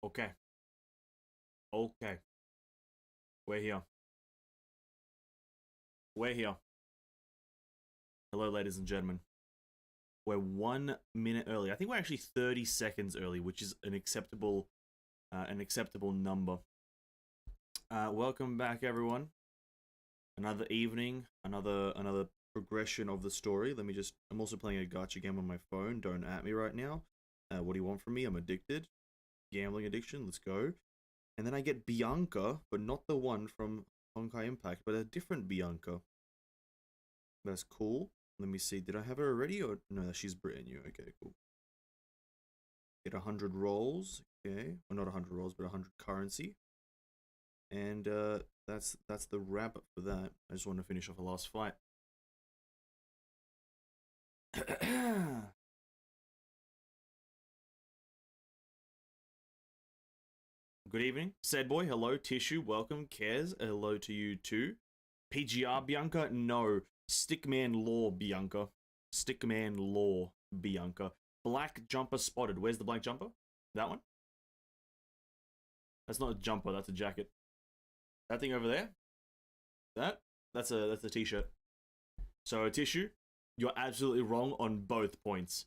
Okay. Okay. We're here. We're here. Hello, ladies and gentlemen. We're 1 minute early. I think we're actually 30 seconds early, which is an acceptable number. Welcome back, everyone. Another evening, another progression of the story. I'm also playing a gacha game on my phone. Don't at me right now. What do you want from me? I'm addicted. Gambling addiction. Let's go. And then I get Bianca, but not the one from Honkai Impact, but a different Bianca. That's cool. Let me see. Did I have her already? Or no, she's brand new. Okay, cool. Get 100 rolls. Okay. Well, not 100 rolls, but 100 currency. And that's the wrap up for that. I just want to finish off the last fight. Good evening. Sad boy, hello. Tissue, welcome. Cares, hello to you too. PGR Bianca? No. Stickman Law Bianca. Stickman Law Bianca. Black jumper spotted. Where's the black jumper? That one? That's not a jumper, that's a jacket. That thing over there? That's a t-shirt. So Tissue, you're absolutely wrong on both points.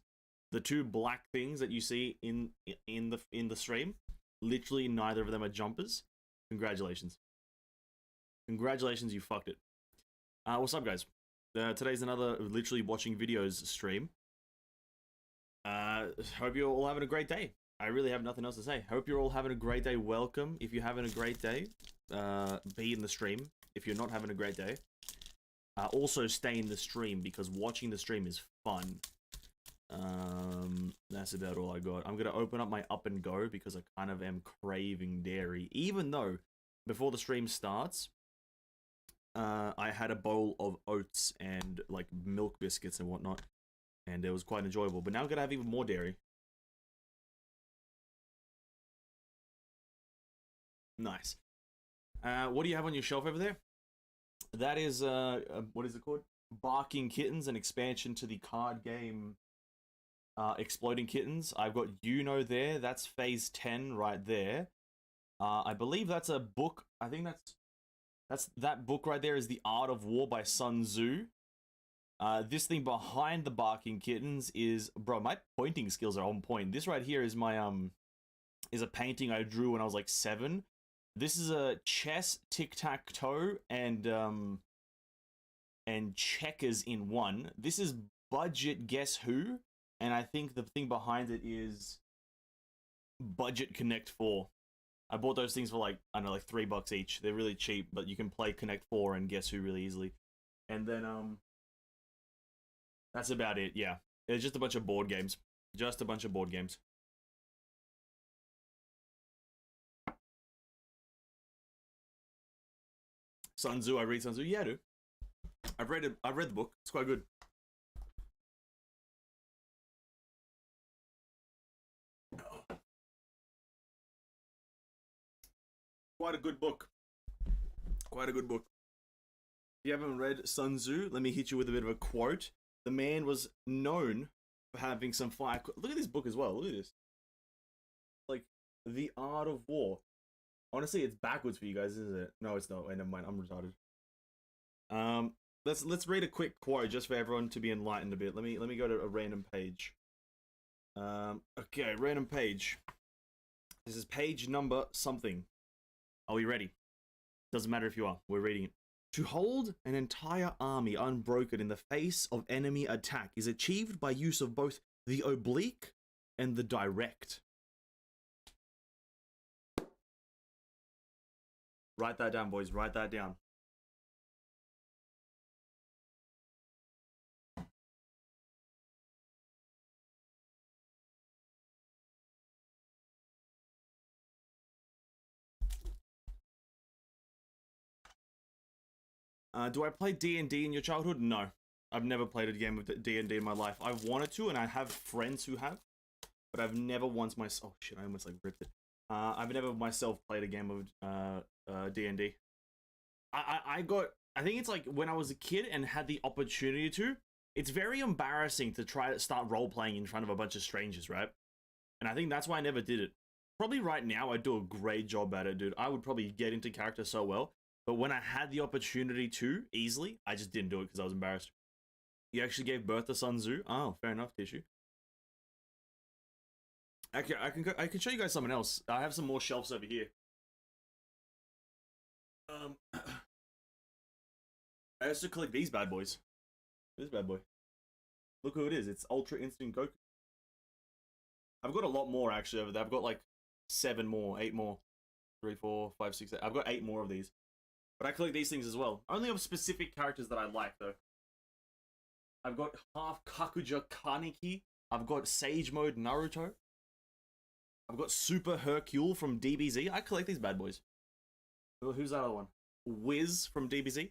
The two black things that you see in the stream, literally neither of them are jumpers. Congratulations. Congratulations, you fucked it. What's up, guys? Today's another literally watching videos stream. Hope you're all having a great day. I really have nothing else to say. Hope you're all having a great day. Welcome. If you're having a great day, be in the stream. If you're not having a great day, also stay in the stream because watching the stream is fun. That's about all I got. I'm gonna open up my up and go because I kind of am craving dairy, even though before the stream starts, I had a bowl of oats and like milk biscuits and whatnot, and it was quite enjoyable. But now I'm gonna have even more dairy. Nice. What do you have on your shelf over there? That is what is it called? Barking Kittens, an expansion to the card game Exploding Kittens. I've got there. That's phase 10 right there. I believe that's a book. I think that book right there is The Art of War by Sun Tzu. This thing behind the Barking Kittens is, bro, my pointing skills are on point. This right here is my is a painting I drew when I was like 7. This is a chess, tic-tac-toe, and checkers in one. This is budget Guess Who, and I think the thing behind it is Budget Connect 4. I bought those things for like, I don't know, like $3 each. They're really cheap, but you can play Connect 4 and Guess Who really easily. And then, that's about it, yeah. It's just a bunch of board games. Just a bunch of board games. Sun Tzu, I read Sun Tzu. Yeah, I do. I've read the book. It's quite good. Quite a good book. Quite a good book. If you haven't read Sun Tzu, let me hit you with a bit of a quote. The man was known for having some fire. Look at this book as well. Look at this. Like, The Art of War. Honestly, it's backwards for you guys, isn't it? No, it's not. Wait, never mind. I'm retarded. Let's read a quick quote just for everyone to be enlightened a bit. Let me go to a random page. Okay, random page. This is page number something. Are we ready? Doesn't matter if you are. We're reading it. To hold an entire army unbroken in the face of enemy attack is achieved by use of both the oblique and the direct. Write that down, boys. Write that down. Do I play D&D in your childhood? No. I've never played a game of D&D in my life. I've wanted to, and I have friends who have, but I've never once myself... Oh, shit, I almost, like, ripped it. I've never myself played a game of D&D. I think it's, like, when I was a kid and had the opportunity to, it's very embarrassing to try to start role-playing in front of a bunch of strangers, right? And I think that's why I never did it. probably right now I do a great job at it, dude. I would probably get into character so well, but when I had the opportunity to easily, I just didn't do it because I was embarrassed. You actually gave birth to Sun Tzu? Oh, fair enough, Tissue. Actually, I can show you guys something else. I have some more shelves over here. I also collect these bad boys. This bad boy. Look who it is. It's Ultra Instinct Goku. I've got a lot more actually over there. I've got like 7 more, 8 more. 3, 4, 5, 6, 8. I've got 8 more of these. But I collect these things as well. Only of specific characters that I like though. I've got half Kakuja Kaneki. I've got Sage Mode Naruto. I've got Super Hercule from DBZ. I collect these bad boys. Who's that other one? Wiz from DBZ.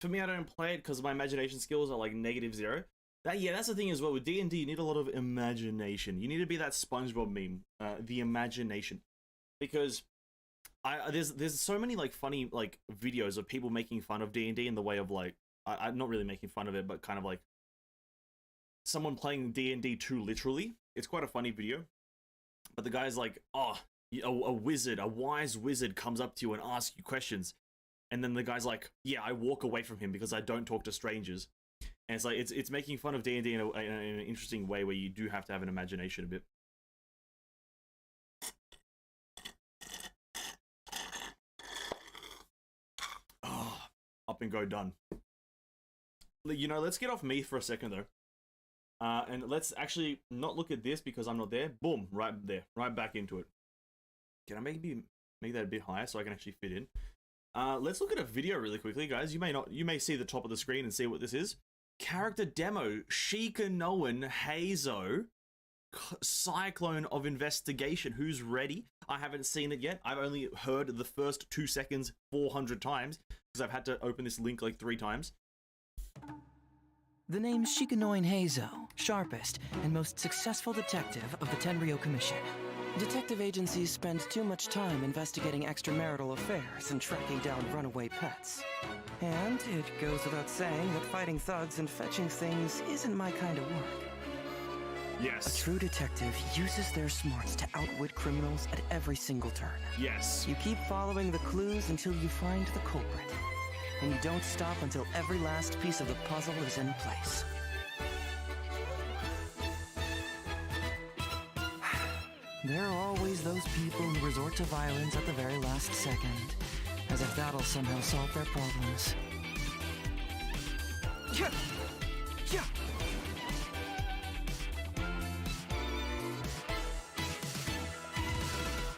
For me, I don't play it because my imagination skills are like -0. That's the thing as well. With D&D, you need a lot of imagination. You need to be that SpongeBob meme, the imagination. Because there's so many like funny like videos of people making fun of D&D in the way of like, I'm not really making fun of it, but kind of like someone playing D&D too literally. It's quite a funny video. But the guy's like, oh, a wizard, a wise wizard comes up to you and asks you questions. And then the guy's like, yeah, I walk away from him because I don't talk to strangers. And it's like, it's making fun of D&D in an interesting way where you do have to have an imagination a bit. Oh, up and go, done. You know, let's get off me for a second though. And let's actually not look at this because I'm not there. Boom, right there, right back into it. Can I make that a bit higher so I can actually fit in? Let's look at a video really quickly, guys. You may see the top of the screen and see what this is. Character demo, Shikanoan Heizo, Cyclone of Investigation. Who's ready? I haven't seen it yet. I've only heard the first 2 seconds 400 times because I've had to open this link like 3 times. The name's Shikanoan Heizo, sharpest and most successful detective of the Tenryou Commission. Detective agencies spend too much time investigating extramarital affairs and tracking down runaway pets. And it goes without saying that fighting thugs and fetching things isn't my kind of work. Yes. A true detective uses their smarts to outwit criminals at every single turn. Yes. You keep following the clues until you find the culprit. And you don't stop until every last piece of the puzzle is in place. There are always those people who resort to violence at the very last second, as if that'll somehow solve their problems. Yeah! Yeah!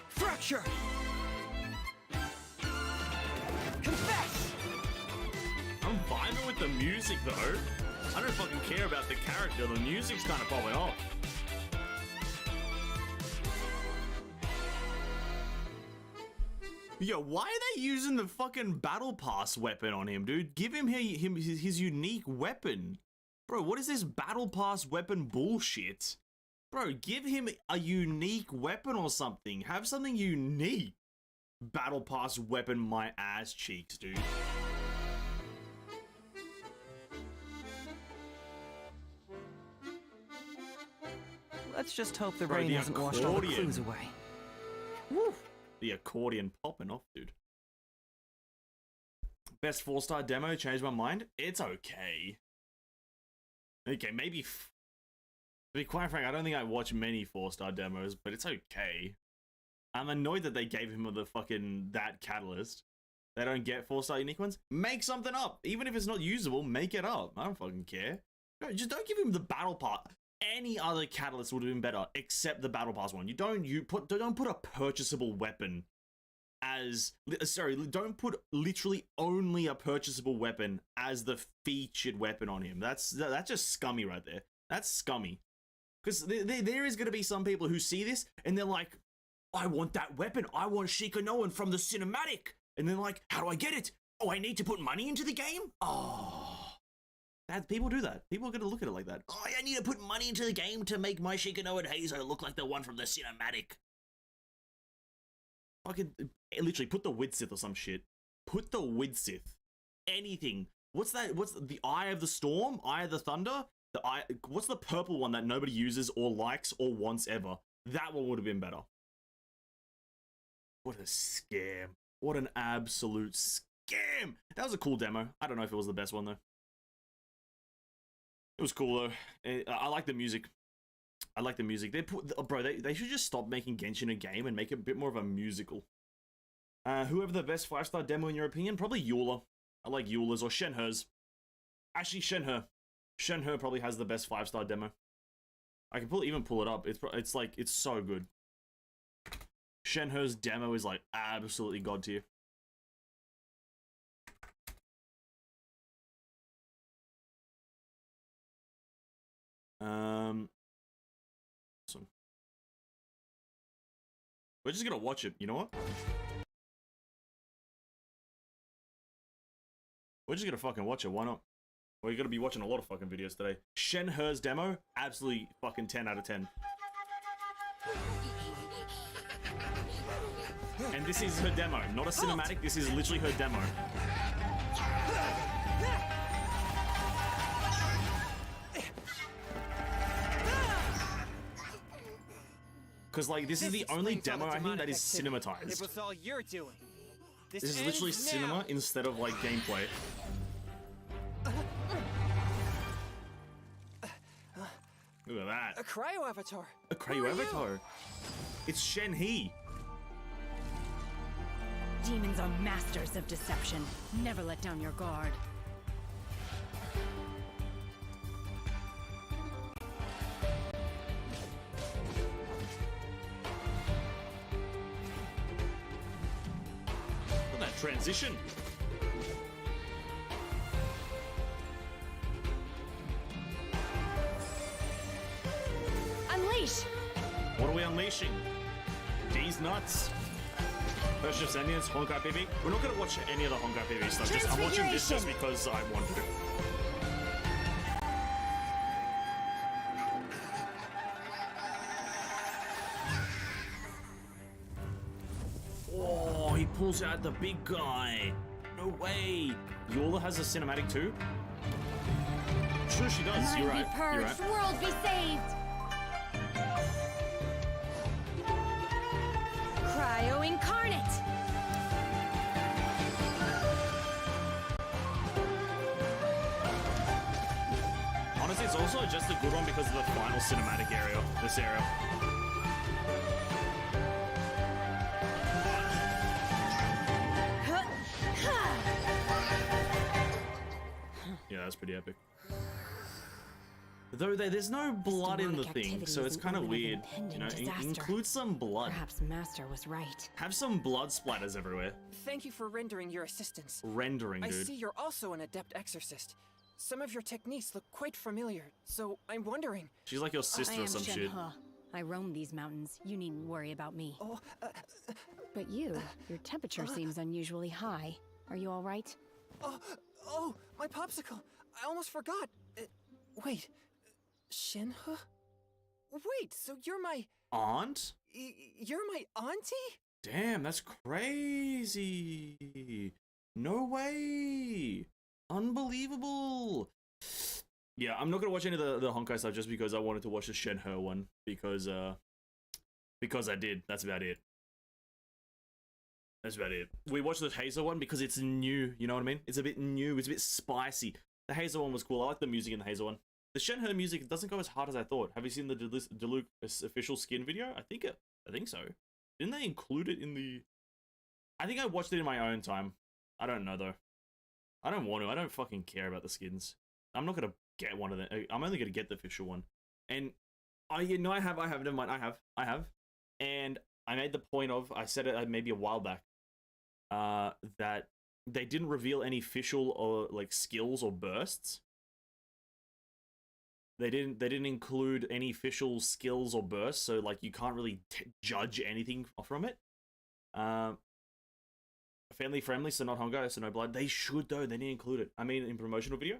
Fracture! Confess! I'm vibing with the music though. I don't fucking care about the character. The music's kind of popping off. Yo, why are they using the fucking battle pass weapon on him, dude? Give him his unique weapon. Bro, what is this battle pass weapon bullshit? Bro, give him a unique weapon or something. Have something unique. Battle pass weapon my ass cheeks, dude. Let's just hope the rain hasn't washed all the clues away. Woo! The accordion popping off, dude. Best 4-star demo, changed my mind. It's okay. Okay, maybe. To be quite frank, I don't think I watch many 4-star demos, but it's okay. I'm annoyed that they gave him that catalyst. They don't get 4-star unique ones. Make something up. Even if it's not usable, make it up. I don't fucking care. No, just don't give him the battle pass. Any other catalyst would have been better, except the battle pass one. Don't put a purchasable weapon as don't put literally only a purchasable weapon as the featured weapon on him. That's just scummy right there. That's scummy. Because there is going to be some people who see this and they're like, I want that weapon. I want Shikanoan from the cinematic. And they're like, how do I get it? Oh, I need to put money into the game? Oh. People do that. People are going to look at it like that. Oh, I need to put money into the game to make my Shikanoan Heizo look like the one from the cinematic. Fucking, literally, put the Widsith or some shit. Put the Widsith. Anything. What's that? What's the Eye of the Storm? Eye of the Thunder? What's the purple one that nobody uses or likes or wants ever? That one would have been better. What a scam. What an absolute scam. That was a cool demo. I don't know if it was the best one, though. It was cool, though. I like the music. I like the music. They should just stop making Genshin a game and make it a bit more of a musical. Whoever the best 5-star demo in your opinion? Probably Eula. I like Eula's or Shenhe's. Actually, Shenhe. Shenhe probably has the best 5-star demo. I can even pull it up. It's like, it's so good. Shenhe's demo is like absolutely god tier. So we're just gonna watch it. You know what? We're just gonna fucking watch it. Why not? We're gonna be watching a lot of fucking videos today. Shenhe's demo, absolutely fucking 10 out of 10. And this is her demo, not a cinematic. This is literally her demo. Because, like, this is the only demo I think that is cinematized. It was all you're doing. This is literally cinema instead of, like, gameplay. Look at that. A cryo avatar. A cryo avatar. It's Shenhe. Demons are masters of deception. Never let down your guard. Look at that transition. Unleash! What are we unleashing? These nuts. First Shift Sentience, Honkai PV. We're not going to watch any of the Honkai PV stuff. I'm watching this just because I want to. Oh, he pulls out the big guy. No way. Eula has a cinematic too? Sure she does. Mind You're right. be purged, world be saved! Cryo incarnate! Honestly, it's also just a good one because of the final cinematic area. This area. Yeah, that's pretty epic. Though there's no blood in the thing, so it's kind of weird. You know, include some blood. Perhaps Master was right. Have some blood splatters everywhere. Thank you for rendering your assistance. Rendering, I dude. see you're also an adept exorcist. Some of your techniques look quite familiar, so I'm wondering. She's like your sister or some shit. I roam these mountains. You needn't worry about me. Oh, But your temperature seems unusually high. Are you all right? oh, my popsicle. I almost forgot. Wait, Shenhe? Wait, so you're my Aunt? you're my auntie? Damn, that's crazy. No way. Unbelievable. Yeah, I'm not gonna watch any of the Honkai stuff just because I wanted to watch the Shenhe one because I did. That's about it. That's about it. We watched the Hazel one because it's new. You know what I mean? It's a bit new. It's a bit spicy. The Hazel one was cool. I like the music in the Hazel one. The Shenhe music doesn't go as hard as I thought. Have you seen the Diluc official skin video? I think so. Didn't they include it in the? I think I watched it in my own time. I don't know though. I don't want to. I don't fucking care about the skins. I'm not gonna get one of them. I'm only gonna get the official one. And I have. Never mind. I have. And I made the point of. I said it maybe a while back. That they didn't reveal any official or like skills or bursts. They didn't include any official skills or bursts, so like you can't really judge anything from it. Family friendly, so not Honkai, so no blood. They should though. They didn't include it. I mean, in promotional video.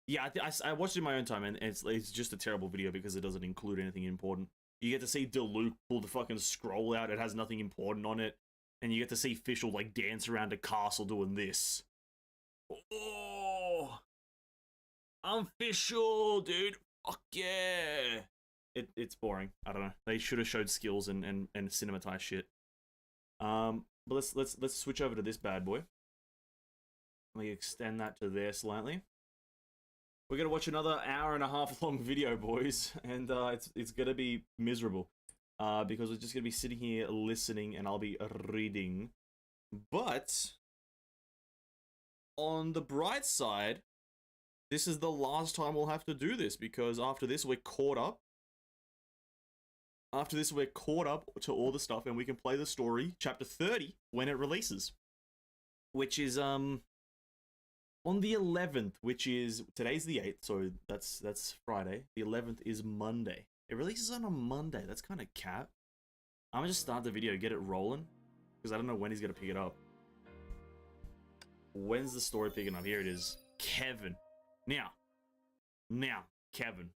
Yeah, I watched it in my own time, and it's just a terrible video because it doesn't include anything important. You get to see Diluc pull the fucking scroll out. It has nothing important on it. And you get to see Fischl like dance around a castle doing this. Oh, I'm Fischl, dude. Fuck yeah. it's boring. I don't know. They should have showed skills and cinematized shit. But let's switch over to this bad boy. Let me extend that to there slightly. We're gonna watch another hour and a half long video, boys, and it's gonna be miserable. Because we're just gonna be sitting here listening, and I'll be reading. But on the bright side, this is the last time we'll have to do this, because after this we're caught up. After this we're caught up to all the stuff, and we can play the story, chapter 30, when it releases. Which is on the 11th, which is today's the 8th, so that's Friday. The 11th is Monday. It releases on a Monday. That's kind of cap. I'm gonna just start the video, get it rolling, because I don't know when he's gonna pick it up. When's the story picking up? Here it is. Kevin. Now, Kevin.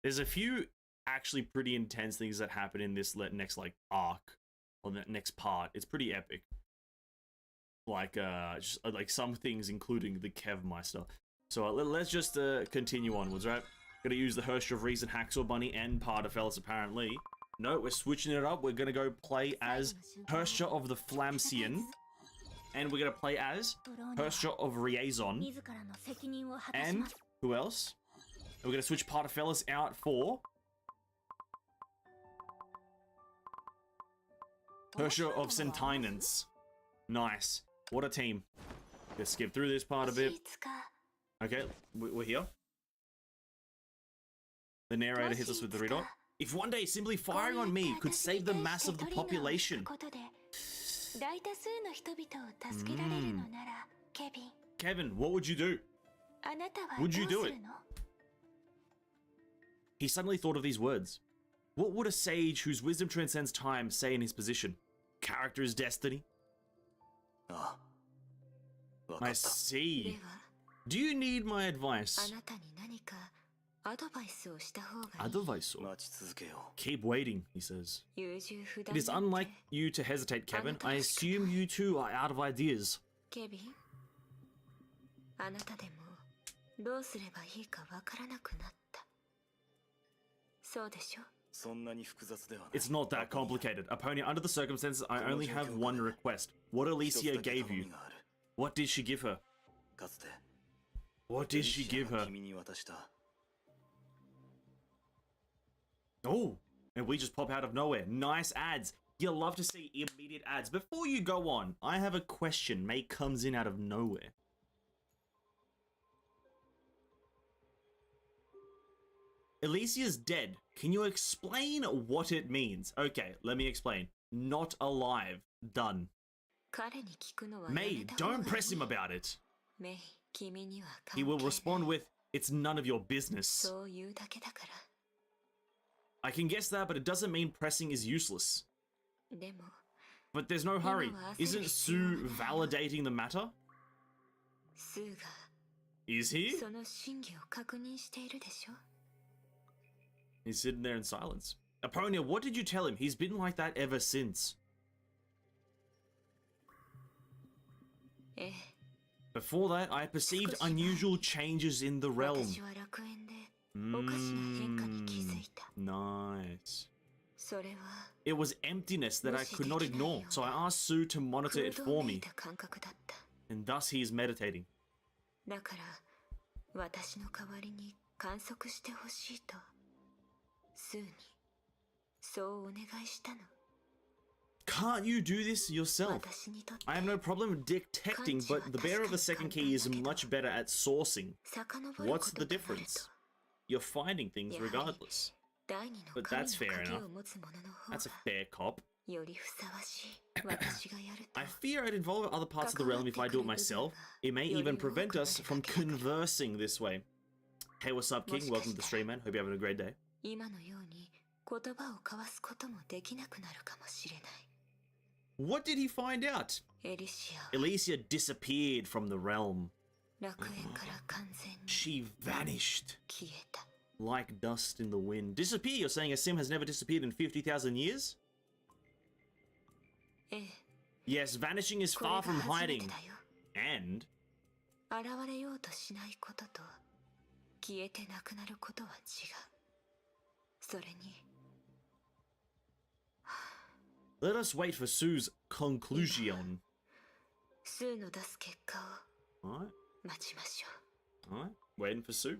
There's a few actually pretty intense things that happen in this next like arc, or the next part. It's pretty epic. Like just like some things, including the Kevmeister. So let's just continue onwards, right? Gonna use the Hersher of Reason, Hacksaw Bunny, and Pardafellis apparently. No, we're switching it up. We're gonna go play as Hersher of the Flamsian. And we're gonna play as Hersher of Riazon. And who else? We're gonna switch Pardafellis out for Hersher of Sentinence. Nice. What a team. Let's skip through this part a bit. Okay, we're here. The narrator hits us with the read on. If one day simply firing on me could save the mass of the population. Kevin, what would you do? Would you do it? He suddenly thought of these words. What would a sage whose wisdom transcends time say in his position? Character is destiny? I see. Do you need my advice? Advice? Keep waiting, he says. It is unlike you to hesitate, Kevin. I assume you too are out of ideas. It's not that complicated. Apponia, under the circumstances, I only have one request. What Alicia gave you. What did she give her? What did she give her? Oh, and we just pop out of nowhere. Nice ads. You'll love to see immediate ads. Before you go on, I have a question. May comes in out of nowhere. Alicia's dead. Can you explain what it means? Okay, let me explain. Not alive. Done. May, don't press him about it. He will respond with, it's none of your business. I can guess that, but it doesn't mean pressing is useless. But there's no hurry. Isn't Sue validating the matter? Is he? He's sitting there in silence. Apponia, what did you tell him? He's been like that ever since. Before that, I perceived unusual changes in the realm. Nice. It was emptiness that I could not ignore, so I asked Sue to monitor it for me. And thus he is meditating. Can't you do this yourself? I have no problem detecting, but the bearer of the second key is much better at sourcing. What's the difference? You're finding things regardless. But that's fair enough. That's a fair cop. I fear I'd involve other parts of the realm if I do it myself. It may even prevent us from conversing this way. Hey, what's up, King? Welcome to the stream, man. Hope you're having a great day. What did he find out? Alicia disappeared from the realm. She vanished. Like dust in the wind. Disappear? You're saying a sim has never disappeared in 50,000 years? Yes, vanishing is far from hiding. And... それに Let us wait for Sue's conclusion. スーの出す結果を Alright, 待ちましょ alright. Waiting for Sue.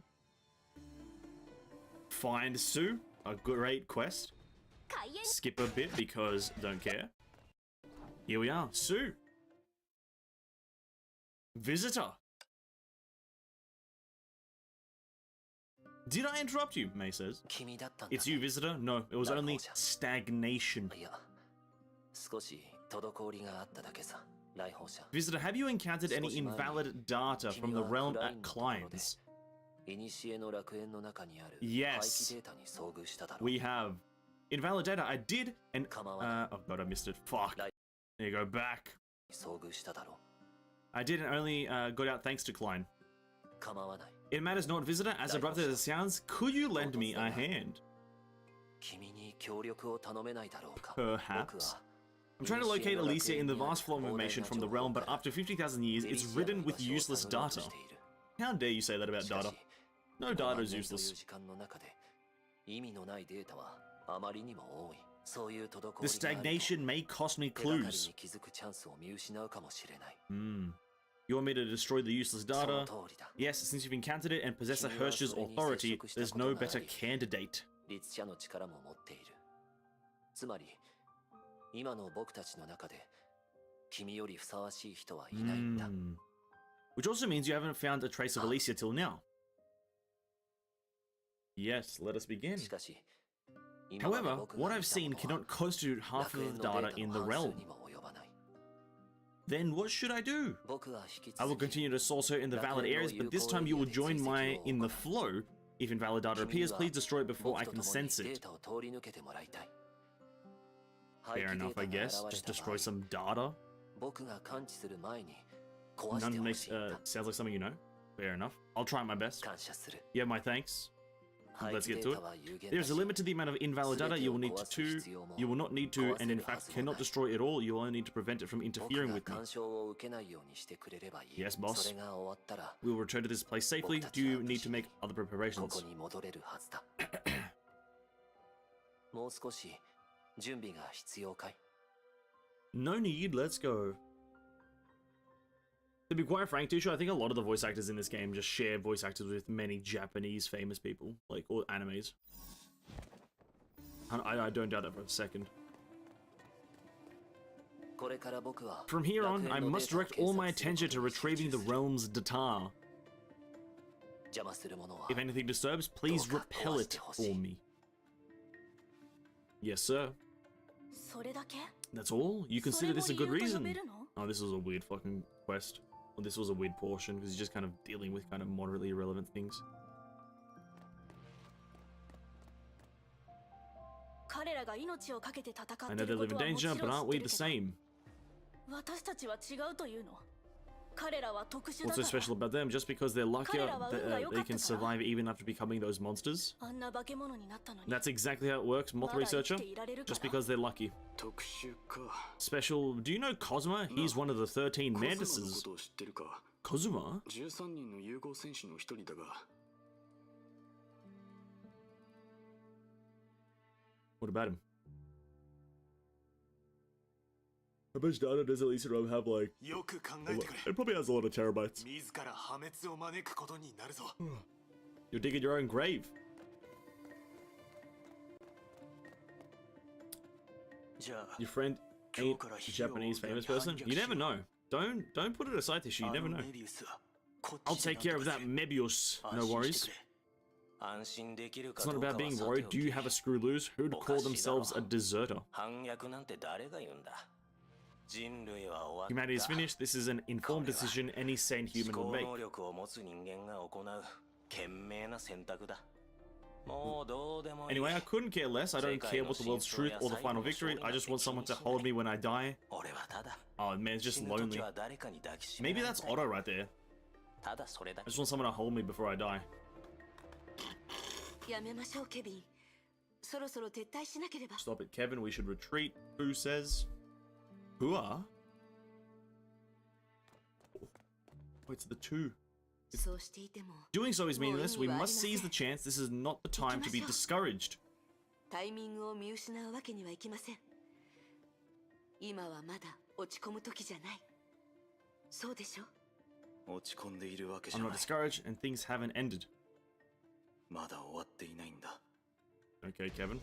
Find Sue. A great quest. Skip a bit because don't care. Here we are. Sue. Visitor. Did I interrupt you? May says. 君だったんだ It's you, visitor? No, it was only stagnation. いや少し滞りがあっただけさ来訪者 Visitor, have you encountered any invalid data from the realm at Clients? 古の楽園の中にある Yes. 廃棄データに遭遇しただろう We have. Invalid data, I did, and... Come on. oh god, I missed it. Fuck. There you go, back. 遭遇しただろ I did and only got out thanks to Klein. う構わない It matters not, visitor, as abrupt as it sounds, could you lend me a hand? 君に協力を頼めないだろうか Perhaps. 僕は I'm trying to locate Alicia in the vast flow of information from the realm, but after 50,000 years, it's ridden with useless data. How dare you say that about data? No data is useless. 時間の中で意味のないデータはあまりにも多いそういう滞りがあ The ると stagnation may cost me 手がかり clues. に気づくチャンスを見失うかもしれない You want me to destroy the useless そ data? の通りだ Yes, since you've encountered it and possess a Hirsch's authority, there's no better candidate. 律者の力も持っているつまり今の僕たちの中で君よりふさわしい人はいないんだ Which also means you haven't found a trace of Alicia till now. Yes, let us begin. しかし今まで However, 僕が what 見 I've た seen ものは cannot constitute half 楽 of 園 the のデ data ータ in の the 半数 realm. にも及ばない Then what should I do? 僕は引き I will 続き continue to source her in the valid areas, but this time you will join my in the flow. If invalid data appears, please destroy it before I 僕 can と共に sense デー it. タを通り抜けてもらいたい Fair 廃棄デ enough, ー I タが guess. 現れ Just た destroy 場合 some data. 僕が感知する前に壊し None てほ makes しいんだ sounds like something you know. Fair enough. I'll try my best. 感謝する You have my thanks. 廃 Let's 棄 get デ to ー it. タは有限 There's だ a し limit to the amount of invalid data you will need to. You will not need to, and in fact cannot destroy it all. You will only need to prevent it from 僕 interfering が with me. 干渉を受けないようにしてくれればいい Yes, boss. それが終わったら We will return to this place safely. Do you need to make other こ preparations? こに戻れるはずだもう少し準備が必要かい No need, let's go. To be quite frank, Tisha, I think a lot of the voice actors in this game just share voice actors with many Japanese famous people, like, or animes. I don't doubt that for a second. これから僕は From here 楽 on, 園 I のデ must ータを direct all my 検索す attention る to ことに retrieving the 集中する realm's data. 邪魔するものは If anything disturbs, please どうか repel 壊し it てほしい for me. Yes, sir. それだけ That's all? You consider this a good それも理由と呼 reason? べるの Oh, this was a weird fucking quest. Well, this was a weird portion, because he's just kind of dealing with kind of moderately irrelevant things. 彼らが命をかけて戦 I っ know て they るこ live in とはも danger, ちろん but aren't 知って we る the けど same? 私たちは違うというの彼らは特殊だ What's か so ら special about them? Just because they're luckier, 彼らは運が良かったから。 they can survive even after becoming those monsters? あんな化け物になったのに That's exactly how it works, Moth まだ生き Researcher. ていられるか Just ら because they're lucky. 特殊か Special. Do you know Cosma? He's one of the 13 コズマのこ Mantises. とを知ってるか Cosma? 13人の融合戦士の一人だが What about him? How much data does Elisa Rome have, like? よく考えてくれ It probably has a lot of terabytes. 自ら破滅を招くことになるぞ You're digging your own grave. じゃあ Your friend ain't a Japanese famous person? You never know. Don't put it aside, Tishu. You あ never の know. メビウスはこっ I'll ちで take care of なん that とか Mebius. する No 安心 worries. してくれ安心できるか It's ど not うか about は being さてお worried. き Do you have a screw loose? Who'd call themselves a deserter? 反逆なんて誰が言うんだ人類は終わった Humanity is finished. This is an informed decision any sane 思 human 考 would make. 能力を持つ人間が行う賢明な選択だもうどうでもいい Anyway, I couldn't care less. I don't care what the world's truth or the final victory. I just want someone to hold me when I die. 俺はただ Oh man, it's 死 just ぬ時 lonely. は誰かに抱きしめ Maybe られ that's たい Otto right there. ただそれだ I just want someone to hold me before I die. やめましょうケビンそろそろ撤退しなければ Stop it, Kevin. We should retreat. Who says? Hua? Oh, it's the two. そうしていても Doing so is meaningless. We must seize the chance. This is not the time to be discouraged. タイミングを見失うわけにはいきません。今はまだ落ち込む時じゃない。そうでしょ？落ち込んでいるわけじゃ I'm ない。 not discouraged, and things haven't ended. まだ終わっていないんだ。 Okay, Kevin.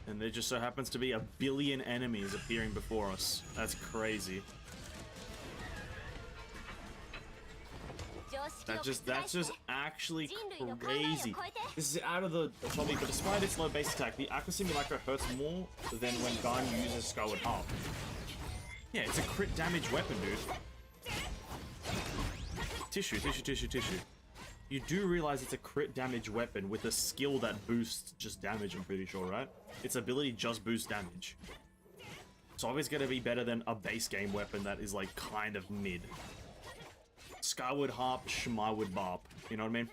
And there just so happens to be a billion enemies appearing before us. That's crazy. That's just actually crazy. This is out of the topic, but despite its low base attack, the Aqua Simulacra hurts more than when Garn uses Skyward Harp. Yeah, it's a crit damage weapon, dude. Tissue. You do realize it's a crit damage weapon with a skill that boosts just damage, I'm pretty sure, right? Its ability just boosts damage. So always gonna be better than a base game weapon that is like kind of mid. Skyward Harp, Schmyward Barp. You know what I mean?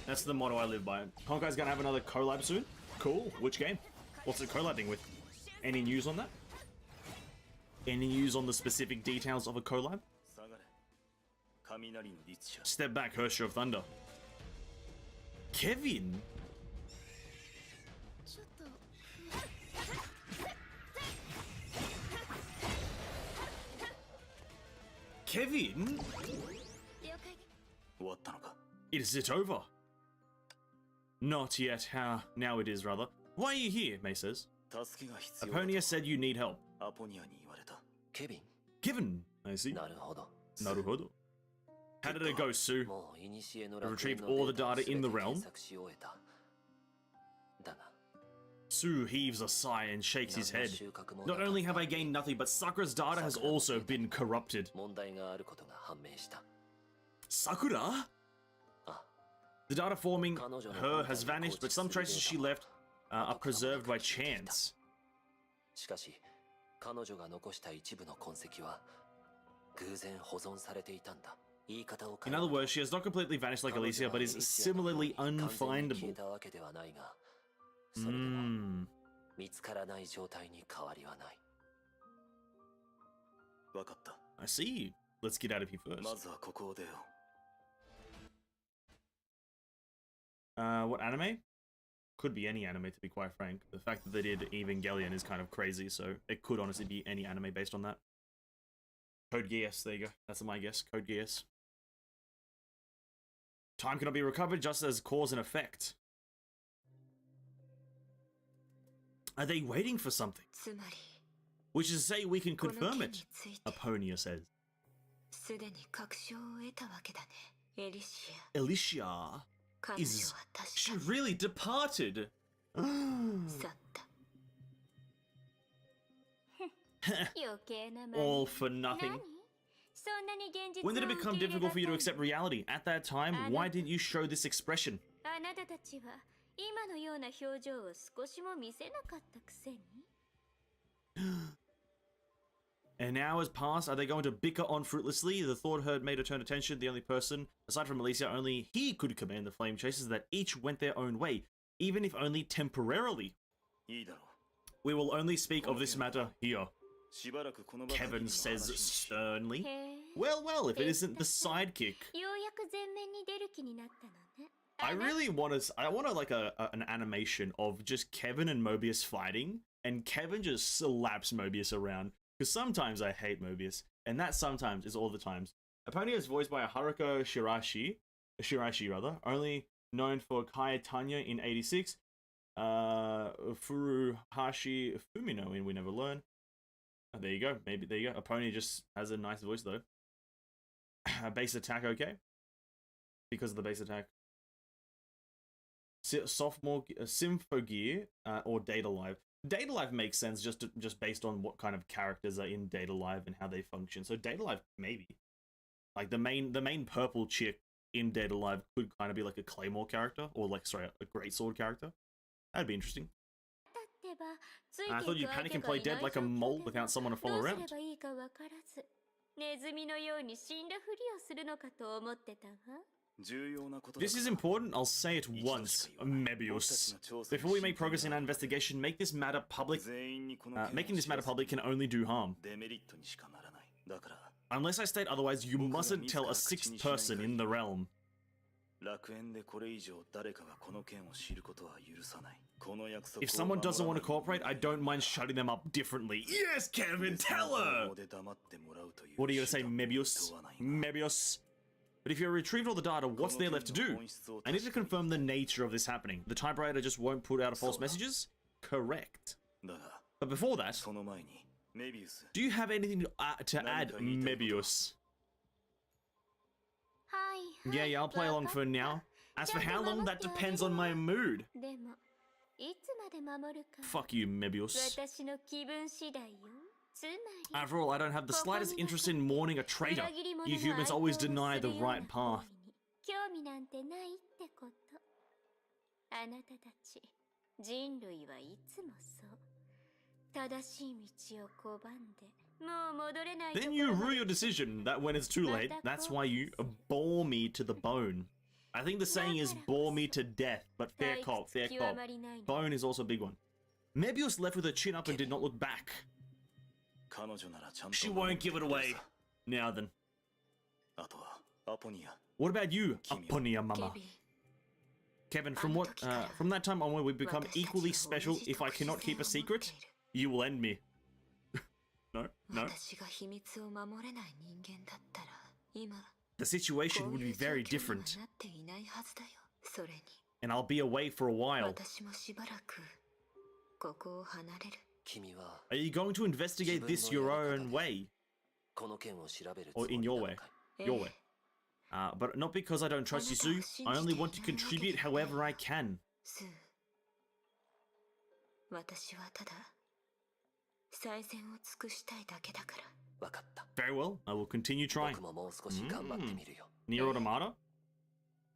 That's the motto I live by. Honkai's gonna have another collab soon? Cool. Which game? What's it collabing with? Any news on that? Any news on the specific details of a collab? Step back, Hersher of Thunder. Kevin? Kevin? Is it over? Not yet. How? Now it is, rather. Why are you here? May says. Aponia said you need help. Kevin. Kevin, I see. Naruhodo. How did it go, Sue? I retrieved all the data in the realm. Sue heaves a sigh and shakes his head. Not only have I gained nothing, but Sakura's data has also been corrupted. Sakura? The data forming her has vanished, but some traces she left are preserved by chance. In other words, she has not completely vanished like Alicia, but is similarly unfindable. I see. Let's get out of here first. What anime? Could be any anime, to be quite frank. The fact that they did Evangelion is kind of crazy, so it could honestly be any anime based on that. Code Geass, there you go. That's my guess. Code Geass. Time cannot be recovered, just as cause and effect. Are they waiting for something? Which is to say we can confirm it, Aponia says. Alicia is... She really departed! All for nothing. When did it become difficult for you to accept reality? At that time, why didn't you show this expression? An hour has passed. Are they going to bicker on fruitlessly? The thought herd made her turn attention. The only person, aside from Alicia, only he could command the flame chasers, that each went their own way, even if only temporarily. We will only speak of this matter here, Kevin says sternly. Well, if it isn't the sidekick. I really want to, like an animation of just Kevin and Mobius fighting, and Kevin just slaps Mobius around. Because sometimes I hate Mobius, and that sometimes is all the times. Aponia is voiced by Haruko Shirashi rather, only known for Kai Tanya in 86, Furuhashi Fumino in We Never Learn. Oh, there you go, maybe, there you go. Aponia just has a nice voice though. Base attack, okay. Because of the base attack. Sophomore, Symphogear, or Data Live. Data Live makes sense just based on what kind of characters are in Data Live and how they function. So Data Live, maybe. Like the main purple chick in Data Live could kind of be like a Claymore character, or like, sorry, a Greatsword character. That'd be interesting. I thought you'd panic and play dead like a mole without someone to follow around. This is important, I'll say it once, Mebius. Before we make progress in our investigation, make this matter public. Making this matter public can only do harm. Unless I state otherwise, you mustn't tell a sixth person in the realm. 楽園でこれ以上誰かがこの件を知ることは許さない。この約束を If someone doesn't want to cooperate, I don't mind shutting them up differently. Yes, Kevin, tell her! What are you gonna say, Mebius? Mebius? But if you're retrieved all the data, what's there left to do? I need to confirm the nature of this happening. The typewriter just won't put out false messages? Correct. But before that, do you have anything to add, Mebius? Yeah, I'll play along for now. As for how long, that depends on my mood. Fuck you, Mebius. After all, I don't have the slightest interest in mourning a traitor. You humans always deny the right path. Then you rue your decision that when it's too late, that's why you bore me to the bone. I think the saying is bore me to death, but fair cop, fair cop. Bone is also a big one. Mebius left with her chin up and did not look back. She won't give it away. Now then. What about you, Aponia Mama? Kevin, from that time onward, we become equally special. If I cannot keep a secret, you will end me. No. The situation would be very different. And I'll be away for a while. Are you going to investigate this your own way? Or in your way? Your way. But not because I don't trust you, Sue. I only want to contribute however I can. Very well, I will continue trying. Nier Automata?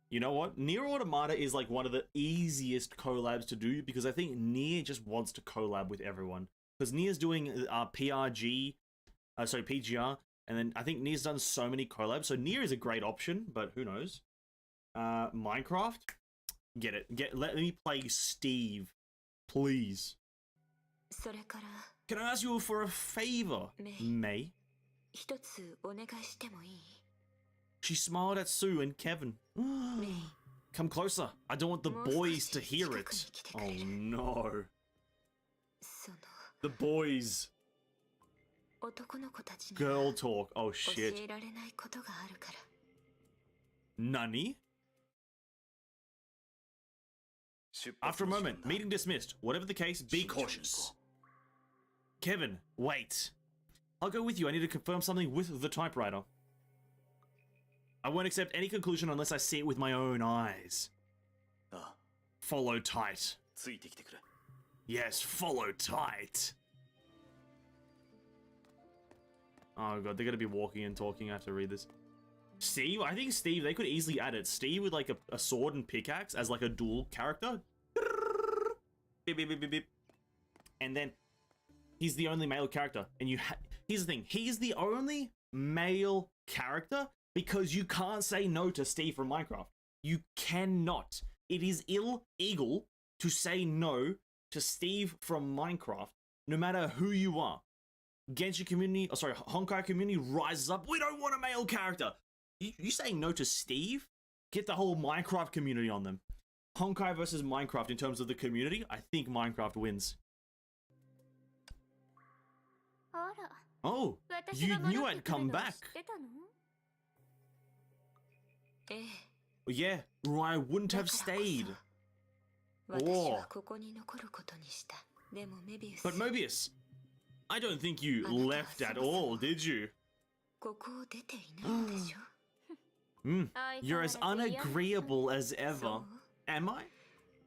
You know what? Nier Automata is like one of the easiest collabs to do because I think Nier just wants to collab with everyone. Because Nier's doing PGR, and then I think Nier's done so many collabs, so Nier is a great option, but who knows? Minecraft? Get it. Let me play Steve, please. Can I ask you for a favor, May? She smiled at Sue and Kevin. Come closer. I don't want the boys to hear it. Oh no. The boys. Girl talk. Oh shit. Nani? After a moment, meeting dismissed. Whatever the case, be cautious. Kevin, wait. I'll go with you. I need to confirm something with the typewriter. I won't accept any conclusion unless I see it with my own eyes. Follow tight. Yes, follow tight. Oh god, they're gonna be walking and talking. I have to read this. Steve? I think Steve, they could easily add it. Steve with like a sword and pickaxe as like a dual character. Beep, beep, beep, beep, beep. And then he's the only male character. And here's the thing. He's the only male character because you can't say no to Steve from Minecraft. You cannot. It is illegal to say no to Steve from Minecraft, no matter who you are. Genshin community, Honkai community rises up. We don't want a male character. You saying no to Steve? Get the whole Minecraft community on them. Honkai versus Minecraft in terms of the community, I think Minecraft wins. Oh, you knew I'd come back. Yeah, or I wouldn't have stayed. Oh. But Mobius, I don't think you left at all, did you? You're as unagreeable as ever. Am I?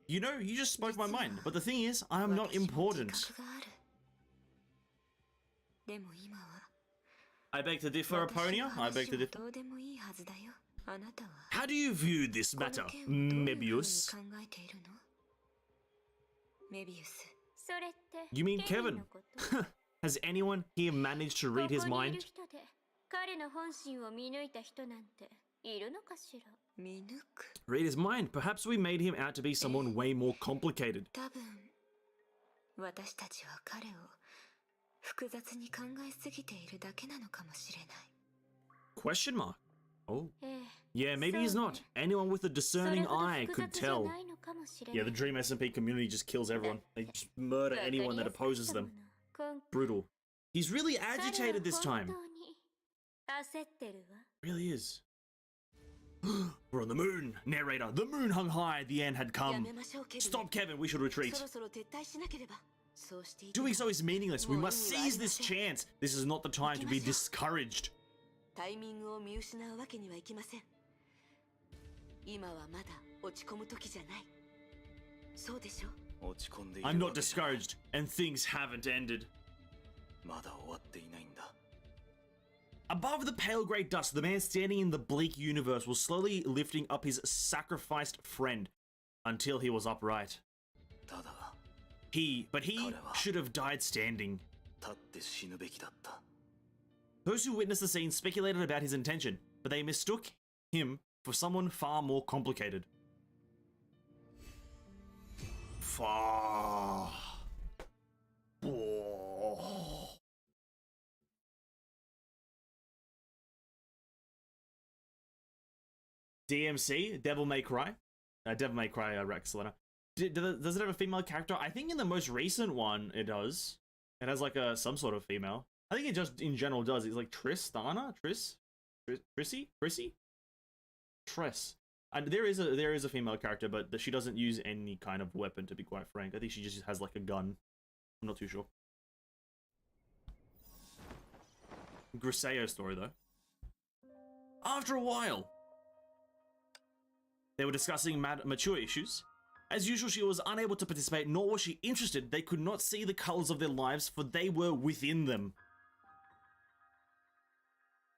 You know, you just spoke my mind. But the thing is, I am not important. I beg to differ, Aponia. I beg to differ. How do you view this matter, Mebius? You mean Kevin? Has anyone here managed to read his mind? Read his mind. Perhaps we made him out to be someone way more complicated. Question mark. Oh. Yeah, maybe he's not. Anyone with a discerning eye could tell. Yeah, the Dream SMP community just kills everyone. They just murder anyone that opposes them. Brutal. He's really agitated this time. Really is. We're on the moon. Narrator, the moon hung high. The end had come. Stop, Kevin. We should retreat. Doing so is meaningless. We must seize this chance. This is not the time to be discouraged. I'm not discouraged, and things haven't ended. Above the pale grey dust, the man standing in the bleak universe was slowly lifting up his sacrificed friend until he was upright. He should have died standing. Those who witnessed the scene speculated about his intention, but they mistook him for someone far more complicated. Far. Oh. DMC, Devil May Cry. Devil May Cry, Rex Selena. Does it have a female character? I think in the most recent one, it does. It has like some sort of female. I think it just in general does. It's like Tristana? Trissy? Tress. And there is a female character, but she doesn't use any kind of weapon, to be quite frank. I think she just has like a gun. I'm not too sure. Griseo story though. After a while, they were discussing mature issues. As usual, she was unable to participate, nor was she interested. They could not see the colors of their lives, for they were within them.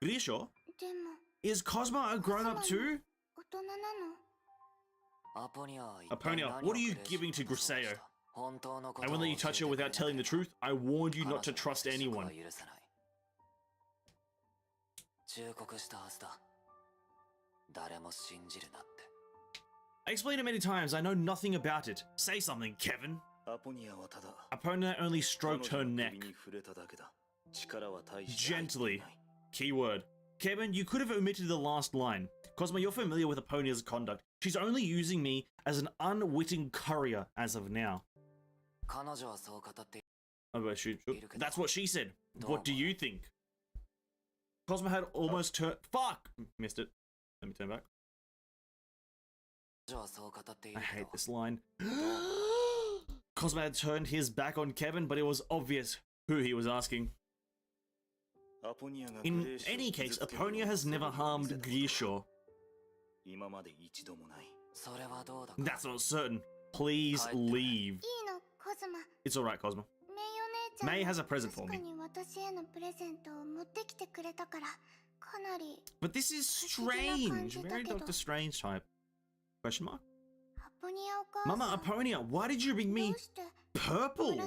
Grisho? Is Cosmo a grown-up too? Aponia, what are you giving to Griseo? I won't let you touch her without telling the truth. I warned you not to trust anyone. I explained it many times. I know nothing about it. Say something, Kevin. Aponia only stroked her neck. Gently. Keyword. Kevin, you could have omitted the last line. Cosmo, you're familiar with Aponia's conduct. She's only using me as an unwitting courier as of now. Oh, shoot. That's what she said. What do you think? Cosmo had almost turned... Fuck! Missed it. Let me turn back. I hate this line. Cosmo had turned his back on Kevin, but it was obvious who he was asking. In any case, Aponia has never harmed Grisho. That's not certain. Please leave. It's alright, Cosmo. May has a present for me. But this is strange. Very Doctor Strange type. Question mark? Mama Aponia, why did you bring me purple?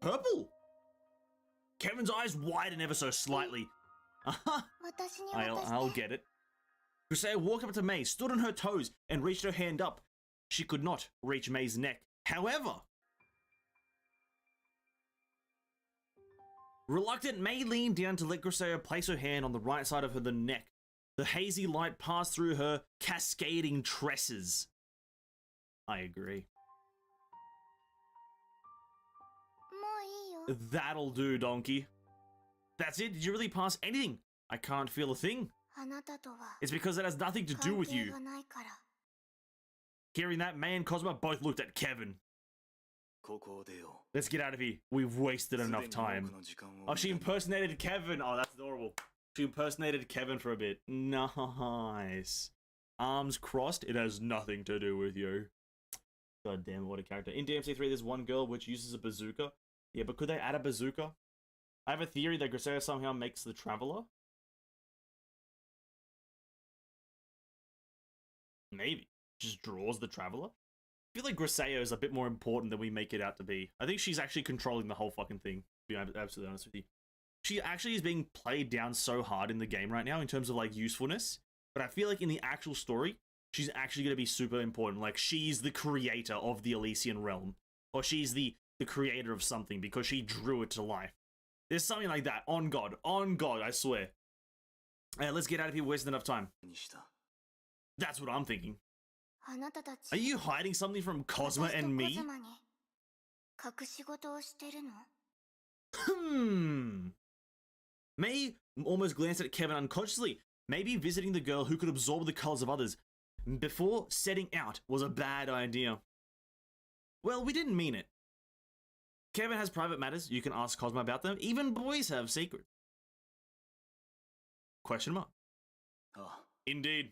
Purple? Kevin's eyes widen ever so slightly. I'll get it. Griseo walked up to May, stood on her toes, and reached her hand up. She could not reach May's neck. However, reluctant, May leaned down to let Griseo place her hand on the right side of the neck. The hazy light passed through her cascading tresses. I agree. That'll do, donkey. That's it? Did you really pass anything? I can't feel a thing. It's because it has nothing to do with you. Hearing that, May and Cosmo both looked at Kevin. Let's get out of here. We've wasted enough time. Oh, she impersonated Kevin. Oh, that's adorable. She impersonated Kevin for a bit. Nice. Arms crossed. It has nothing to do with you. God damn it, what a character. In DMC3, there's one girl which uses a bazooka. Yeah, but could they add a bazooka? I have a theory that Griseo somehow makes the Traveler. Maybe. Just draws the Traveler. I feel like Griseo is a bit more important than we make it out to be. I think she's actually controlling the whole fucking thing, to be absolutely honest with you. She actually is being played down so hard in the game right now in terms of like usefulness. But I feel like in the actual story, she's actually going to be super important. Like she's the creator of the Elysian realm. Or she's the creator of something because she drew it to life. There's something like that. On God, I swear. Let's get out of here, we're wasting enough time. にした That's what I'm thinking. あなたたち Are you hiding something from Cosmo 私と and コ me? ズマに隠し事をしてるの May almost glanced at Kevin unconsciously. Maybe visiting the girl who could absorb the colors of others before setting out was a bad idea. Well, we didn't mean it. Kevin has private matters. You can ask Cosmo about them. Even boys have secrets. Question mark. ああ Indeed.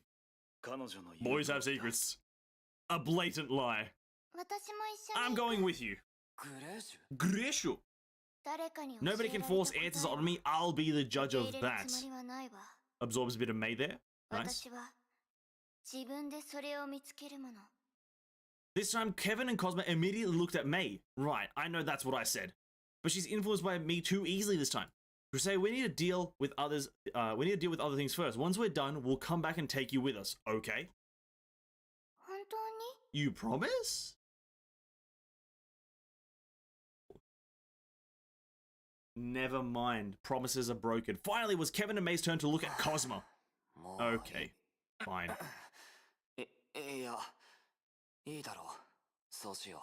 彼女の言う Boys have 通りだ secrets. A blatant lie. 私も一緒 I'm に going with you. グレージュ Gresho. 誰かに教え Nobody られ can た force 答え answers を on me. I'll be the 受 judge け of 入れる that. つもりはないわ Absorbs a bit of May there. Nice. 私は自分でそれを見つけるもの This time, Kevin and Cosmo immediately looked at May. Right, I know that's what I said. But she's influenced by me too easily this time. We say we need to deal with others. We need to deal with other things first. Once we're done, we'll come back and take you with us. Okay? 本当に You promise? Never mind. Promises are broken. Finally, it was Kevin and May's turn to look at Cosmo. もう Okay, fine. いやいいだろうそうしよ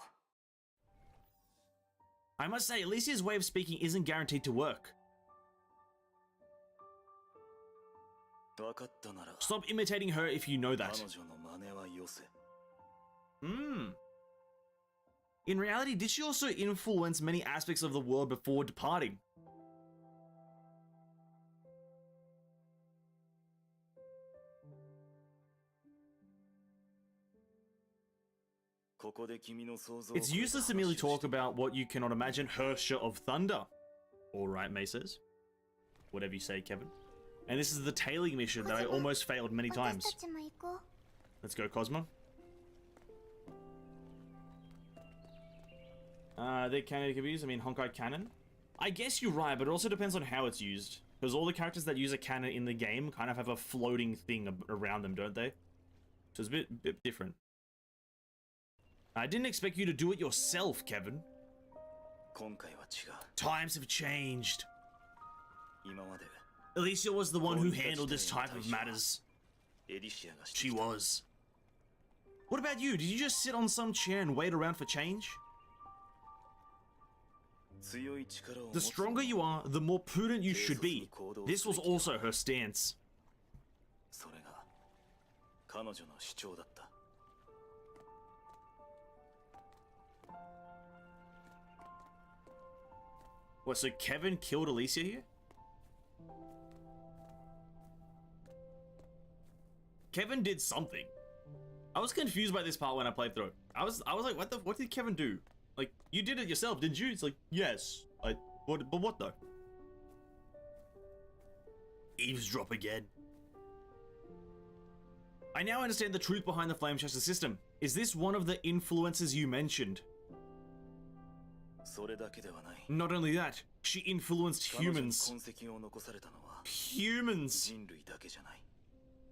I must say, Alicia's way of speaking isn't guaranteed to work. 分かったなら Stop imitating her if you know 彼 that. 女の真似はよせ In reality, did she also influence many aspects of the world before departing? ここで君の想像を It's 超えた useless to merely 話を talk して about what you cannot imagine, Hersher of Thunder. Alright, May says. Whatever you say, Kevin. And this is the tailing mission that I almost failed many 私 times. たちも行こう Let's go, Cosmo. They're canon abuse. I mean, Honkai canon. I guess you're right, but it also depends on how it's used. Because all the characters that use a canon in the game kind of have a floating thing around them, don't they? So it's a bit different. I didn't expect you to do it yourself, Kevin. 今回は違う Times have changed. 今まで Alicia was the one who handled this type of matters. エリシアがして She きた was. What about you? Did you just sit on some chair and wait around for change? 強い力を The 持つ stronger you are, the more prudent you should be. This was also her stance. それが彼女の主張だった What, so Kevin killed Alicia here? Kevin did something. I was confused by this part when I played through it. I was like, what did Kevin do? Like, you did it yourself, didn't you? It's like, yes. But what though? Eavesdrop again. I now understand the truth behind the Flame Chaser system. Is this one of the influences you mentioned? それだけではない Not only that, she influenced 彼女に humans. 痕跡を残されたのは Humans 人類だけじゃない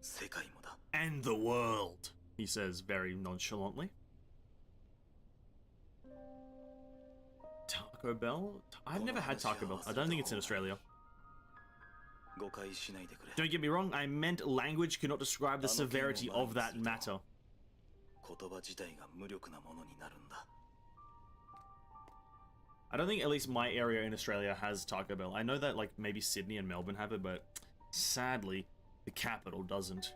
世界もだ and the world, he says very nonchalantly. Taco Bell? I've never had Taco Bell. I don't think it's in Australia. 誤解しないでくれ Don't get me wrong, I meant language cannot describe the severity of that matter. 言葉自体が無力なものになるんだ I don't think at least my area in Australia has Taco Bell. I know that like maybe Sydney and Melbourne have it, but sadly, the capital doesn't.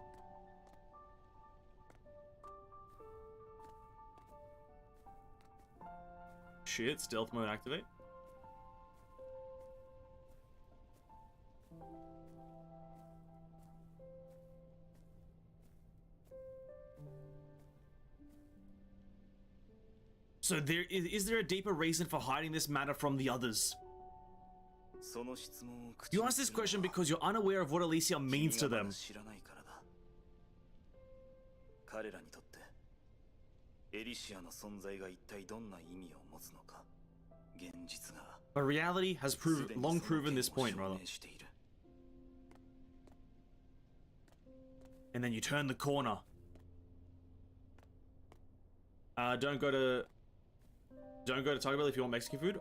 Shit, stealth mode activate. So is there a deeper reason for hiding this matter from the others? その質問を口 You に ask す this るのは question because you're unaware of what Alicia means 君 to がま them. だ知らないからだ彼らにとってエリシアの存在が一体どんな意味を持つのか現実が But reality has すでに long その proven 件 this を point, 証 rather. 明している And then you turn the corner. Don't go to Taco Bell if you want Mexican food.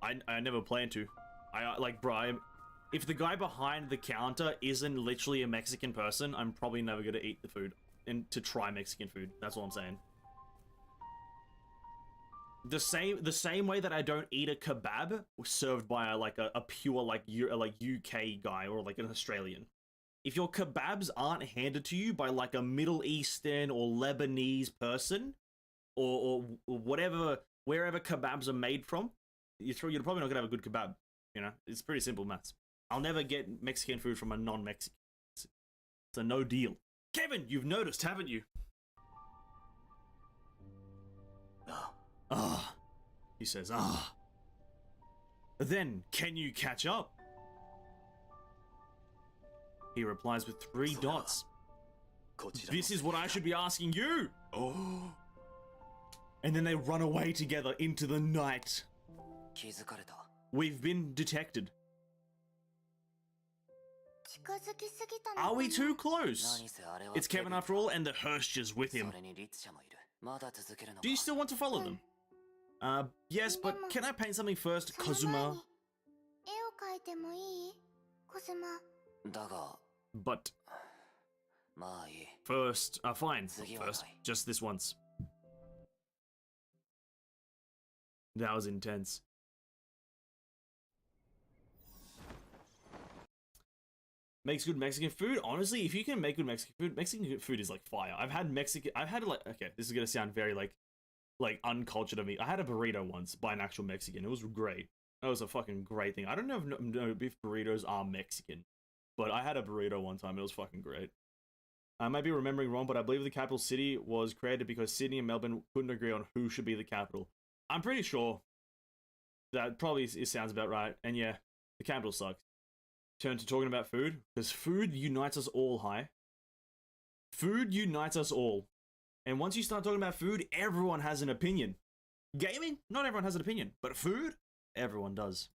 I never plan to. Like, bro, If the guy behind the counter isn't literally a Mexican person, I'm probably never gonna eat the food and to try Mexican food. That's all I'm saying. The same way that I don't eat a kebab served by a pure like UK guy or like an Australian. If your kebabs aren't handed to you by like a Middle Eastern or Lebanese person, or whatever, wherever kebabs are made from, you're probably not gonna have a good kebab. You know, it's pretty simple maths. I'll never get Mexican food from a non-Mexican. It's a no deal. Kevin, you've noticed, haven't you? Ah, he says, ah. Then, can you catch up? He replies with 3 dots. This is what I should be asking you! Oh. And then they run away together into the night. We've been detected. Are we too close? It's Kevin after all, and the Hirsch's with him. Do you still want to follow them? Yes, but can I paint something first, Kazuma? But first, fine. First, just this once. That was intense. Makes good Mexican food. Honestly, if you can make good Mexican food is like fire. I've had like, okay, this is gonna sound very like uncultured of me. I had a burrito once by an actual Mexican. It was great. That was a fucking great thing. I don't know if burritos are Mexican, but I had a burrito one time. It was fucking great. I might be remembering wrong, but I believe the capital city was created because Sydney and Melbourne couldn't agree on who should be the capital. I'm pretty sure that probably it sounds about right. And yeah, the capital sucks. Turn to talking about food, because food unites us all, hi. Food unites us all. And once you start talking about food, everyone has an opinion. Gaming, not everyone has an opinion. But food, everyone does.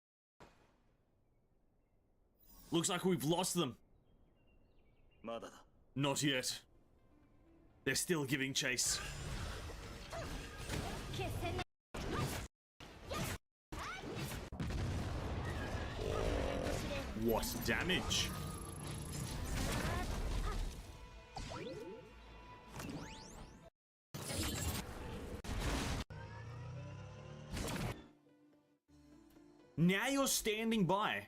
Looks like we've lost them. Not yet. They're still giving chase. What damage? Now you're standing by.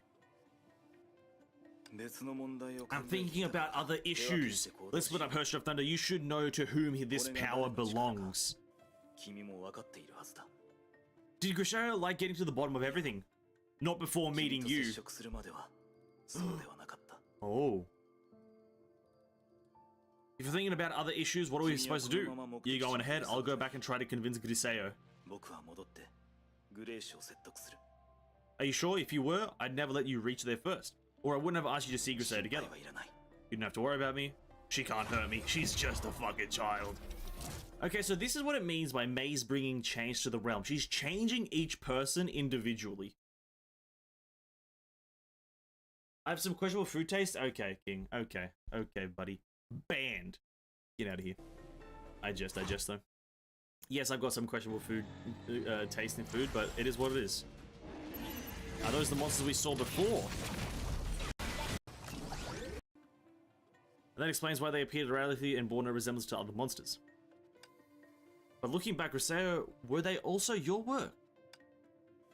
I'm thinking about other issues. Let's split up Herrscher of Thunder. You should know to whom this power belongs. Did Grishario like getting to the bottom of everything? Not before meeting you. Oh. If you're thinking about other issues, what are we supposed to do? You going ahead, I'll go back and try to convince Griseo. Are you sure? If you were, I'd never let you reach there first. Or I wouldn't have asked you to see Griseo together. You didn't have to worry about me. She can't hurt me. She's just a fucking child. Okay, so this is what it means by Mei's bringing change to the realm. She's changing each person individually. I have some questionable food taste? Okay, King. Okay, buddy. Banned. Get out of here. I jest though. Yes, I've got some questionable food taste in food, but it is what it is. Are those the monsters we saw before? And that explains why they appeared erratically and bore no resemblance to other monsters. But looking back, Griseo, were they also your work?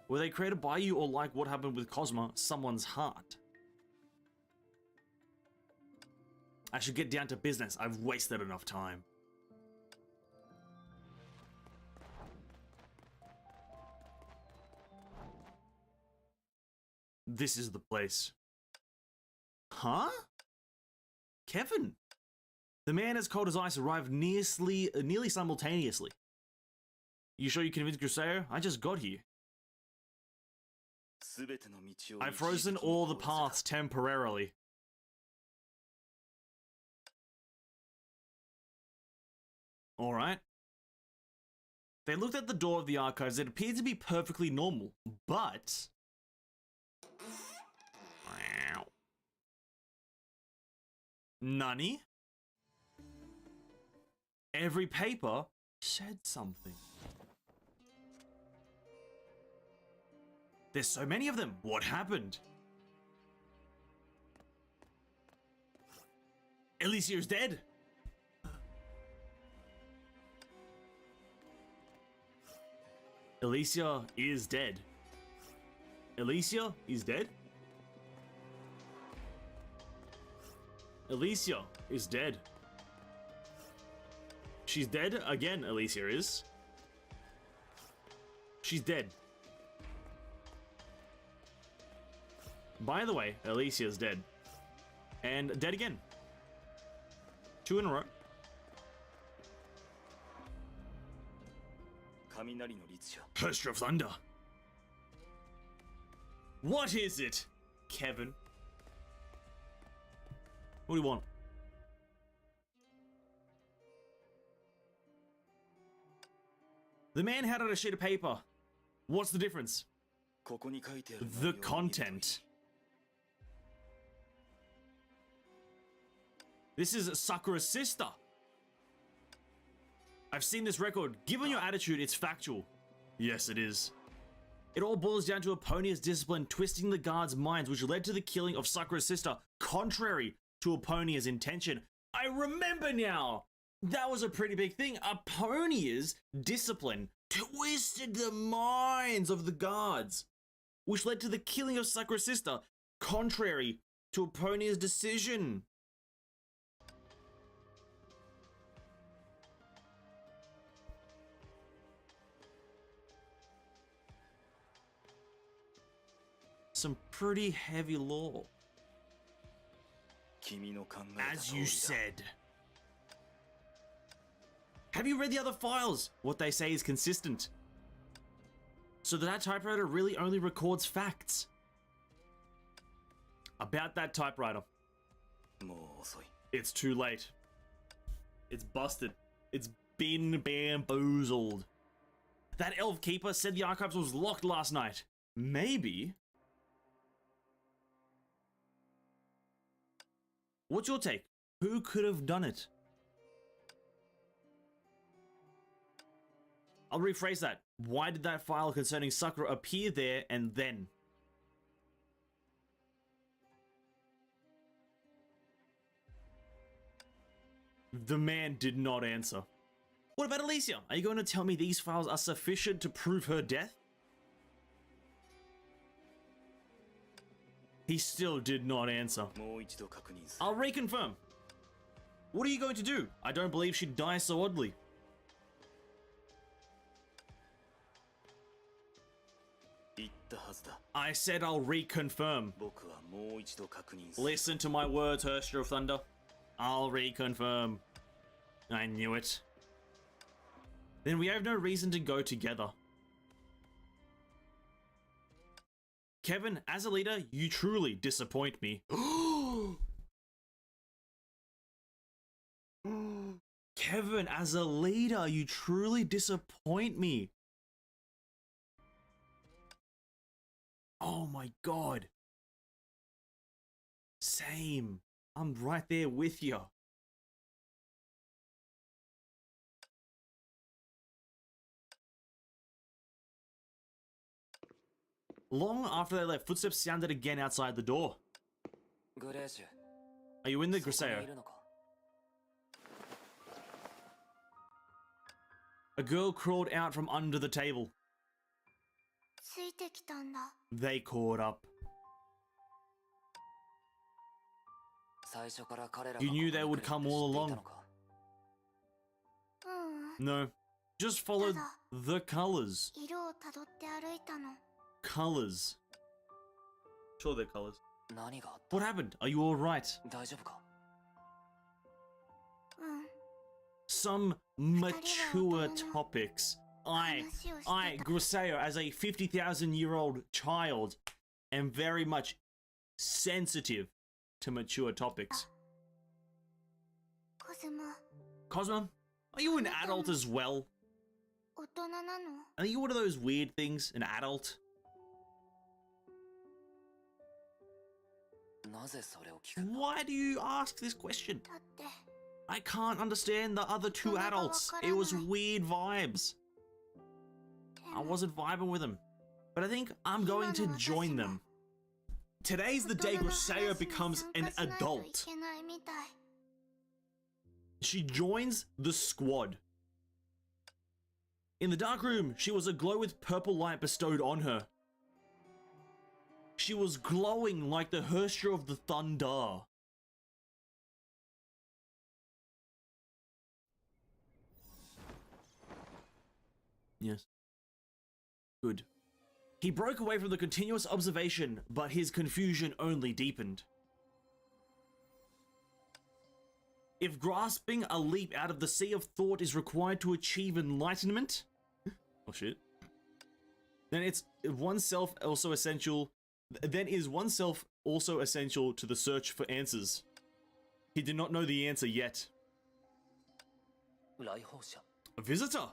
Were they created by you, or like what happened with Cosma, someone's heart? I should get down to business. I've wasted enough time. This is the place. Huh? Kevin? The man as cold as ice arrived nearly simultaneously. You sure you convinced Griseo? I just got here. I've frozen all the paths temporarily. Alright. They looked at the door of the archives. It appeared to be perfectly normal, but... Nani? Every paper said something. There's so many of them. What happened? Alicia is dead. Alicia is dead. Alicia is dead? Alicia is dead. She's dead again, Alicia is. She's dead. By the way, Alicia is dead. And dead again. 2 in a row. 雷の律者 Host of Thunder. What is it, Kevin? What do you want? The man had out a sheet of paper. What's the difference? ここに書いてある The content. This is Sakura's sister. I've seen this record. Given your attitude, it's factual. Yes, it is. It all boils down to Eponia's discipline twisting the guards' minds, which led to the killing of Sakura's sister, contrary to Eponia's intention. I remember now! That was a pretty big thing. Eponia's discipline twisted the minds of the guards, which led to the killing of Sakura's sister, contrary to Eponia's decision. Some pretty heavy lore. 君の考えた As 通 you りだ said. Have you read the other files? What they say is consistent. So that typewriter really only records facts. About that typewriter. もう遅い It's too late. It's busted. It's been bamboozled. That elf keeper said the archives was locked last night. Maybe. What's your take? Who could have done it? I'll rephrase that. Why did that file concerning Sakura appear there and then? The man did not answer. What about Alicia? Are you going to tell me these files are sufficient to prove her death? He still did not answer. もう一度確認する I'll reconfirm. What are you going to do? I don't believe she'd die so oddly. 言ったはずだ I said I'll reconfirm. 僕はもう一度確認する Listen to my words, Herster of Thunder. I'll reconfirm. I knew it. Then we have no reason to go together. Kevin, as a leader, you truly disappoint me. Kevin, as a leader, you truly disappoint me. Oh my god. Same. I'm right there with you. Long after they left, footsteps sounded again outside the door. グレーシュ Are you in the そこ Griseo? にいるのか A girl crawled out from under the table. ついてきたんだ They caught up. 最初から彼らが You ここ knew に they 来 would るって come 知って all いた along. のか う No. ん Just followed the colors. 色をたどって歩いたの Colors. Sure, they're colors. 何があった What happened? Are you alright? 大丈夫か うん Some mature topics. Griseo, as a 50,000-year-old child, am very much sensitive to mature topics. コズマ Cosmo, are you an adult as well? 大人なの Are you one of those weird things, an adult? なぜそれを聞く Why do you ask this question? だって I can't understand the other two adults. It was weird vibes. I wasn't vibing with them. But I think I'm going to join them. Today's the day Griseo becomes an adult. いけないみたい She joins the squad. In the dark room, she was aglow with purple light bestowed on her. She was glowing like the Herstra of the thunder. Yes. Good. He broke away from the continuous observation, but his confusion only deepened. If grasping a leap out of the sea of thought is required to achieve enlightenment, oh shit, then it's oneself also essential. Then is oneself also essential to the search for answers. He did not know the answer yet. A visitor.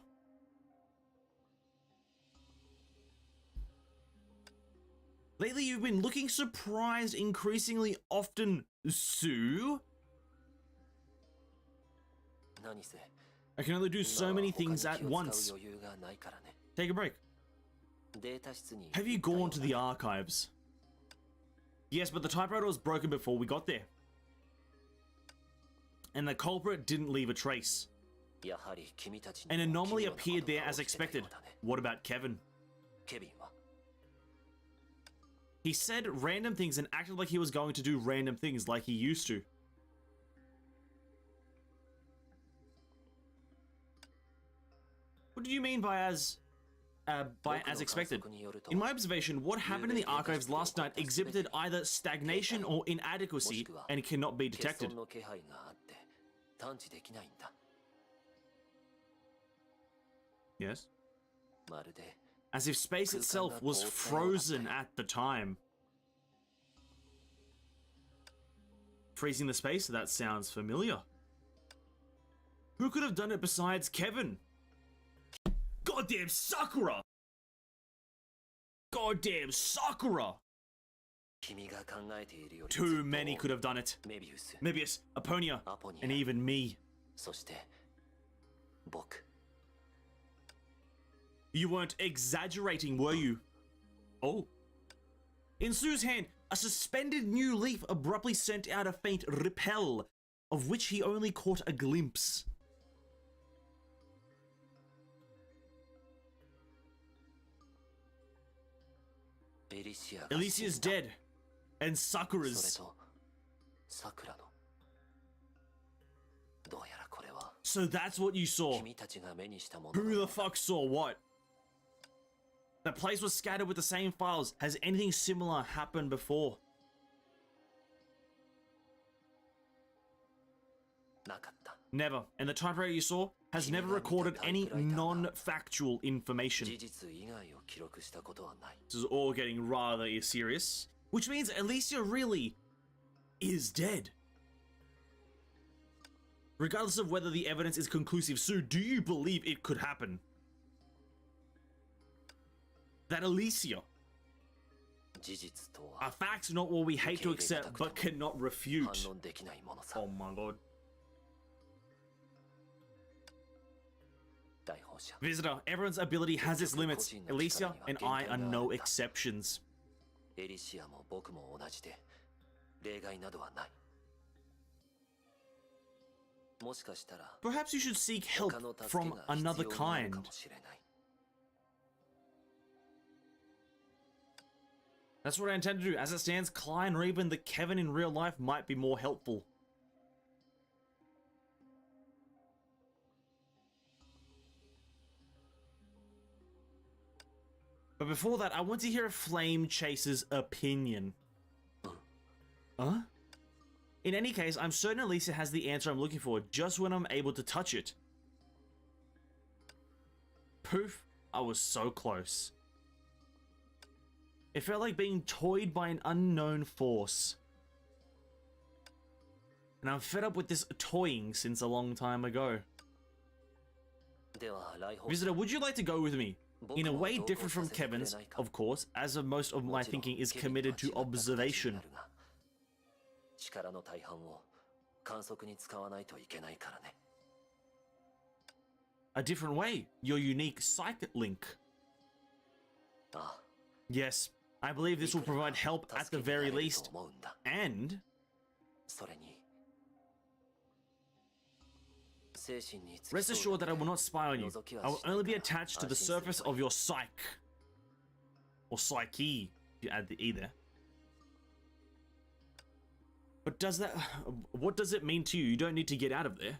Lately, you've been looking surprised increasingly often, Sue. I can only do so many things at once. Take a break. Have you gone to the archives? Yes, but the typewriter was broken before we got there. And the culprit didn't leave a trace. An anomaly appeared there as expected. What about Kevin? He said random things and acted like he was going to do random things like he used to. What do you mean by as expected? In my observation, what happened in the archives last night exhibited either stagnation or inadequacy and cannot be detected. Yes? As if space itself was frozen at the time. Freezing the space? That sounds familiar. Who could have done it besides Kevin? Goddamn Sakura! Goddamn Sakura! Too many could have done it. Mebius, Aponia, and even me. You weren't exaggerating, were you? Oh. In Sue's hand, a suspended new leaf abruptly sent out a faint repel, of which he only caught a glimpse. Alicia's dead, and Sakura's. So that's what you saw. Who the fuck saw what? The place was scattered with the same files. Has anything similar happened before? Never. And the typewriter you saw has never recorded any non-factual information. This is all getting rather serious. Which means Alicia really is dead. Regardless of whether the evidence is conclusive, Sue, do you believe it could happen? That Alicia are facts not what we hate to accept but cannot refute. Oh my god. Visitor, everyone's ability has its limits. Alicia and I are no exceptions. Perhaps you should seek help from another kind. That's what I intend to do. As it stands, Klein or even the Kevin in real life might be more helpful. But before that, I want to hear a Flame Chaser's opinion. Huh? In any case, I'm certain Alicia has the answer I'm looking for just when I'm able to touch it. Poof, I was so close. It felt like being toyed by an unknown force. And I'm fed up with this toying since a long time ago. Visitor, would you like to go with me? In a way different from Kevin's, of course, as of most of my thinking is committed to observation. A different way, your unique psychic link. Yes, I believe this will provide help at the very least, and Rest assured that I will not spy on you. I will only be attached to the surface of your psyche. Or psyche, if you add the E there. But does that... What does it mean to you? You don't need to get out of there.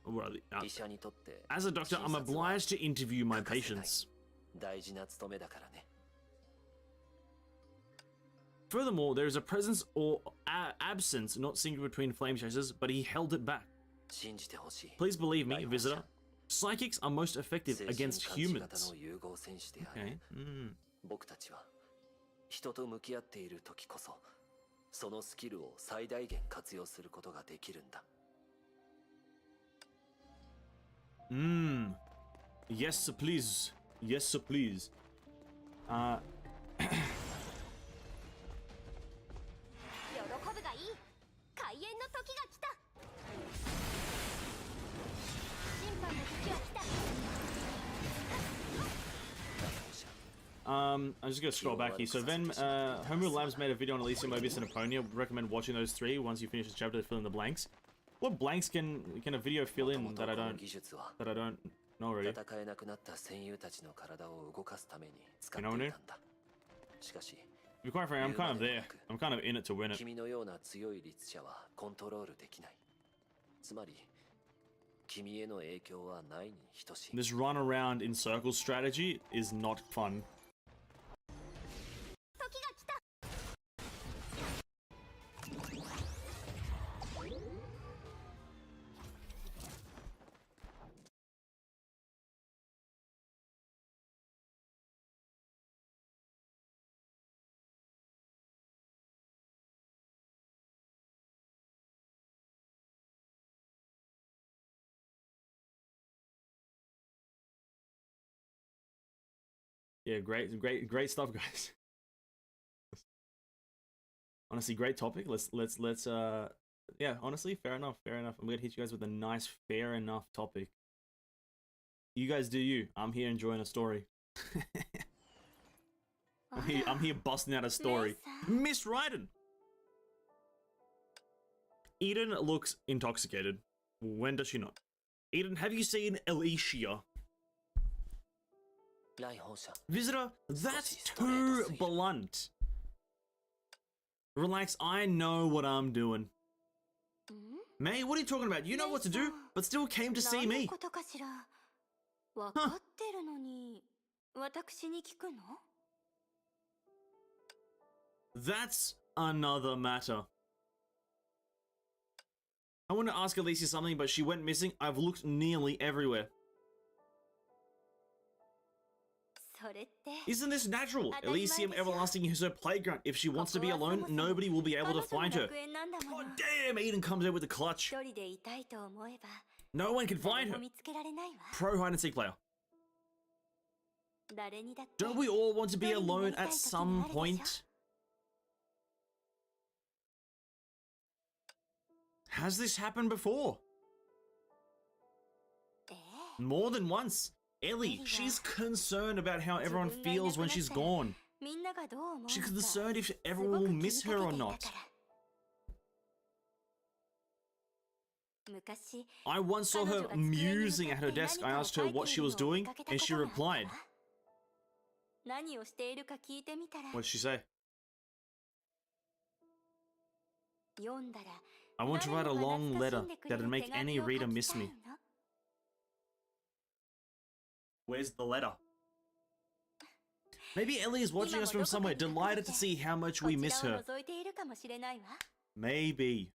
Well, as a doctor, I'm obliged to interview my patients. Furthermore, there is a presence or absence not singular between flame chasers, but he held it back. Please believe me, visitor. Psychics are most effective against humans. Okay. 僕たちは人と向き合っている時こそそのスキルを最大限活用することができるんだ。Yes, sir, please. Yes, sir, please. 喜ぶがいい。開演の時が来た。審判の時は来た。I'm just gonna scroll back here. So then, Homo Labs made a video on Elysium, Mobius, and Apollonia. Would recommend watching those three once you finish the chapter to fill in the blanks. What blanks can a video fill in that I don't know already? You know what I mean? To be quite frank, I'm kind of there. I'm kind of in it to win it. 君のような強い律者はコントロールできない。つまり君への影響はないに等しい。 This run around in circles strategy is not fun. Yeah, great stuff, guys. Honestly, great topic. Let's yeah, honestly, fair enough. I'm gonna hit you guys with a nice, fair enough topic. You guys do you. I'm here enjoying a story. I'm here busting out a story. Miss Raiden! Eden looks intoxicated. When does she not? Eden, have you seen Alicia? Visitor, that's too blunt. Relax, I know what I'm doing. May, what are you talking about? You know what to do, but still came to see me. Huh. That's another matter. I want to ask Alicia something, but she went missing. I've looked nearly everywhere. Isn't this natural? Elysium Everlasting is her playground. If she wants to be alone, nobody will be able to find her. God damn, Eden comes out with the clutch. No one can find her. Pro hide and seek player. Don't we all want to be alone at some point? Has this happened before? More than once. Ellie, she's concerned about how everyone feels when she's gone. She's concerned if everyone will miss her or not. I once saw her musing at her desk. I asked her what she was doing, and she replied. What did she say? I want to write a long letter that'd make any reader miss me. Where's the letter? Maybe Ellie is watching us from somewhere, delighted to see how much we miss her. Maybe.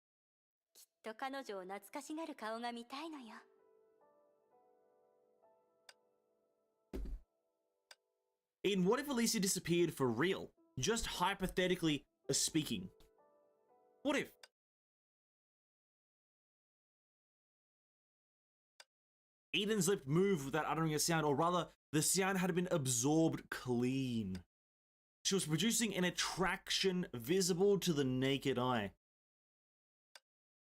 Eden, what if Alicia disappeared for real? Just hypothetically speaking. What if? Eden's lip moved without uttering a sound, or rather, the sound had been absorbed clean. She was producing an attraction visible to the naked eye.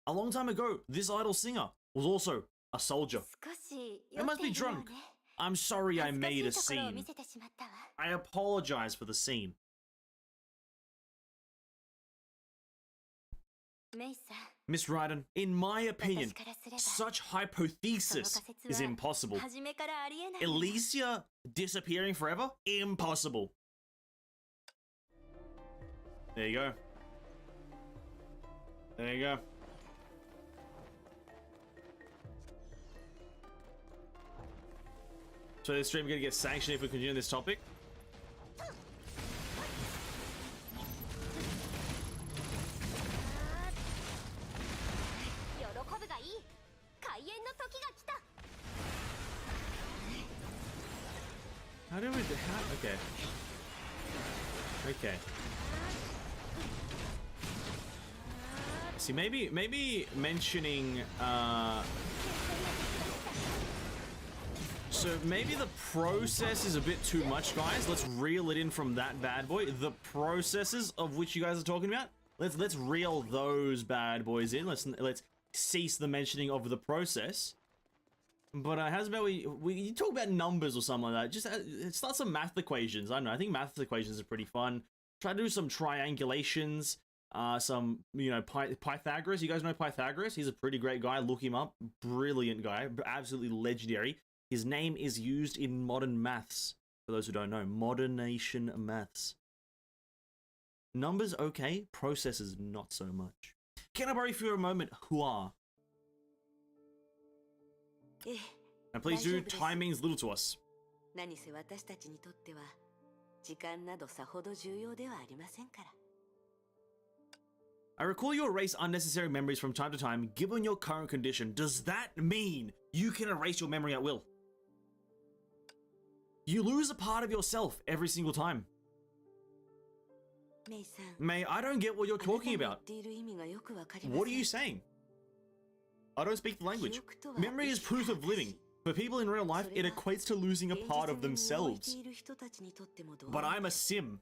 A long time ago, this idol singer was also a soldier. I must be drunk. I'm sorry I made a scene. I apologize for the scene. Miss Raiden, in my opinion, such hypothesis is impossible. Elysia disappearing forever? Impossible. There you go. There you go. So this stream gonna get sanctioned if we continue this topic? How do we do how? Okay. Okay. See, maybe mentioning so maybe the process is a bit too much, guys. Let's reel it in from that bad boy. The processes of which you guys are talking about. Let's reel those bad boys in. Let's cease the mentioning of the process. But how's about we talk about numbers or something like that? Just start some math equations. I don't know. I think math equations are pretty fun. Try to do some triangulations. Some, you know, Pythagoras. You guys know Pythagoras? He's a pretty great guy. Look him up. Brilliant guy. Absolutely legendary. His name is used in modern maths. For those who don't know, modernation maths. Numbers okay. Processes not so much. Can I borrow you for a moment? Hua. And please do, time means little to us. I recall you erase unnecessary memories from time to time, given your current condition. Does that mean you can erase your memory at will? You lose a part of yourself every single time. May, I don't get what you're talking about. What are you saying? I don't speak the language. Memory is proof of living. For people in real life, it equates to losing a part of themselves. But I'm a sim.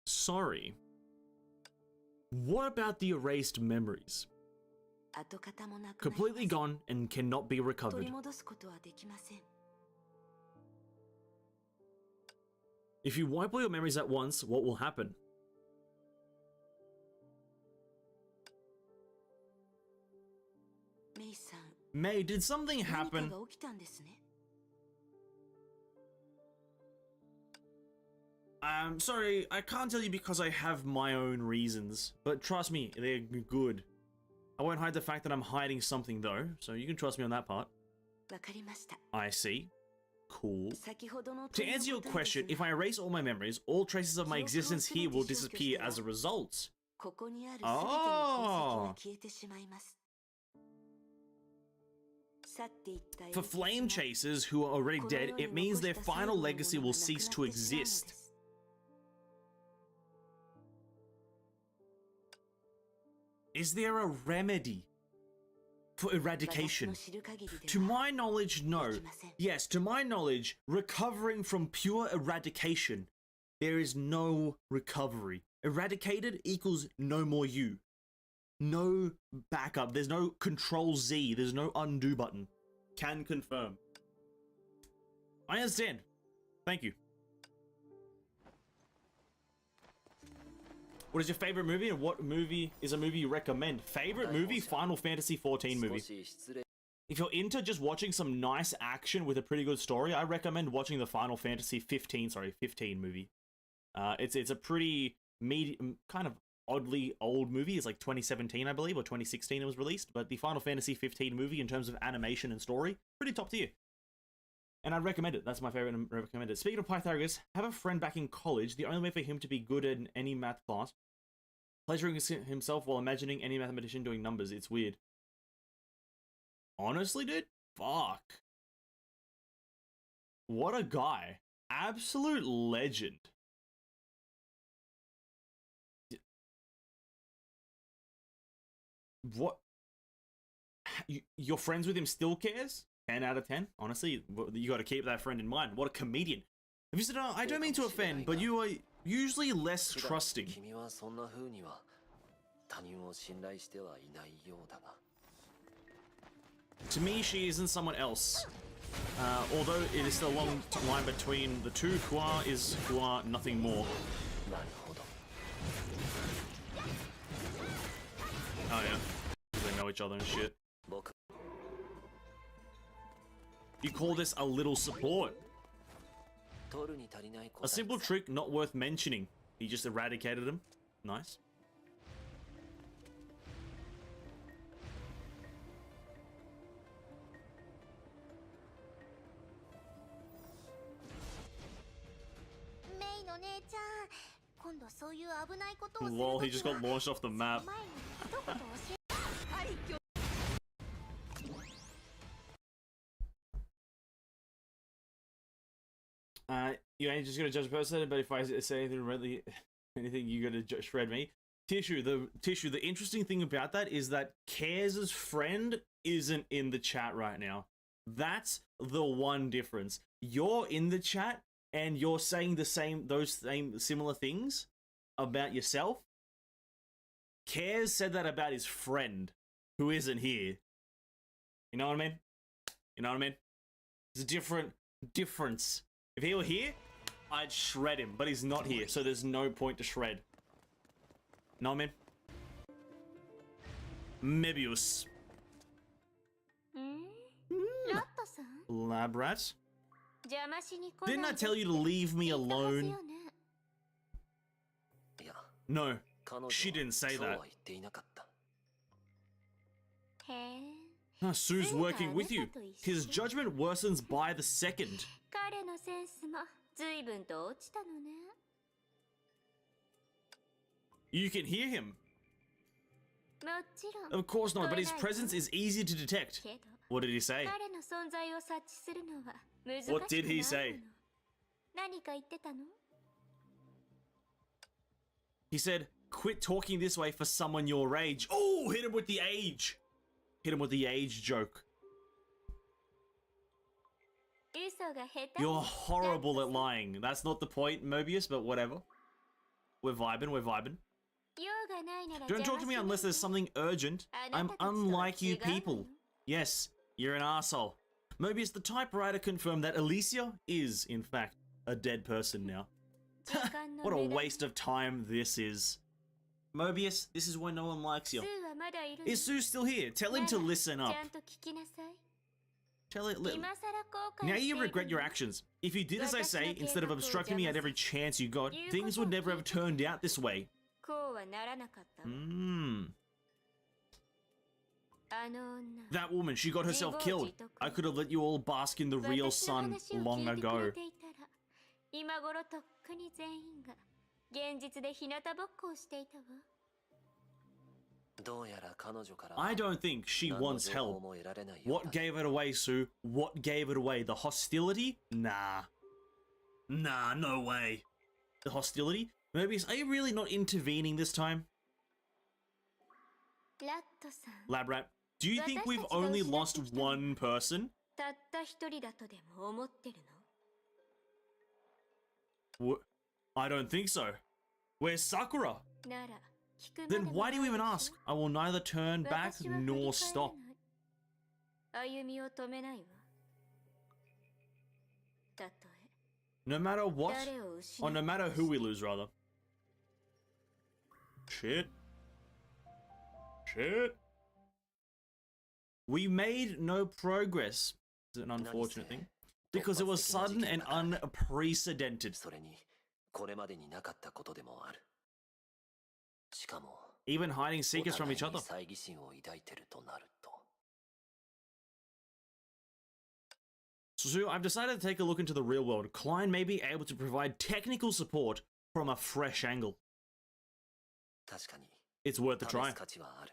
Sorry. What about the erased memories? Completely gone and cannot be recovered. If you wipe all your memories at once, what will happen? May, did something happen? Sorry, I can't tell you because I have my own reasons. But trust me, they're good. I won't hide the fact that I'm hiding something though, so you can trust me on that part. I see. Cool. To answer your question, if I erase all my memories, all traces of my existence here will disappear as a result. Oh! For flame chasers who are already dead, it means their final legacy will cease to exist. Is there a remedy for eradication? To my knowledge, no. Yes, to my knowledge, recovering from pure eradication, there is no recovery. Eradicated equals no more you. No backup. There's no Control Z. There's no undo button. Can confirm. I understand. Thank you. What is your favorite movie, and what movie is a movie you recommend? Favorite movie? Final Fantasy XIV movie. If you're into just watching some nice action with a pretty good story, I recommend watching the Final Fantasy 15 movie. It's a pretty kind of oddly old movie. It's like 2017, I believe, or 2016 it was released. But the Final Fantasy 15 movie, in terms of animation and story, pretty top tier. And I recommend it. That's my favorite and recommend it. Speaking of Pythagoras, have a friend back in college. The only way for him to be good in any math class, pleasuring himself while imagining any mathematician doing numbers. It's weird. Honestly, dude? Fuck. What a guy. Absolute legend. What? You're friends with him still cares? 10 out of 10? Honestly, you got to keep that friend in mind. What a comedian. If you said, I don't mean to offend, but you are usually less trusting. To me, she isn't someone else. Although it is still a long line between the two, Hua is Hua, nothing more. なるほど Oh yeah, 'cause they know each other and shit. 僕 You call this a little support? 取るに足りないこ A と simple trick not worth mentioning. He just eradicated him. Nice. メイの姉ちゃん、今度そういう危ないことをする Lol, と he き just は got launched off the map. 前に一言教えありきょ You ain't just gonna judge a person, but if I say anything really, anything, you gotta shred me. Tissue. The interesting thing about that is that Cares' friend isn't in the chat right now. That's the one difference. You're in the chat and you're saying those similar things about yourself. Cares said that about his friend, who isn't here. You know what I mean? You know what I mean? It's a difference. If he were here, I'd shred him, but he's not here, so there's no point to shred. Know what I mean? Mebius. ラットさん Lab rat? 邪魔しに来ない Didn't で I tell you to leave me 言ったはず alone? よねいや No, 彼女は she didn't say そうは that. 言っていなかった へえ Ah, Sue's working with you. あなたと一緒 His judgment worsens by the second. 彼のセンスも随分と落ちたのね You can hear him. もちろん Of course not, but his presence is easy to detect. けど What did he say? 彼の存在を察知するのは難しく What did ない he も say? の何か言ってたの He said, quit talking this way for someone your age. Oh, hit him with the age. Hit him with the age joke. 嘘が下手 You're に horrible at lying. That's not the point, Mobius, but whatever. We're vibing, we're vibing. 用がないなら Don't talk to me 邪魔 unless しない there's something urgent. I'm unlike you people. Yes, you're an asshole. Mobius, the typewriter confirmed that Alicia is, in fact, a dead person now. 時間の What a 無駄 waste of time this is. Mobius, this is why no one likes ス you. ーはまだいるの Is Sue still here? Tell him な to ら listen ち up. ゃんと聞きなさい Tell it. 今さら後悔 Now してい you る regret の your actions. If you did as I say, instead of obstructing me at every chance you got, You things would never have turned out this way. こうはならなかったわ Mmm. あの女 That woman, she got herself killed. I could have let you all bask in the real 私の sun 話を long 聞いてく ago. れていたら今頃とっくに全員が現実で日向ぼっこをしていたわどうやら彼女から I don't think she 何の wants 情報 help. も得られないよう What だ gave it away, Sue? What gave it away? The hostility? Nah. Nah, no way. The hostility? Mobius, are you really not intervening this time? ラットさん Lab rat, do you think we've only lost one person? たった一人だとでも思ってるの I don't think so. Where's Sakura? なら聞くまで Then も why do you ない even でし ask? I will neither turn ょ back 私は振り nor 返ら stop. ない歩みを止めないわたとえ No matter what, 誰を失 or う no matter who we lose, rather. Shit. Shit. We made no progress. It's an unfortunate thing. Because it was sudden and unprecedented. それにこれまでになかったことでもあるしかも Even hiding secrets from each お互い other. に猜疑心を抱いてるとなると So I've decided to take a look into the real world. Klein may be able to provide technical support from a fresh angle. 確かに It's worth a 試 try. す価値はある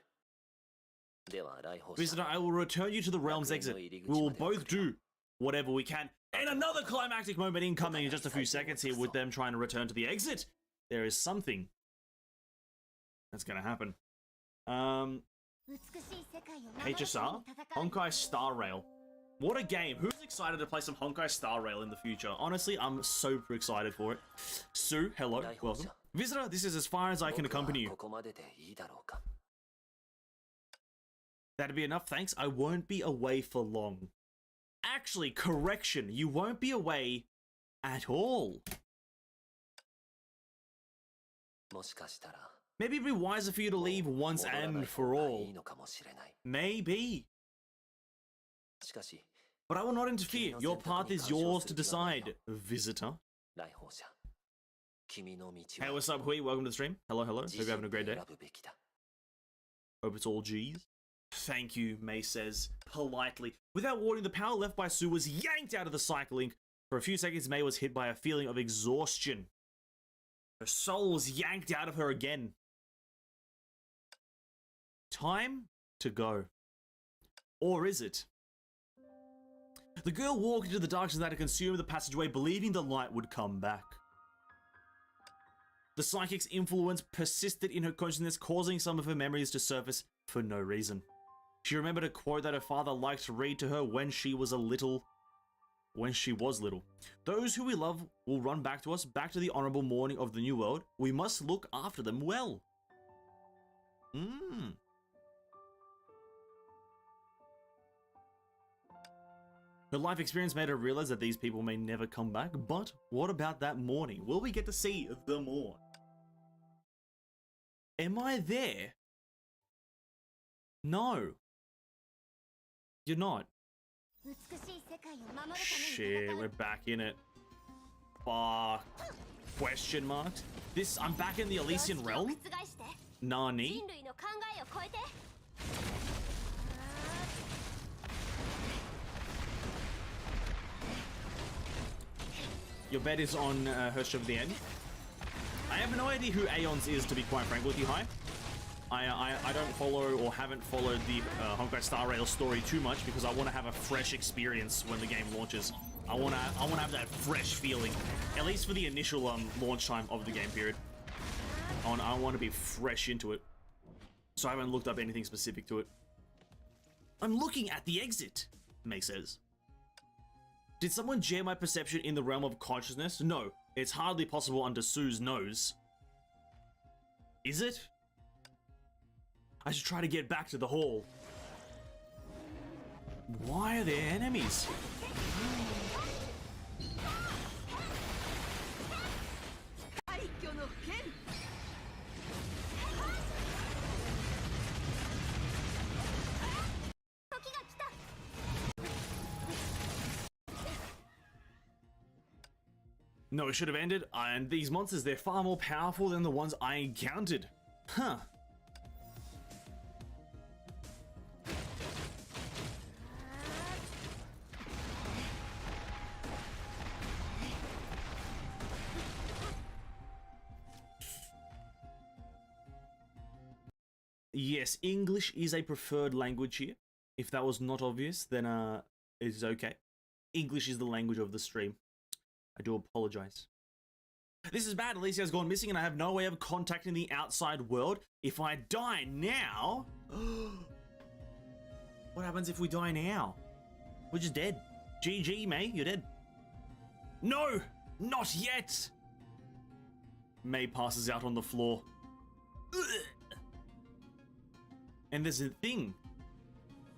では来訪 Visitor, 者 I will return you to the realm's exit. We will both do whatever we can. And another climactic moment incoming in just a few seconds here with them trying to return to the exit. There is something that's gonna happen. HSR? Honkai Star Rail. What a game. Who's excited to play some Honkai Star Rail in the future? Honestly, I'm super excited for it. Sue, hello, welcome. Visitor, this is as far as I can 僕は accompany you. ここまででいいだろうか That'd be enough, thanks. I won't be away for long. actually, correction, you won't be away at all. もしかしたら Maybe it'd be wiser for you to leave once 戻らない and 方 for がい all. いのかもしれない。 Maybe. しかし But I will not interfere. Your path is yours to decide, visitor. 来訪者、君の道 Hey, は what's up, Hui? Welcome to the stream. Hello, hello. Hope 自 you're 身 having a で great day. 選ぶべきだ。 Hope it's all G's. Thank you, Mei says, politely. Without warning, the power left by Sue was yanked out of the cycle link. For a few seconds, Mei was hit by a feeling of exhaustion. Her soul was yanked out of her again. Time to go. Or is it? The girl walked into the darkness that had consumed the passageway, believing the light would come back. The psychic's influence persisted in her consciousness, causing some of her memories to surface for no reason. She remembered a quote that her father liked to read to her when she was little. Those who we love will run back to us, back to the honorable morning of the new world. We must look after them well. Her life experience made her realize that these people may never come back, but what about that morning? Will we get to see the morn? Am I there? No. You're not. Shit, we're back in it. Fuck. Question marks? I'm back in the Elysian realm? Nani? Your bet is on Hersh of the End. I have no idea who Aeons is, to be quite frank with you, Hi. I don't follow or haven't followed the Honkai Star Rail story too much because I want to have a fresh experience when the game launches. I want to have that fresh feeling, at least for the initial launch time of the game period. I want to be fresh into it, so I haven't looked up anything specific to it. I'm looking at the exit, Mei says. Did someone jam my perception in the realm of consciousness? No, it's hardly possible under Sue's nose. Is it? I should try to get back to the hall. Why are there enemies? No, it should have ended, and these monsters, they're far more powerful than the ones I encountered. Huh. Yes, English is a preferred language here. If that was not obvious, then it's okay. English is the language of the stream. I do apologize. This is bad. Alicia's gone missing and I have no way of contacting the outside world. If I die now... What happens if we die now? We're just dead. GG, Mei, you're dead. No! Not yet! Mei passes out on the floor. And there's a thing.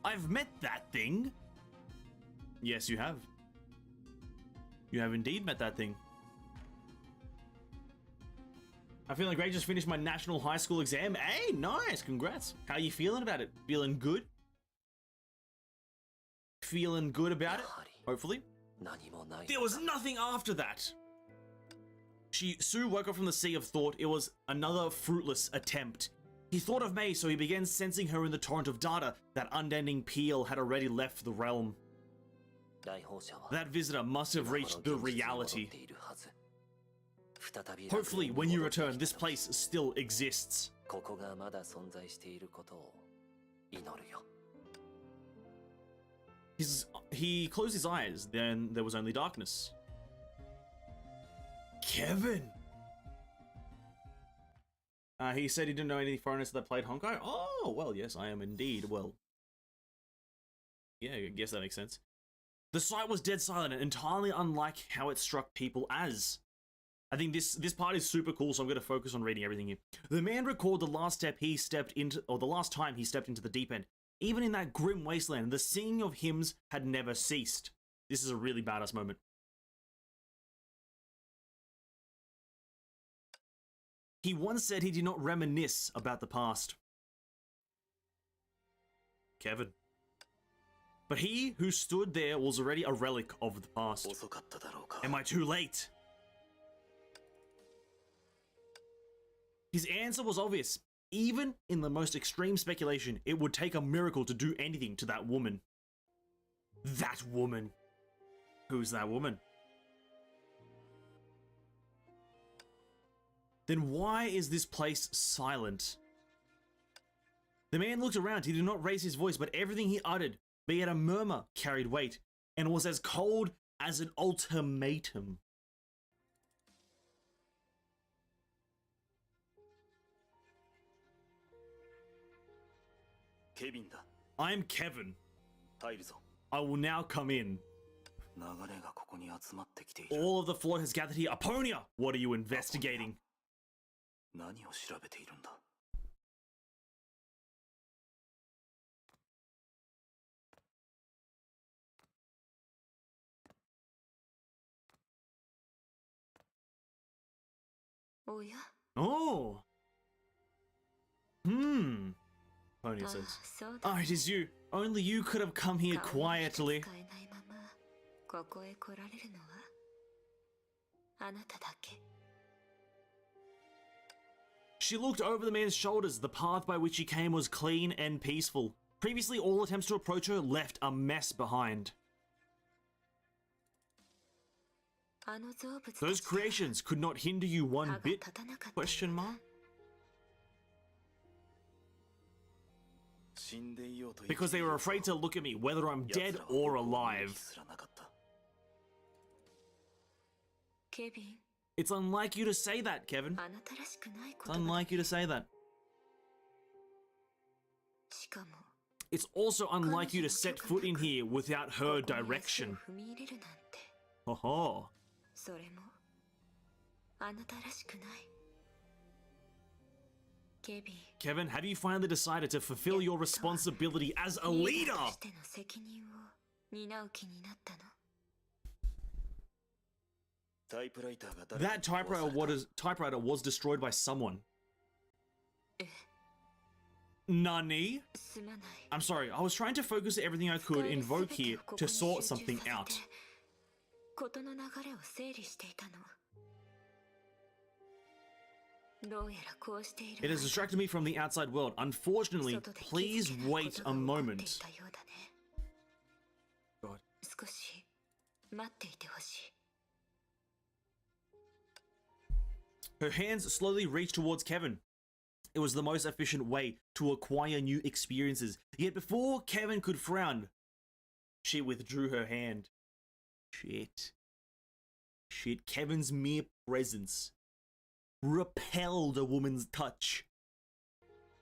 I've met that thing. Yes, you have. You have indeed met that thing. I'm feeling great. Just finished my national high school exam. Hey, nice. Congrats. How are you feeling about it? Feeling good? Feeling good about it? Hopefully. There was nothing after that. Sue woke up from the sea of thought. It was another fruitless attempt. He thought of Mei, so he began sensing her in the torrent of data. That unending peal had already left the realm. That visitor must have reached the reality. Hopefully, when you return, this place still exists. He closed his eyes, then there was only darkness. Kevin! He said he didn't know any foreigners that played Honkai. Oh, well, yes, I am indeed. Well, yeah, I guess that makes sense. The sight was dead silent and entirely unlike how it struck people as. I think this part is super cool, so I'm going to focus on reading everything here. The man recalled the last time he stepped into the deep end. Even in that grim wasteland, the singing of hymns had never ceased. This is a really badass moment. He once said he did not reminisce about the past. Kevin. But he who stood there was already a relic of the past. Am I too late? His answer was obvious. Even in the most extreme speculation, it would take a miracle to do anything to that woman. That woman. Who's that woman? Then why is this place silent? The man looked around. He did not raise his voice, but everything he uttered, be it a murmur, carried weight, and was as cold as an ultimatum. I'm Kevin. I will now come in. All of the floor has gathered here. Aponia! What are you investigating? Oh! Aponia says. Oh, it is you. Only you could have come here quietly. She looked over the man's shoulders. The path by which he came was clean and peaceful. Previously, all attempts to approach her left a mess behind. Those creations could not hinder you one bit? Question mark? Because they were afraid to look at me, whether I'm dead or alive. It's unlike you to say that, Kevin. It's unlike you to say that. It's also unlike you to set foot in here without her direction. Ho. Kevin, have you finally decided to fulfill your responsibility as a leader? That typewriter was destroyed by someone. Nani? I'm sorry, I was trying to focus everything I could invoke here to sort something out. It has distracted me from the outside world. Unfortunately, please wait a moment. God. Her hands slowly reached towards Kevin. It was the most efficient way to acquire new experiences. Yet before Kevin could frown, she withdrew her hand. Shit. Kevin's mere presence repelled a woman's touch.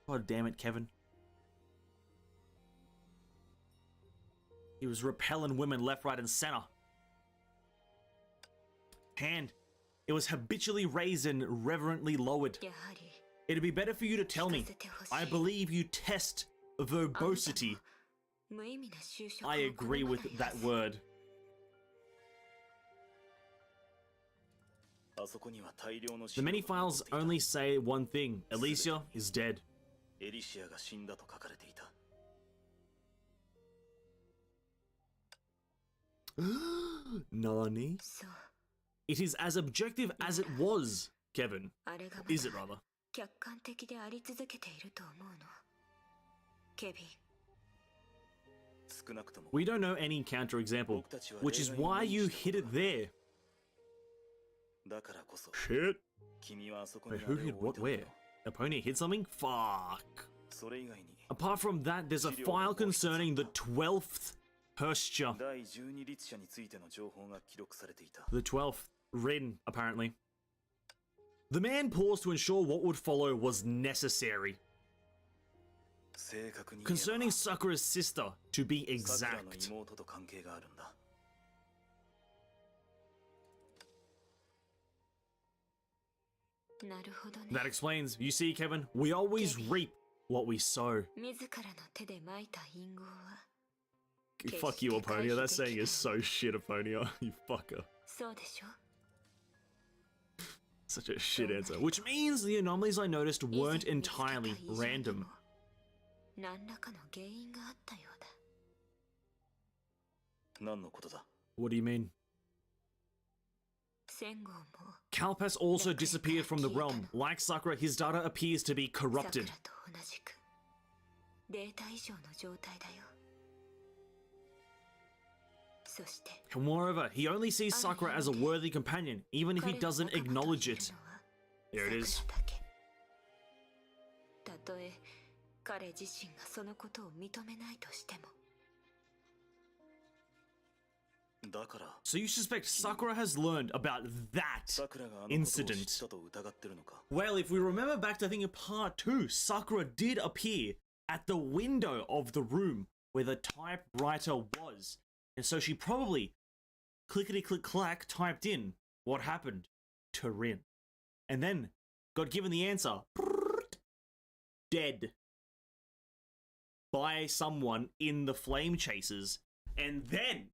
God damn it, Kevin. He was repelling women left, right, and center. Hand. It was habitually raised and reverently lowered. It'd be better for you to tell me. I believe you test verbosity. I agree with that word. The many files only say one thing. Alicia is dead. Nani? It is as objective as it was, Kevin. Is it rather? We don't know any counterexample, which is why you hid it there. Shit. Wait, who hid what where? Aponia hid something? Fuck. Apart from that, there's a file concerning the 12th Herstia. The 12th. Written, apparently. The man paused to ensure what would follow was necessary. Concerning Sakura's sister, to be exact. That explains. You see, Kevin, we always reap what we sow. Fuck you, Apponia. That saying is so shit, Apponia. You fucker. そうでしょ Such a shit answer. Which means the anomalies I noticed weren't entirely random. 何らかの原因があったようだ。何のことだ？ What do you mean? 戦後も Kalpas also disappeared from the realm. Like Sakura, his data appears to be corrupted. 桜と同じくデータ以上の状態だよ。そして Moreover, he only sees Sakura as a worthy companion, even if he doesn't acknowledge it. There it is. たとえ彼自身がそのことを認めないとしても。 だから So you suspect Sakura has learned about that 桜があのことを知 incident? ったと疑ってるのか？ Well, if we remember back to I think in part 2, Sakura did appear at the window of the room where the typewriter was. And so she probably clickety-click-clack typed in what happened to Rin. And then got given the answer. Dead. By someone in the Flame Chasers. And then,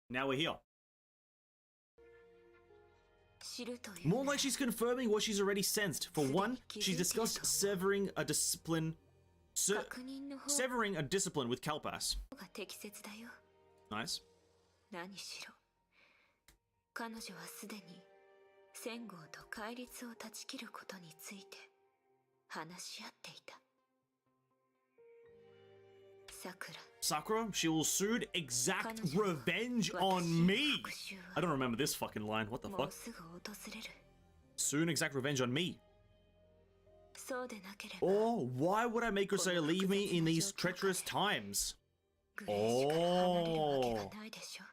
now we're here. 知るという More like she's confirming what she's already sensed. For one, she discussed severing a discipline with Kalpas. が適切だよ。 Nice. 何しろ彼女はすでに戦後と戒律を断ち切ることについて話し合っていた。桜 Sakura, she will soon exact revenge on me. I don't remember this fucking line. What the も fuck? うすぐ訪れる。 Soon exact revenge on me. そうでなければ Or why would I make her say leave me in these treacherous times? グレーシュから離れるわけがないでしょ。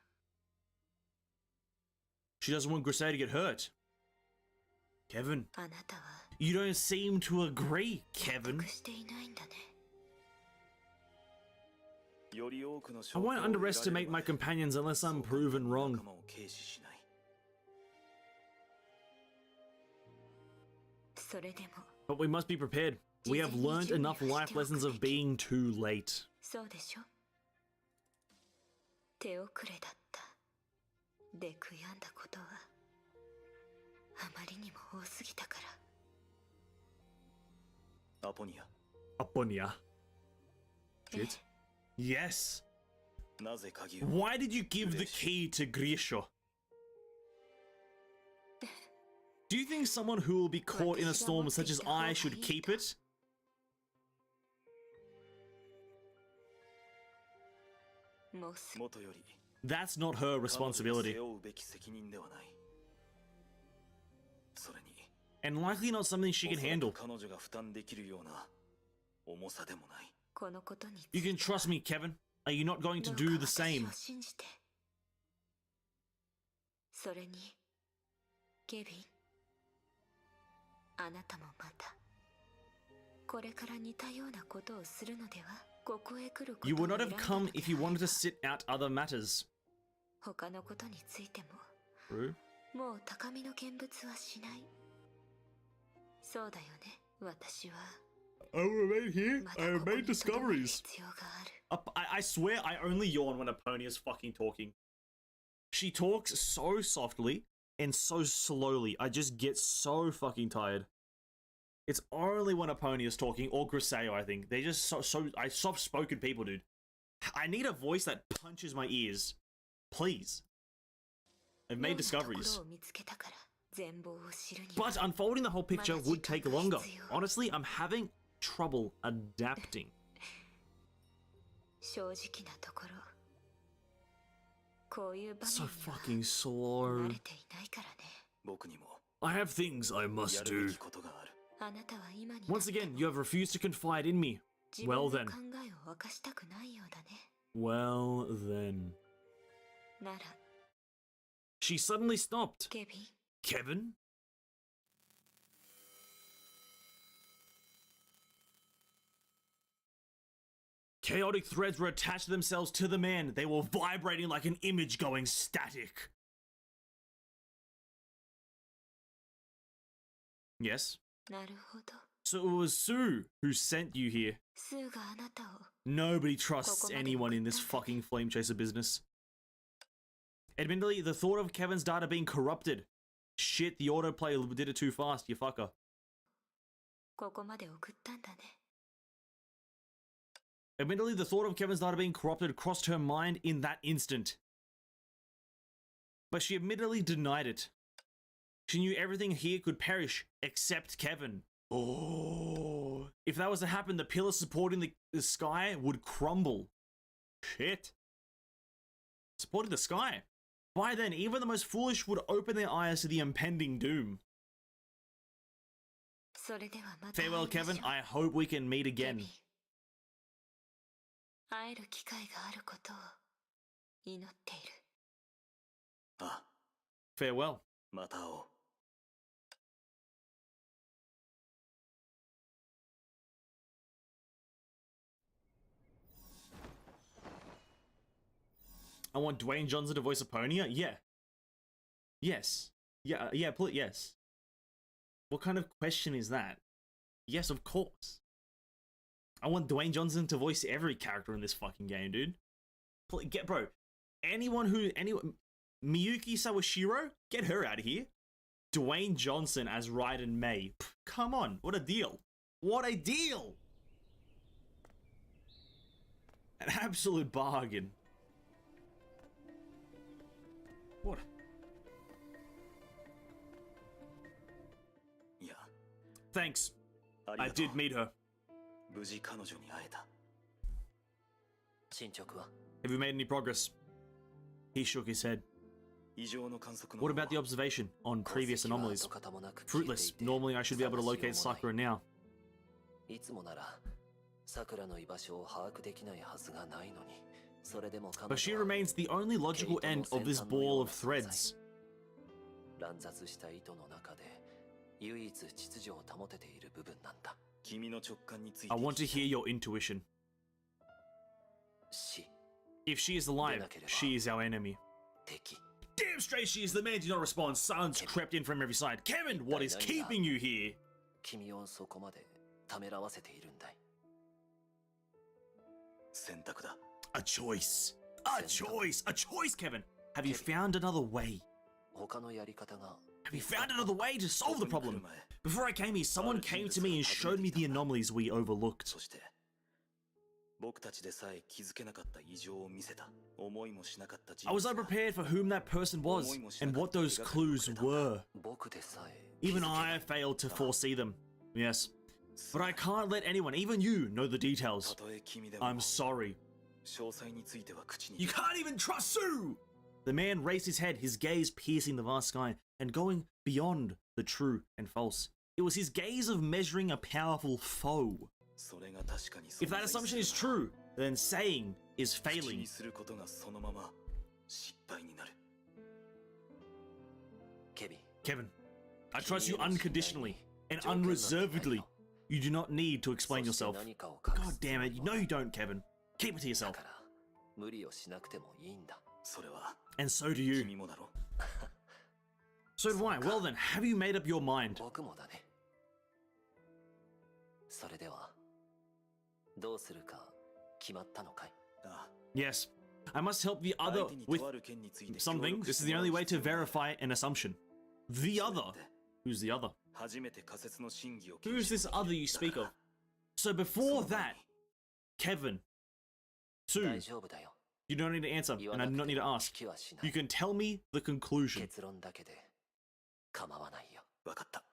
She doesn't want Grisey to get hurt. Kevin, あなたは you don't seem to agree, 納 Kevin. 得していないんだね。より多くの I 証拠を won't 得られる underestimate my companions unless I'm proven wrong. 仲間を軽視しない。それでも But we must be prepared. We have learned enough life lessons of being too late. そうでしょ。手遅れだった。で悔やんだことはあまりにも多すぎたから。アポニア、 Apponia. え Shit. Yes. なぜ鍵を？ Why did you give the key to Grisha? Do you think someone who will be caught in a storm such as I should keep it? もうすもとより That's not her 彼女が responsibility. 背負うべき責任ではない。それに And likely not something she can おそら handle. く彼女が負担できるような重さでもない。このことにつ You いて can trust me, Kevin. Are you not going to どうか do the 私 same? を信じて。それにケビン、あなたもまたこれから似たようなことをするのでは？ここへ来ること You を would not 選 have んだ come ので if you あれ wanted ば to sit out other matters. 他のことについても True. もう高みの見物はしない。そうだよね。私は I remain here. まだここに留まる必要がある。I swear I only yawn when Apponia is fucking talking. She talks so softly and so slowly. I just get so fucking tired. It's only when Apponia is talking, or Griseo, I think. They're just so soft-spoken people, dude. I need a voice that punches my ears. Please. I've made discoveries. 良いところを見つけたから全貌を知るには But unfolding the whole picture would take longer. Honestly, I'm having trouble adapting. 正直なところこういう場 So 面には fucking slow. 慣れていないからね。僕にも I have things I や must るべ do. きことがある。あなたは今に Once again, you have refused to confide in me. 自分 Well の then. 考えを明かしたくないようだね。 Well then. なら She suddenly stopped. ケビン、 Kevin? Chaotic threads were attached to themselves to the man. They were vibrating like an image going static. Yes. なるほど。So it was Sue who sent you here. スーがあなたを Nobody trusts anyone in this fucking flame chaser business. Admittedly, the thought of Kevin's data being corrupted. Shit, the autoplay did it too fast, you fucker. ここまで送ったんだね。 Admittedly, the thought of Kevin's data being corrupted crossed her mind in that instant. But she admittedly denied it. She knew everything here could perish except Kevin. Oh. If that was to happen, the pillar supporting the sky would crumble. Shit. Supporting the sky. By then, even the most foolish would open their eyes to the impending doom. それではまた会い Farewell, ましょう Kevin. I hope we can meet ケ again. ビン会える機会があることを祈っている。あ、 Farewell. また会おう。I want Dwayne Johnson to voice Apollonia? Yeah. Yes. Yeah, yes. What kind of question is that? Yes, of course. I want Dwayne Johnson to voice every character in this fucking game, dude. Bro, anyone Miyuki Sawashiro? Get her out of here. Dwayne Johnson as Raiden May. Pff, come on, what a deal. What a deal! An absolute bargain. What? いや、 Thanks. あり I がとう。 did meet her. 無事彼女に会えた。進捗は Have you made any progress? He shook his head. 異常の観測の What 方 about the は observation on 痕 previous 跡は anomalies? 跡形もなく消えてい Fruitless. て Normally I should be able to 探し locate ようもない Sakura now. いつもならさくらの居場所を把握できないはずがないのにそれでも彼 But she 女は remains the only logical end of this ball of threads. 乱雑した糸の中で唯一秩序を保てている部分なんだ。君の直感について I want to 聞きた hear い。 your intuition. 死 If she is alive, she is our enemy. 敵 Damn straight she is. The man did not respond. Silence crept in from every side. Kevin, what is keeping you here? 君をそこまでためらわせているんだい。選択だ。 A choice. A choice. A choice, Kevin. Have you found another way? 他のやり方が Have you found another way to solve the ここに来 problem? る前、 Before I came here, someone came to me and showed me the anomalies we overlooked. そして僕たちでさえ気づけなかった異常を見せた。思いもしなかった人 I was 物が unprepared for whom that person was and what those clues were. 僕でさえ Even I failed to foresee them. Yes. But I can't let anyone, even you, know the た details. とえ君でも I'm sorry. 詳細については口に You can't even trust Sue! The man raised his head, his gaze piercing the vast sky and going beyond the true and false. It was his gaze of measuring a powerful foe. それが確かに If that assumption is true, then saying is 口 failing. にすることがそのまま失敗になる。ケビン Kevin, I trust you unconditionally and unreservedly. You do not need to explain そして yourself. 何かを隠 God す damn it, no you don't, Kevin. Keep it to だ yourself. から無理をしなくてもいいんだ。それは And so do you. 君もだろ。 So do I. Well then, have you made up your mind? 僕もだね。それではどうするか決まったのかい？あ Yes. I must help the あ other 相手に with とある件について協 something. 力 This し is て the もら only う way 必 to 要がある verify an assumption. The それ other? で Who's the other? 初めて仮説の真偽を Who's this other you speak of? So before that, Kevin, 大 Sue, 丈夫だよ。 you don't need to answer, 言わ and I な do not くて need to も ask. 聞きはしな You い。 can tell me the conclusion. 結論だけで構わないよ。分かった。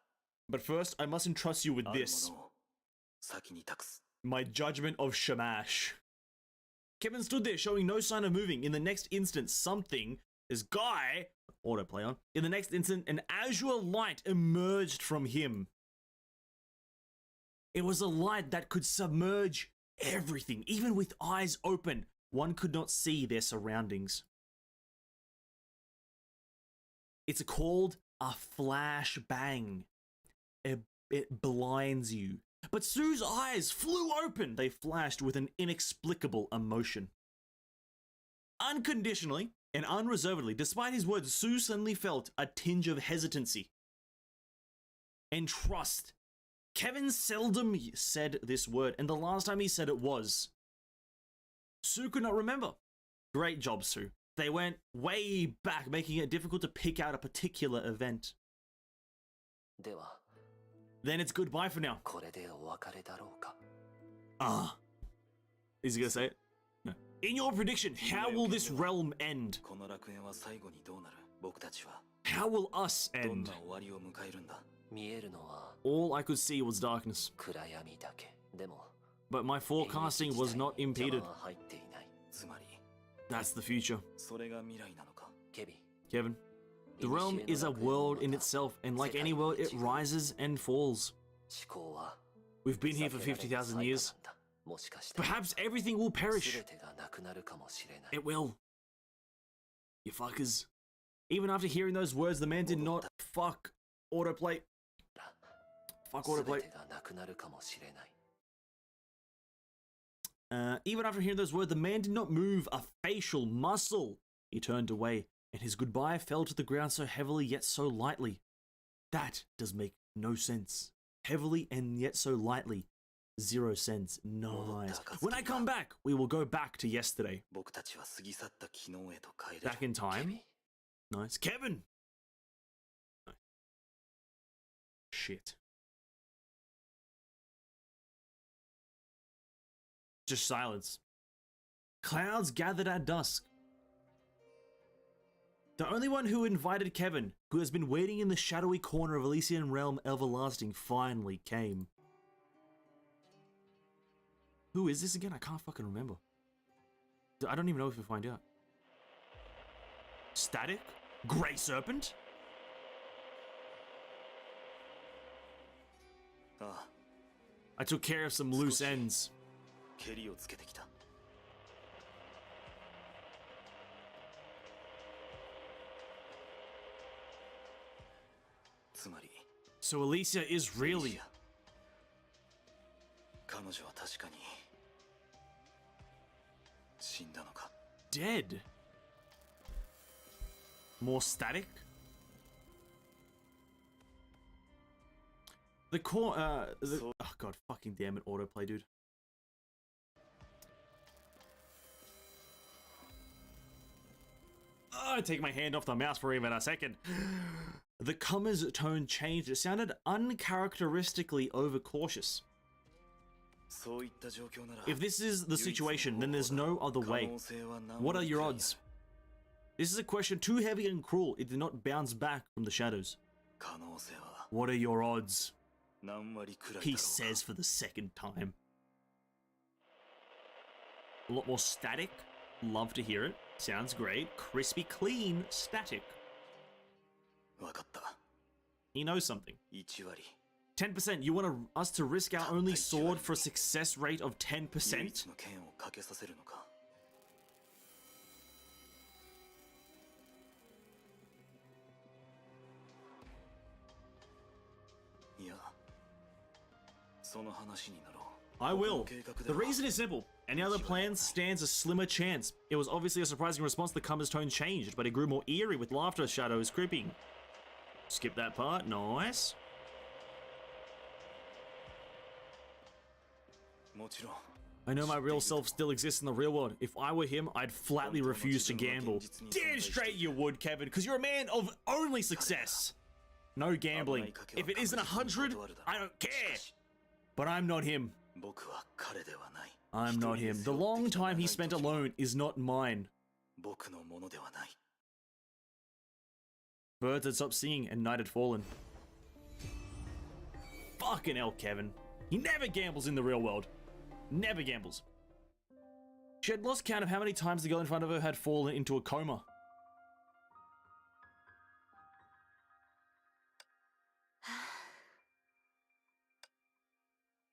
But first, I must entrust you with ある this. ものを先に託す。 My judgment of Shamash. Kevin stood there showing no sign of moving. In the next instant, this guy, autoplay on. In the next instant, an azure light emerged from him. It was a light that could submerge everything. Even with eyes open, one could not see their surroundings. It's called a flashbang. It blinds you. But Sue's eyes flew open. They flashed with an inexplicable emotion. Unconditionally and unreservedly, despite his words, Sue suddenly felt a tinge of hesitancy and trust Kevin seldom said this word, and the last time he said it was. Sue could not remember. Great job, Sue. They went way back, making it difficult to pick out a particular event. では Then it's goodbye for now. これでお別れだろうか Ah. Is he gonna say it? No. In your prediction, how will this realm end? この楽園は最後にどうなる？僕たちは How will us どん end? な終わりを迎えるんだ？見えるのは All I could see was darkness, 暗闇だけでも but my forecasting was not 邪 impeded. 魔は入っていない つまり That's the future. それが未来なのか？ケビン Kevin, the realm is a world in itself, and like any world, it rises and falls. 思考は We've been here for 50,000 years. もしかして Perhaps everything will perish. 全てがなくなるかもしれない It will. You fuckers. Even after hearing those words, the man did not fuck autoplay. Fuck 全 autoplay. てがなくなるかもしれない Even after hearing those words, the man did not move a facial muscle. He turned away, and his goodbye fell to the ground so heavily yet so lightly. That does make no sense. Heavily and yet so lightly. 0 sense. Nice. When I come back, we will go back to yesterday. 僕たちは過ぎ去った昨日へと帰れ Back る。 in time. Nice. Kevin! Shit. Just silence. Clouds gathered at dusk. The only one who invited Kevin, who has been waiting in the shadowy corner of Elysian Realm Everlasting, finally came. Who is this again? I can't fucking remember. I don't even know if we find out. Static? Grey Serpent? ああ、 I took care of some loose ends. ケリをつけてきた。つまり So Alicia is really... 彼女は確かに死んだのか？ dead. More static? The core, oh god, fucking damn it, autoplay, dude. Oh, take my hand off the mouse for even a second. The comma's tone changed. It sounded uncharacteristically overcautious. そういった状況なら If this is the situation, then there's no other way. What are your odds? This is a question too heavy and cruel. It did not bounce back from the shadows. 可能性は What are your odds? 何割くらいだろう He か？ says for the second time. A lot more static. Love to hear it. Sounds great. Crispy, clean, static. わかった。 He knows something. 1割。 10%. You want us to risk our only sword for a success rate of 唯 10%? 一の剣をかけさせるのか？いや、その話になろう。 I will. 計画で The は reason is simple. Any other plan stands a slimmer chance. It was obviously a surprising response. The comma's tone changed, but it grew more eerie with laughter shadows creeping. Skip that part. Nice. もちろん I know my real self still exists in the real world. If I were him, I'd flatly refuse to gamble. Damn straight you would, Kevin, because you're a man of only success. No gambling. If it isn't 100, I don't care. But I'm not him. 僕は彼ではない。 I'm not him. The long time he spent alone is not mine. 僕のものではない。 Birds had stopped singing and night had fallen. Fucking hell, Kevin. He never gambles in the real world. Never gambles. She had lost count of how many times the girl in front of her had fallen into a coma.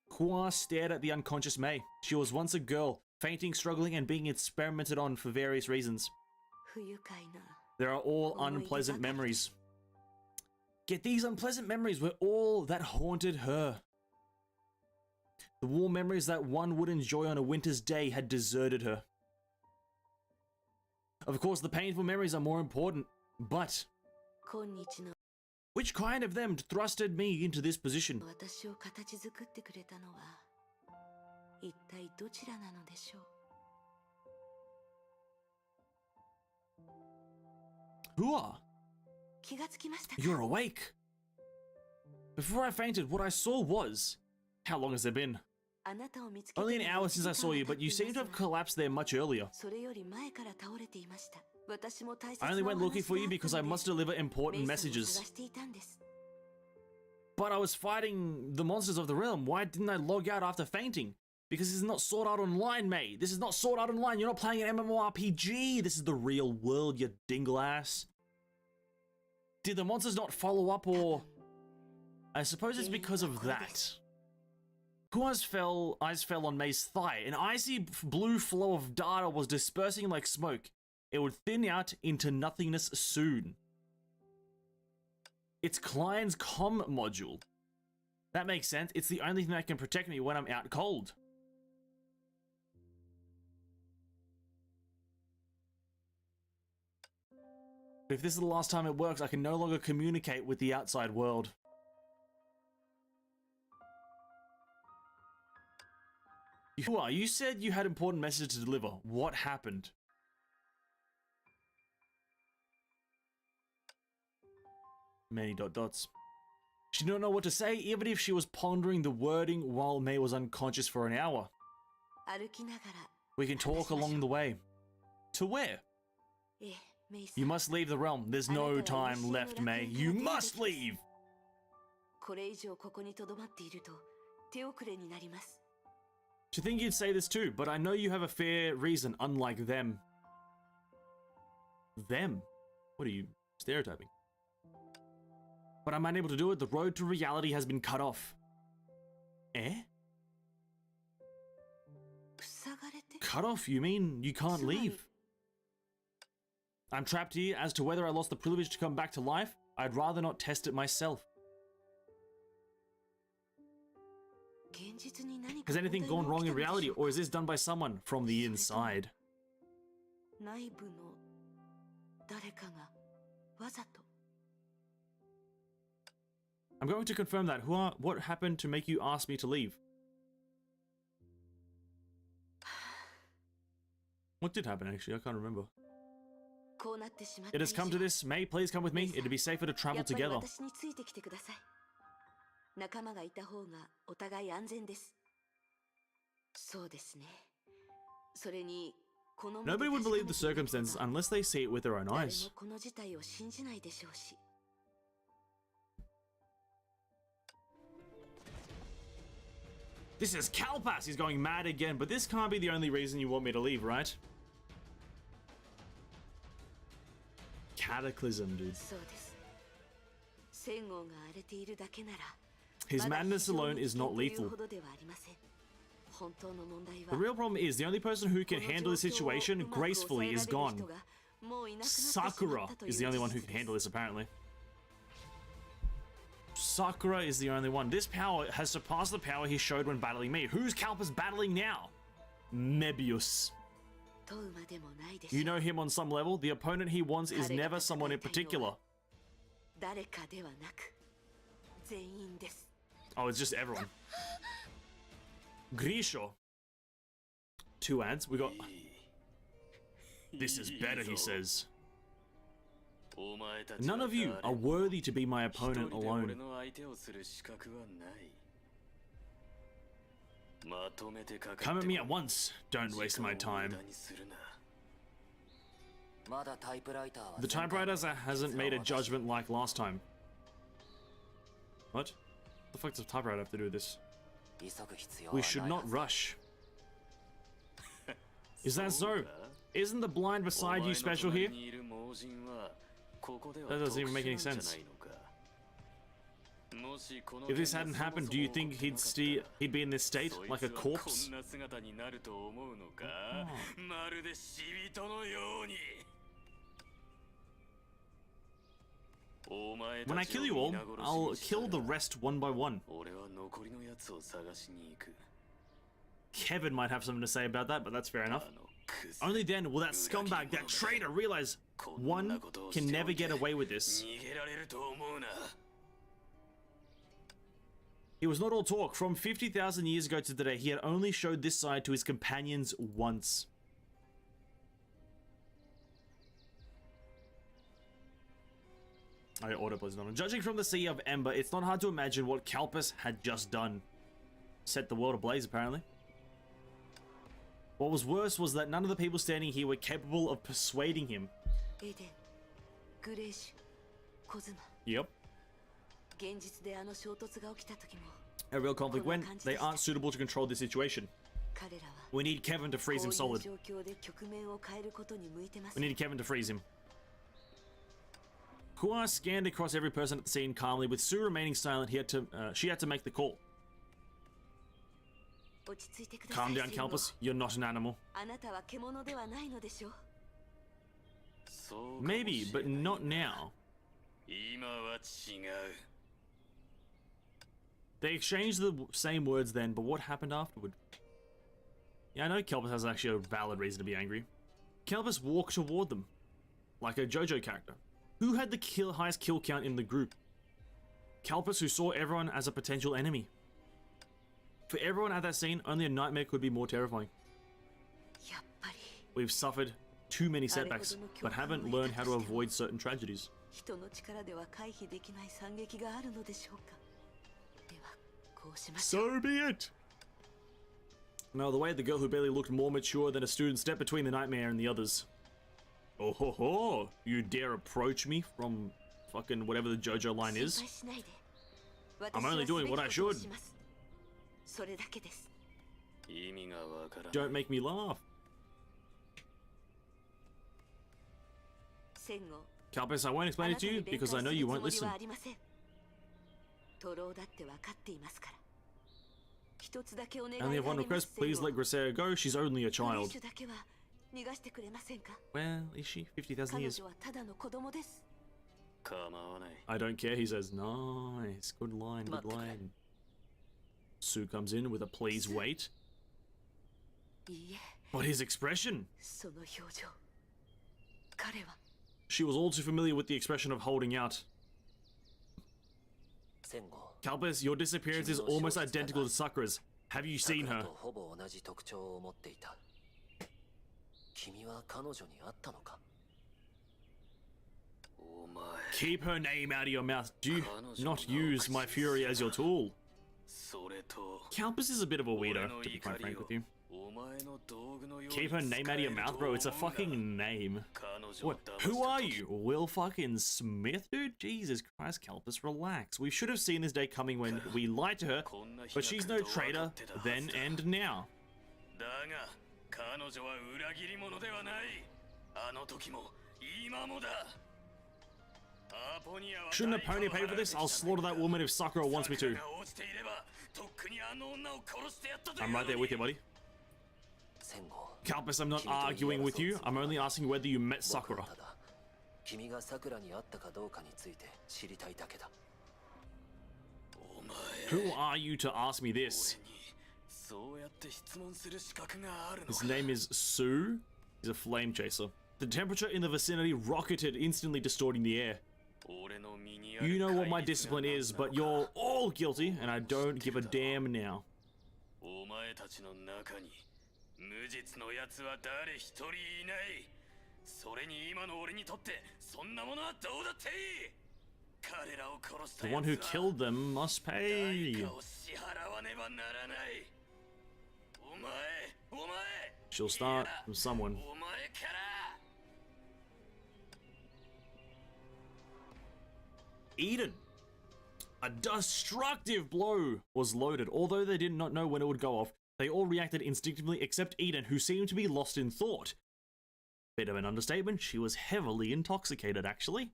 Kwa stared at the unconscious Mei. She was once a girl, fainting, struggling, and being experimented on for various reasons. 不愉快な There are all unpleasant memories. Yet these unpleasant memories were all that haunted her. The warm memories that one would enjoy on a winter's day had deserted her. Of course, the painful memories are more important, but 今日の Which kind of them thrusted me into this position? 私を形作ってくれたのは一体どちらなのでしょう。 Hua, 気がつきましたか？ you're awake. Before I fainted, what I saw was... How long has it been? あなたを見つけて Only an hour since I saw you, but you seem to have collapsed there much earlier. それより前から倒れていました。私も大切 I な only お went 話 looking for you があった because I ので must deliver important メイさんを messages. 探していたんです。 But I was fighting the monsters of the realm. Why didn't I log out after fainting? Because this is not Sword Art Online, mate. This is not Sword Art Online. You're not playing an MMORPG. This is the real world, you dingle ass. Did the monsters not follow up, or... I suppose it's because of that. Hua's eyes fell on Mei's thigh. An icy blue flow of data was dispersing like smoke. It would thin out into nothingness soon. It's Klein's comm module. That makes sense. It's the only thing that can protect me when I'm out cold. If this is the last time it works, I can no longer communicate with the outside world. Hua, you said you had important messages to deliver. What happened? Many dots. She didn't know what to say, even if she was pondering the wording while Mei was unconscious for an hour. 歩きながら We can talk along the way. To where? ええ、メイさ You ん must leave the realm. There's no time left, Mei. You must leave! これ以上ここに留まっていると手遅れになります。 To think you'd say this too, but I know you have a fair reason, unlike them. Them? What are you, stereotyping? But I'm unable to do it. The road to reality has been cut off. Eh? 塞がれて Cut off? You mean you can't leave? I'm trapped here. As to whether I lost the privilege to come back to life, I'd rather not test it myself. 現実に何か Has anything 問 gone 題 wrong が in 起きたのでし reality, ょうか or is this done by someone from the inside? 内部の誰かがわざと I'm going to confirm that. Hua, what happened to make you ask me to leave? What did happen, actually? I can't remember. こうなってしまっ It た以 has come 上 to this. May, please come with me. It'd be safer to や travel っぱり together. 私についてきてください。仲間がいた方がお互い安全です。そうですね。それにこの目で Nobody would 確か believe め the ていなければ circumstances unless they see it with their own 誰 eyes. もこの事態を信じないでしょうし。 This is Kalpas. He's going mad again, but this can't be the only reason you want me to leave, right? Cataclysm, dude. そうです。戦後が荒れているだけなら His まだ madness 非常 alone に is 危険 not という lethal. ほどではありません。本当の問題 The は real problem is the only person who can この handle the 状況をう situation まく抑 gracefully えら is れる gone. 人がもういなくなってしまっ Sakura たという is the only one who 事 can 実 handle です。 this, apparently. Sakura is the only one. This power has surpassed the power he showed when battling me. Who's Kalpas battling now? Mebius. 問うまでもないでしょ You う。 know him on some level. The opponent he wants is never someone in particular. 誰かではなく全員です。 Oh, it's just everyone. Grisho. 2 ads. We got... This is better, he says. None of you are worthy to be my opponent alone. Come at me at once. Don't waste my time. まだタイプライターは The 前回 typewriter hasn't made a judgment like last time. What? The fuck does a typewriter have to do with this? 急ぐ必要 We は should ない not はず rush. Is that so? Isn't the blind beside you special here? That doesn't even make any sense. If this hadn't happened, do you think he'd be in this state, like a corpse? When I kill you all, I'll kill the rest one by one. Kevin might have something to say about that, but that's fair enough. Only then will that scumbag, that traitor, realize one can never get away with this. He was not all talk. From 50,000 years ago to today, he had only showed this side to his companions once. Autoplays not on. Judging from the Sea of Ember, it's not hard to imagine what Kalpis had just done. Set the world ablaze, apparently. What was worse was that none of the people standing here were capable of persuading him. Yep. A real conflict when they aren't suitable to control the situation. We need Kevin to freeze him solid. We need Kevin to freeze him. Hua scanned across every person at the scene calmly. With Sue remaining silent, she had to make the call. Calm down, Kalpis. You're not an animal. Maybe, but not now. They exchanged the same words then, but what happened afterward? Yeah, I know Kalpis has actually a valid reason to be angry. Kalpis walked toward them, like a JoJo character. Who had the highest kill count in the group? Kalpis, who saw everyone as a potential enemy. For everyone at that scene, only a nightmare could be more terrifying. We've suffered too many setbacks, but haven't learned how to avoid certain tragedies. So be it! Now, the way the girl who barely looked more mature than a student stepped between the nightmare and the others. Oh ho ho! You dare approach me from fucking whatever the JoJo line is? I'm only doing what I should. Don't make me laugh. Kalpis, I won't explain it to you because I know you won't listen. I only have one request, please let Grisea go, she's only a child. Well, is she? 50,000 years. I don't care, he says. Nice, good line, good line. Sue comes in with a please wait. But his expression! She was all too familiar with the expression of holding out. Kalpis, your disappearance is almost identical to Sakura's. Have you seen her? Keep her name out of your mouth. Do not use my fury as your tool. Kalpis is a bit of a weirdo, to be quite frank with you. Keep her name out of your mouth, bro. It's a fucking name. What? Who are you? Will fucking Smith, dude? Jesus Christ, Kalpis, relax. We should have seen this day coming when we lied to her, but she's no traitor then and now. Shouldn't a pony pay for this? I'll slaughter that woman if Sakura wants me to. I'm right there with you, buddy. Kalpis, I'm not arguing with you. I'm only asking whether you met Sakura. Who are you to ask me this? His name is Sue. He's a flame chaser. The temperature in the vicinity rocketed, instantly distorting the air. You know what my discipline is, but you're all guilty, and I don't give a damn now. The one who killed them must pay. She'll start from someone. Eden. A destructive blow was loaded. Although they did not know when it would go off, they all reacted instinctively except Eden, who seemed to be lost in thought. Bit of an understatement, she was heavily intoxicated, actually.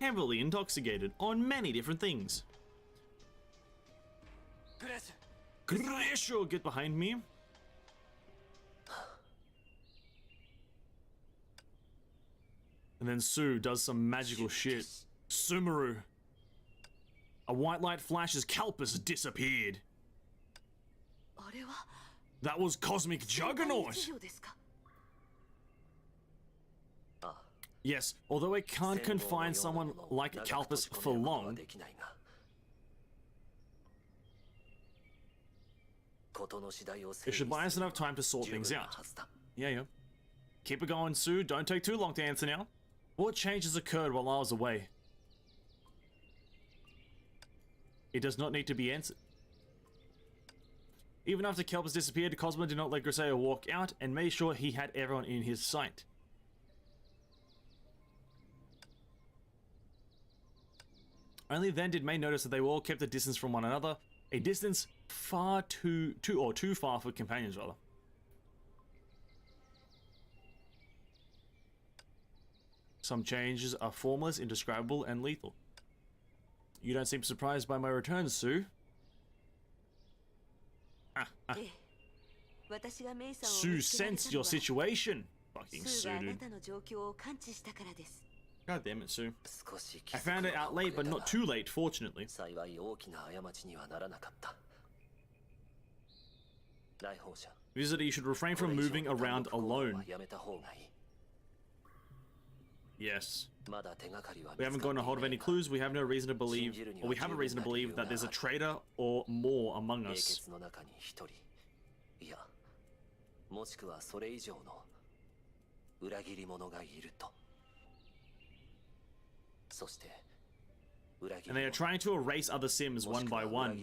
Heavily intoxicated on many different things. Gresho, get behind me. And then Sue does some magical shit. Sumeru. A white light flashes, Kalpis disappeared. That was Cosmic Juggernaut! Yes, although it can't confine someone like Kalpus for long, it should buy us enough time to sort things out. Yeah. Keep it going, Sue. Don't take too long to answer now. What changes occurred while I was away? It does not need to be answered. Even after Kelpus disappeared, Cosmo did not let Grisaia walk out and made sure he had everyone in his sight. Only then did May notice that they all kept a distance from one another, a distance too far for companions, rather. Some changes are formless, indescribable, and lethal. You don't seem surprised by my return, Sue. Sue sensed your situation. Fucking Sue, dude. God damn it, Sue. I found it out late, but not too late, fortunately. Visitor, you should refrain from moving around alone. Yes. We haven't gotten a hold of any clues. We have no reason to believe, or we have a reason to believe that there's a traitor or more among us. And they are trying to erase other Sims one by one.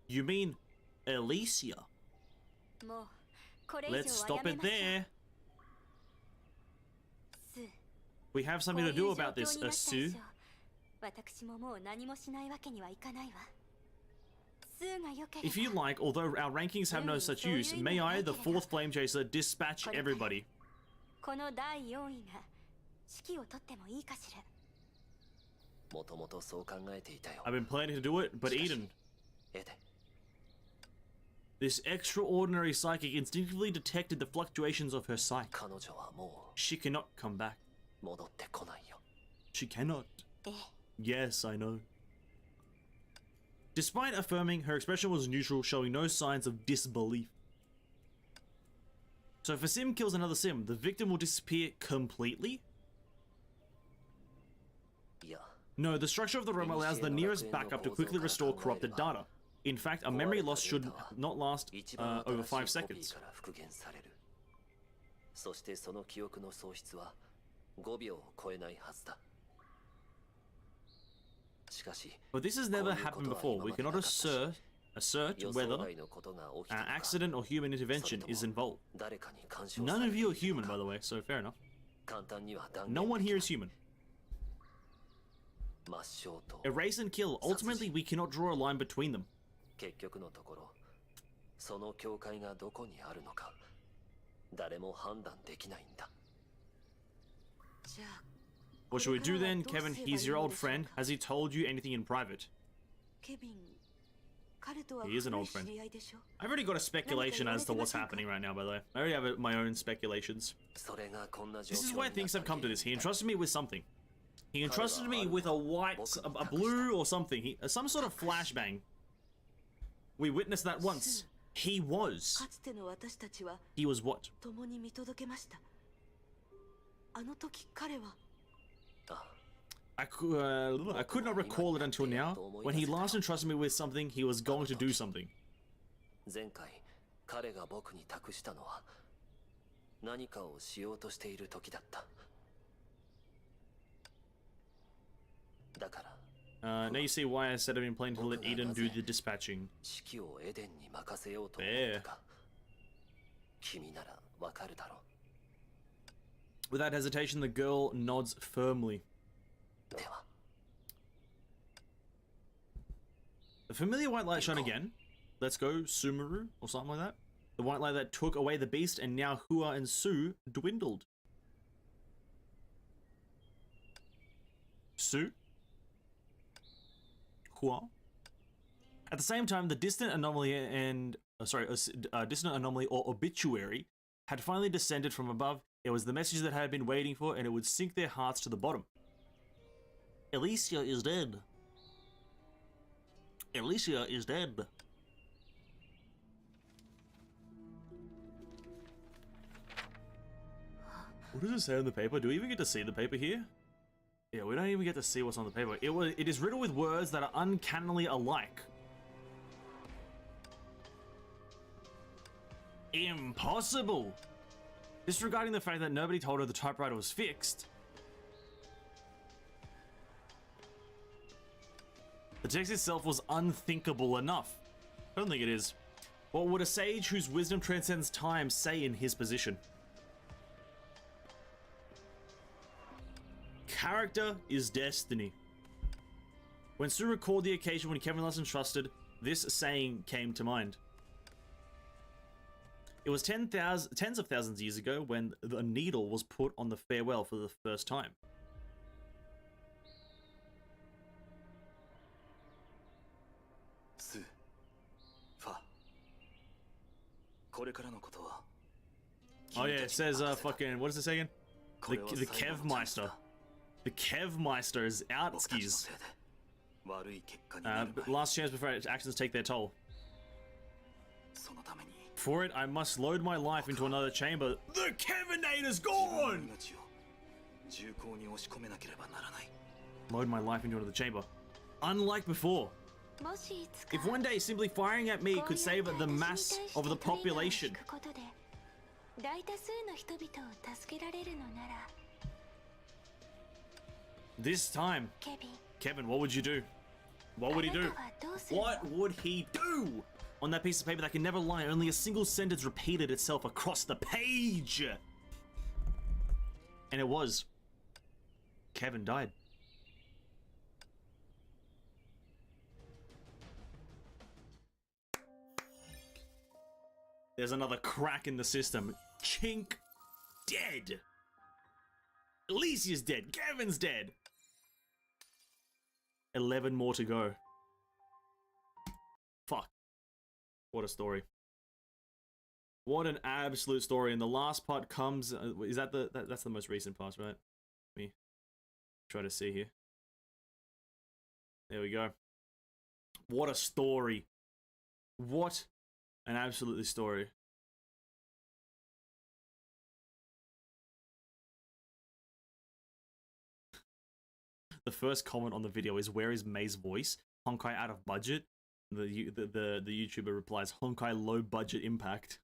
You mean Alicia? Let's stop it there. We have something to do about this, Sue. If you like, although our rankings have no such use, may I, the fourth Flame Chaser, dispatch everybody? I've been planning to do it, but Eden... This extraordinary psychic instinctively detected the fluctuations of her psyche. She cannot come back. She cannot. Yes, I know. Despite affirming, her expression was neutral, showing no signs of disbelief. So if a Sim kills another Sim, the victim will disappear completely? No, the structure of the room allows the nearest backup to quickly restore corrupted data. In fact, a memory loss should not last over 5 seconds. But this has never happened before. We cannot assert whether an accident or human intervention is involved. None of you are human, by the way, so fair enough. No one here is human. Erase and kill. Ultimately, we cannot draw a line between them. What should we do then, Kevin? He's your old friend. Has he told you anything in private? He is an old friend. I've already got a speculation as to what's happening right now, by the way. I already have my own speculations. This is why things have come to this. He entrusted me with something. He entrusted me with a blue or something. Some sort of flashbang. We witnessed that once. He was what? I could not recall it until now. When he last entrusted me with something, he was going to do something. Now you see why I said I've been planning to let Eden do the dispatching. There. Without hesitation, the girl nods firmly. The familiar white light shone again. Let's go, Sumeru, or something like that. The white light that took away the beast, and now Hua and Sue dwindled. Sue? Hua? At the same time, the distant anomaly distant anomaly or obituary had finally descended from above. It was the message that I had been waiting for, and it would sink their hearts to the bottom. Alicia is dead. Alicia is dead. What does it say on the paper? Do we even get to see the paper here? Yeah, we don't even get to see what's on the paper. It is riddled with words that are uncannily alike. Impossible! Disregarding the fact that nobody told her the typewriter was fixed. The text itself was unthinkable enough. I don't think it is. What would a sage whose wisdom transcends time say in his position? Character is destiny. When Sue recalled the occasion when Kevin last entrusted, this saying came to mind. It was tens of thousands of years ago when the needle was put on the farewell for the first time. Sue, Fa. Oh yeah, it says fucking, what does it say again? The Kevmeister. The Kevmeister is out, skis. Last chance before actions take their toll. For it, I must load my life into another chamber. The Kevinator's gone! Load my life into another chamber. Unlike before. If one day simply firing at me could save the mass of the population. This time, Kevin, what would you do? What would he do? What would he do? On that piece of paper that can never lie, only a single sentence repeated itself across the page. And it was, Kevin died. There's another crack in the system. Chink, dead. Alicia's dead. Kevin's dead. 11 more to go. Fuck. What a story. What an absolute story. And the last part comes... is that the... that's the most recent part, right? Let me try to see here. There we go. What a story. What an absolute story. The first comment on the video is, where is May's voice? Honkai out of budget? The YouTuber replies, Honkai low budget impact.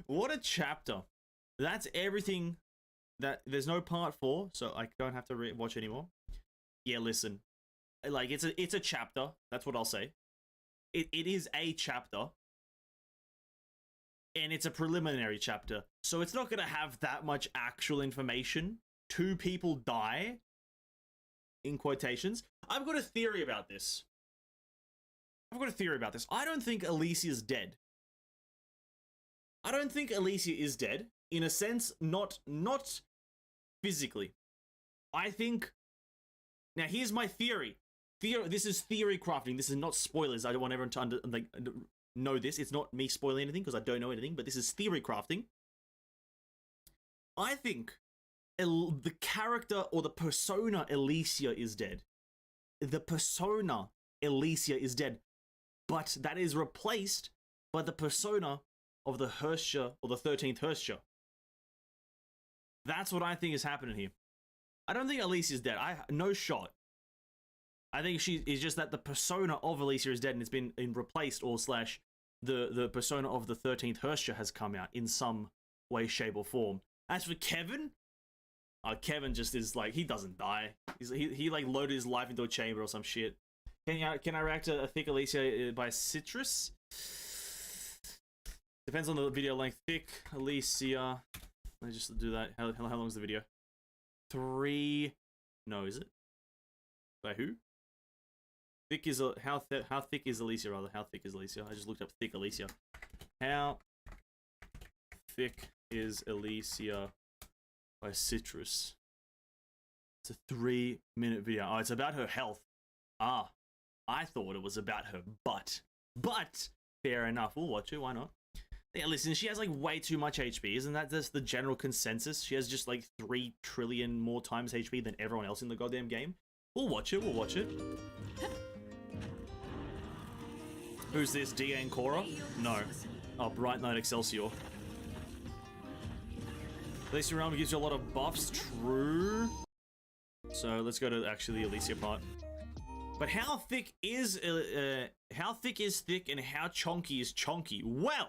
What a chapter. That's everything. That there's no part 4, so I don't have to watch anymore. Yeah, listen. Like, it's a chapter. That's what I'll say. It is a chapter. And it's a preliminary chapter. So it's not going to have that much actual information. 2 people die. In quotations. I've got a theory about this. I don't think Alicia's dead. I don't think Alicia is dead. In a sense, not physically. I think... Now, here's my theory. This is theory crafting. This is not spoilers. I don't want everyone to know this. It's not me spoiling anything because I don't know anything, but this is theory crafting. I think the character or the persona Alicia is dead. The persona Alicia is dead. But that is replaced by the persona of the Hersha or the 13th Hersha. That's what I think is happening here. I don't think Alicia is dead. No shot. I think she is just that the persona of Alicia is dead and it's been replaced, or slash the persona of the 13th Hersha has come out in some way, shape, or form. As for Kevin, Kevin just is like, he doesn't die. He like loaded his life into a chamber or some shit. Can I react to a Thick Alicia by Citrus? Depends on the video length. Thick Alicia. Let me just do that. How long is the video? 3. No, is it? By who? Thick is how thick is Alicia, rather? How thick is Alicia? I just looked up Thick Alicia. How thick is Alicia by Citrus? It's a 3-minute video. Oh, it's about her health. Ah, I thought it was about her butt. But fair enough. We'll watch it. Why not? Yeah, listen, she has like way too much HP. Isn't that just the general consensus? She has just like 3 trillion more times HP than everyone else in the goddamn game. We'll watch it. We'll watch it. Who's this? DA and Cora? No. Oh, Bright Knight Excelsior. Alicia Realm gives you a lot of buffs. True. So let's go to actually the Alicia part. But how thick is thick and how chonky is chonky? Well,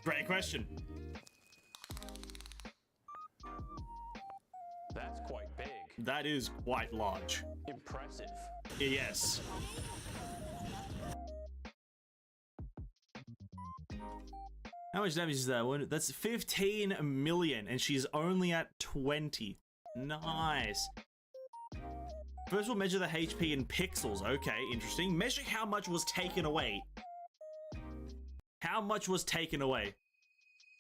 great question. That's quite big. That is quite large. Impressive. Yes. How much damage is that one? That's 15 million, and she's only at 20. Nice. First we'll measure the HP in pixels. Okay, interesting. Measure how much was taken away. How much was taken away?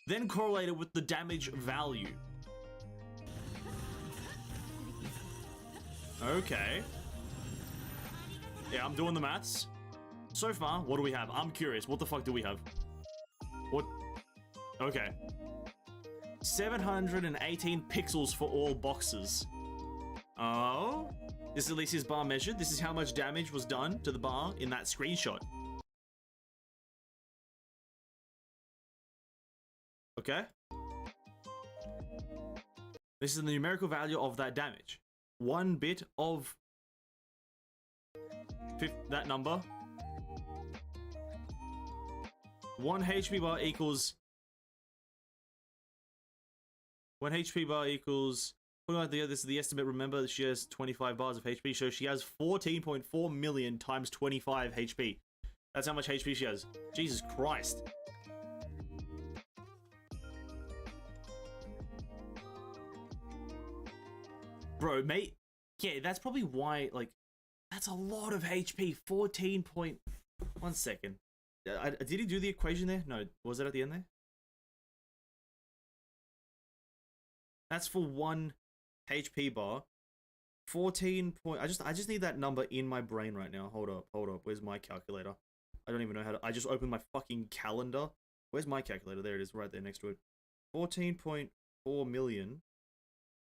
Then correlate it with the damage value. Okay. Yeah, I'm doing the maths. So far, what do we have? I'm curious. What the fuck do we have? What? Okay. 718 pixels for all boxes. Oh? This is Alicia's bar measured. This is how much damage was done to the bar in that screenshot. Okay. This is the numerical value of that damage. 1 bit of that number. 1 HP bar equals 1 HP bar equals. This is the estimate. Remember, she has 25 bars of HP, so she has 14.4 million times 25 HP. That's how much HP she has. Jesus Christ. Bro, mate. Yeah, that's probably why, like, that's a lot of HP. 14 point... 1 second. Did he do the equation there? No. Was it at the end there? That's for 1 HP bar. 14 point... I just need that number in my brain right now. Hold up. Where's my calculator? I don't even know how to... I just opened my fucking calendar. Where's my calculator? There it is, right there next to it. 14.4 million.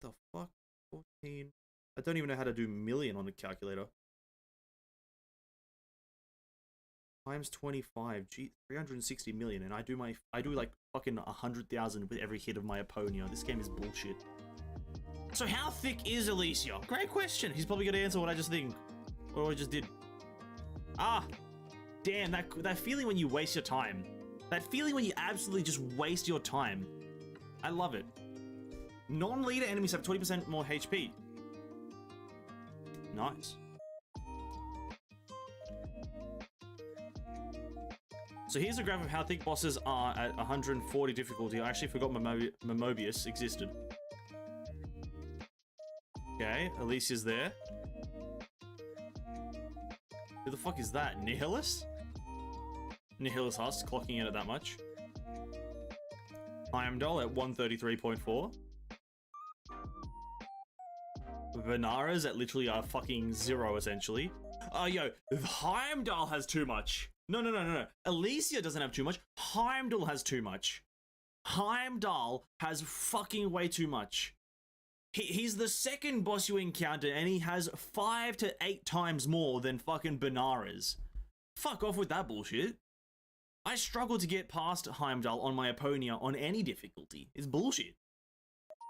What the fuck? 14... I don't even know how to do million on a calculator. Times 25, gee, 360 million, and I do like fucking 100,000 with every hit of my Aponia. This game is bullshit. So how thick is Alicia? Great question. He's probably gonna answer what I just think, or what I just did. Ah, damn, that feeling when you waste your time. That feeling when you absolutely just waste your time. I love it. Non-leader enemies have 20% more HP. Nice. So here's a graph of how thick bosses are at 140 difficulty. I actually forgot Mobius existed. Okay, Alicia's there. Who the fuck is that? Nihilus? Nihilus Husk clocking in at that much. Heimdall at 133.4. Venara's at literally a fucking 0 essentially. Oh, yo, Heimdall has too much. No. Alicia doesn't have too much. Heimdall has too much. Heimdall has fucking way too much. He's the second boss you encounter, and he has 5 to 8 times more than fucking Benares. Fuck off with that bullshit. I struggle to get past Heimdall on my Aponia on any difficulty. It's bullshit.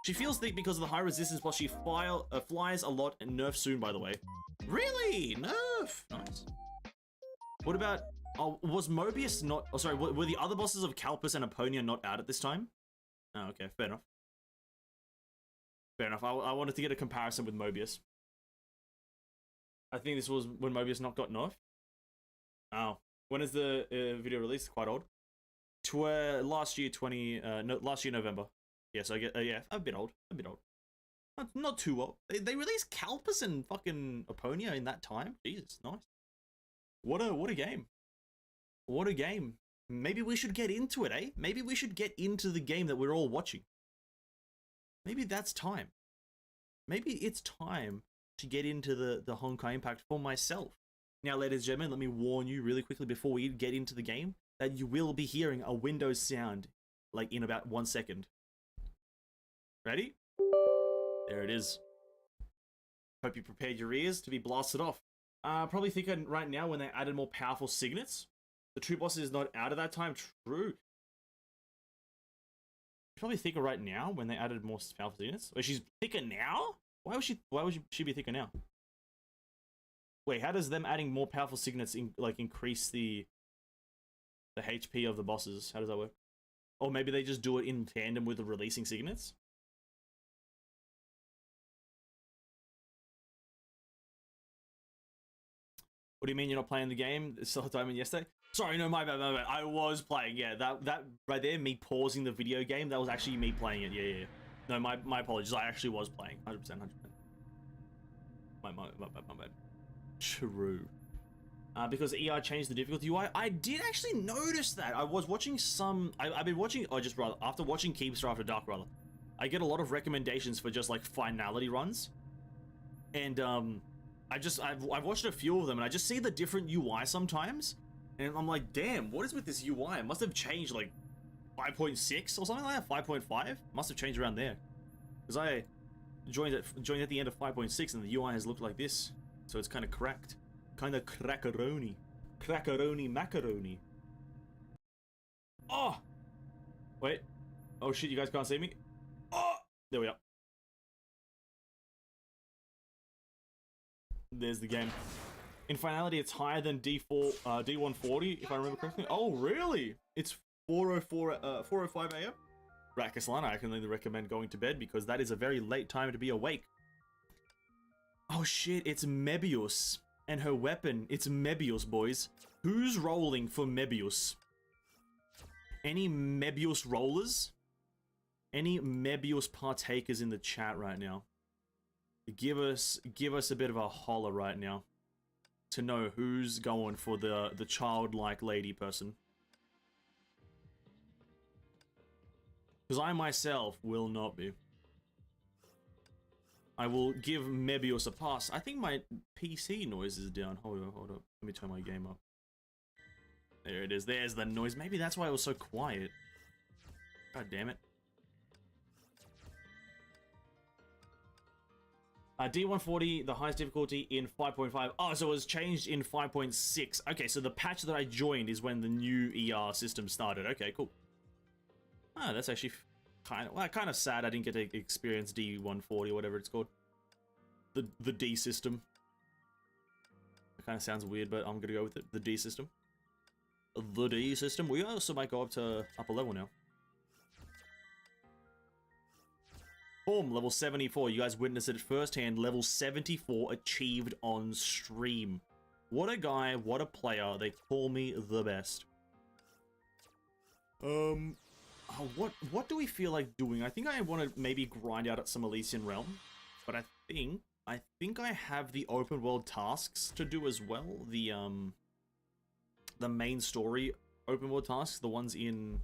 She feels thick because of the high resistance, plus she flies a lot, and nerf soon, by the way. Really? Nerf! Nice. What about... Oh, was Mobius not... Oh, sorry, were the other bosses of Calpus and Aponia not out at this time? Oh, okay, fair enough. Fair enough. I wanted to get a comparison with Mobius. I think this was when Mobius not got nerfed. Oh. When is the video released? Quite old. Last year, last year November. Yeah, so I get... yeah, a bit old. Not too old. They released Calpus and fucking Aponia in that time? Jesus, nice. What a game. What a game. Maybe we should get into it, eh? Maybe we should get into the game that we're all watching. Maybe that's time. Maybe it's time to get into the Honkai Impact for myself. Now, ladies and gentlemen, let me warn you really quickly before we get into the game that you will be hearing a Windows sound, like in about 1 second. Ready? There it is. Hope you prepared your ears to be blasted off. Probably thicker right now when they added more powerful signets. The true boss is not out at that time. True. Probably thicker right now when they added more powerful signets. Wait, she's thicker now? Why would she be thicker now? Wait, how does them adding more powerful signets increase the HP of the bosses? How does that work? Or maybe they just do it in tandem with the releasing signets? What do you mean you're not playing the game? It's still time yesterday? Sorry, no, my bad. I was playing, yeah. That right there, me pausing the video game, that was actually me playing it, yeah. No, my apologies, I actually was playing. 100%. My bad. True. Because EI changed the difficulty UI. I did actually notice that. I was watching I've been watching, after watching Keepstar After Dark, rather, I get a lot of recommendations for just, like, finality runs. And, I've watched a few of them, and I just see the different UI sometimes, and I'm like, damn, what is with this UI? It must have changed, like, 5.6 or something like that, 5.5? Must have changed around there. Because I joined at the end of 5.6, and the UI has looked like this. So it's kind of cracked. Kind of crackaroni. Crackaroni macaroni. Oh! Wait. Oh shit, you guys can't see me? Oh! There we are. There's the game. In finality, it's higher than D140, if I remember correctly. Oh, really? It's 4:05 a.m. Right, Castellana, I can only recommend going to bed because that is a very late time to be awake. Oh shit, it's Mebius. And her weapon, it's Mebius, boys. Who's rolling for Mebius? Any Mebius rollers? Any Mebius partakers in the chat right now? Give us a bit of a holler right now to know who's going for the childlike lady person. Because I myself will not be. I will give Mebius a pass. I think my PC noise is down. Hold up. Let me turn my game up. There it is. There's the noise. Maybe that's why it was so quiet. God damn it. D140, the highest difficulty in 5.5. Oh, so it was changed in 5.6. Okay, so the patch that I joined is when the new ER system started. Okay, cool. Ah, that's actually kind of sad I didn't get to experience D140 or whatever it's called. The D system. It kind of sounds weird, but I'm gonna go with it. The D system. The D system. We also might go up to upper level now. Boom, level 74. You guys witnessed it firsthand. Level 74 achieved on stream. What a guy, what a player. They call me the best. What do we feel like doing? I think I want to maybe grind out at some Elysian Realm, but I think I have the open world tasks to do as well. The main story open world tasks, the ones in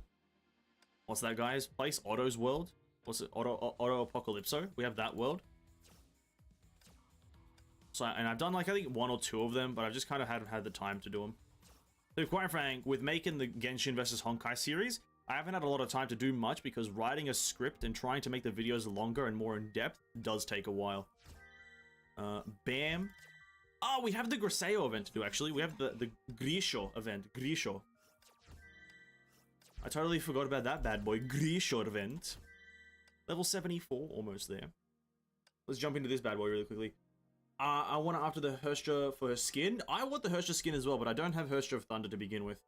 what's that guy's place? Otto's world. What's it? Otto Apocalypso. We have that world. So, and I've done like I think 1 or 2 of them, but I just kind of haven't had the time to do them. To be quite frank, with making the Genshin vs Honkai series, I haven't had a lot of time to do much because writing a script and trying to make the videos longer and more in depth does take a while. Bam. Oh, we have the Griseo event to do actually. We have the Grisho event. Grisho. I totally forgot about that bad boy. Grisho event. Level 74, almost there. Let's jump into this bad boy really quickly. I want to after the Herstra for her skin. I want the Herstra skin as well, but I don't have Herstra of Thunder to begin with.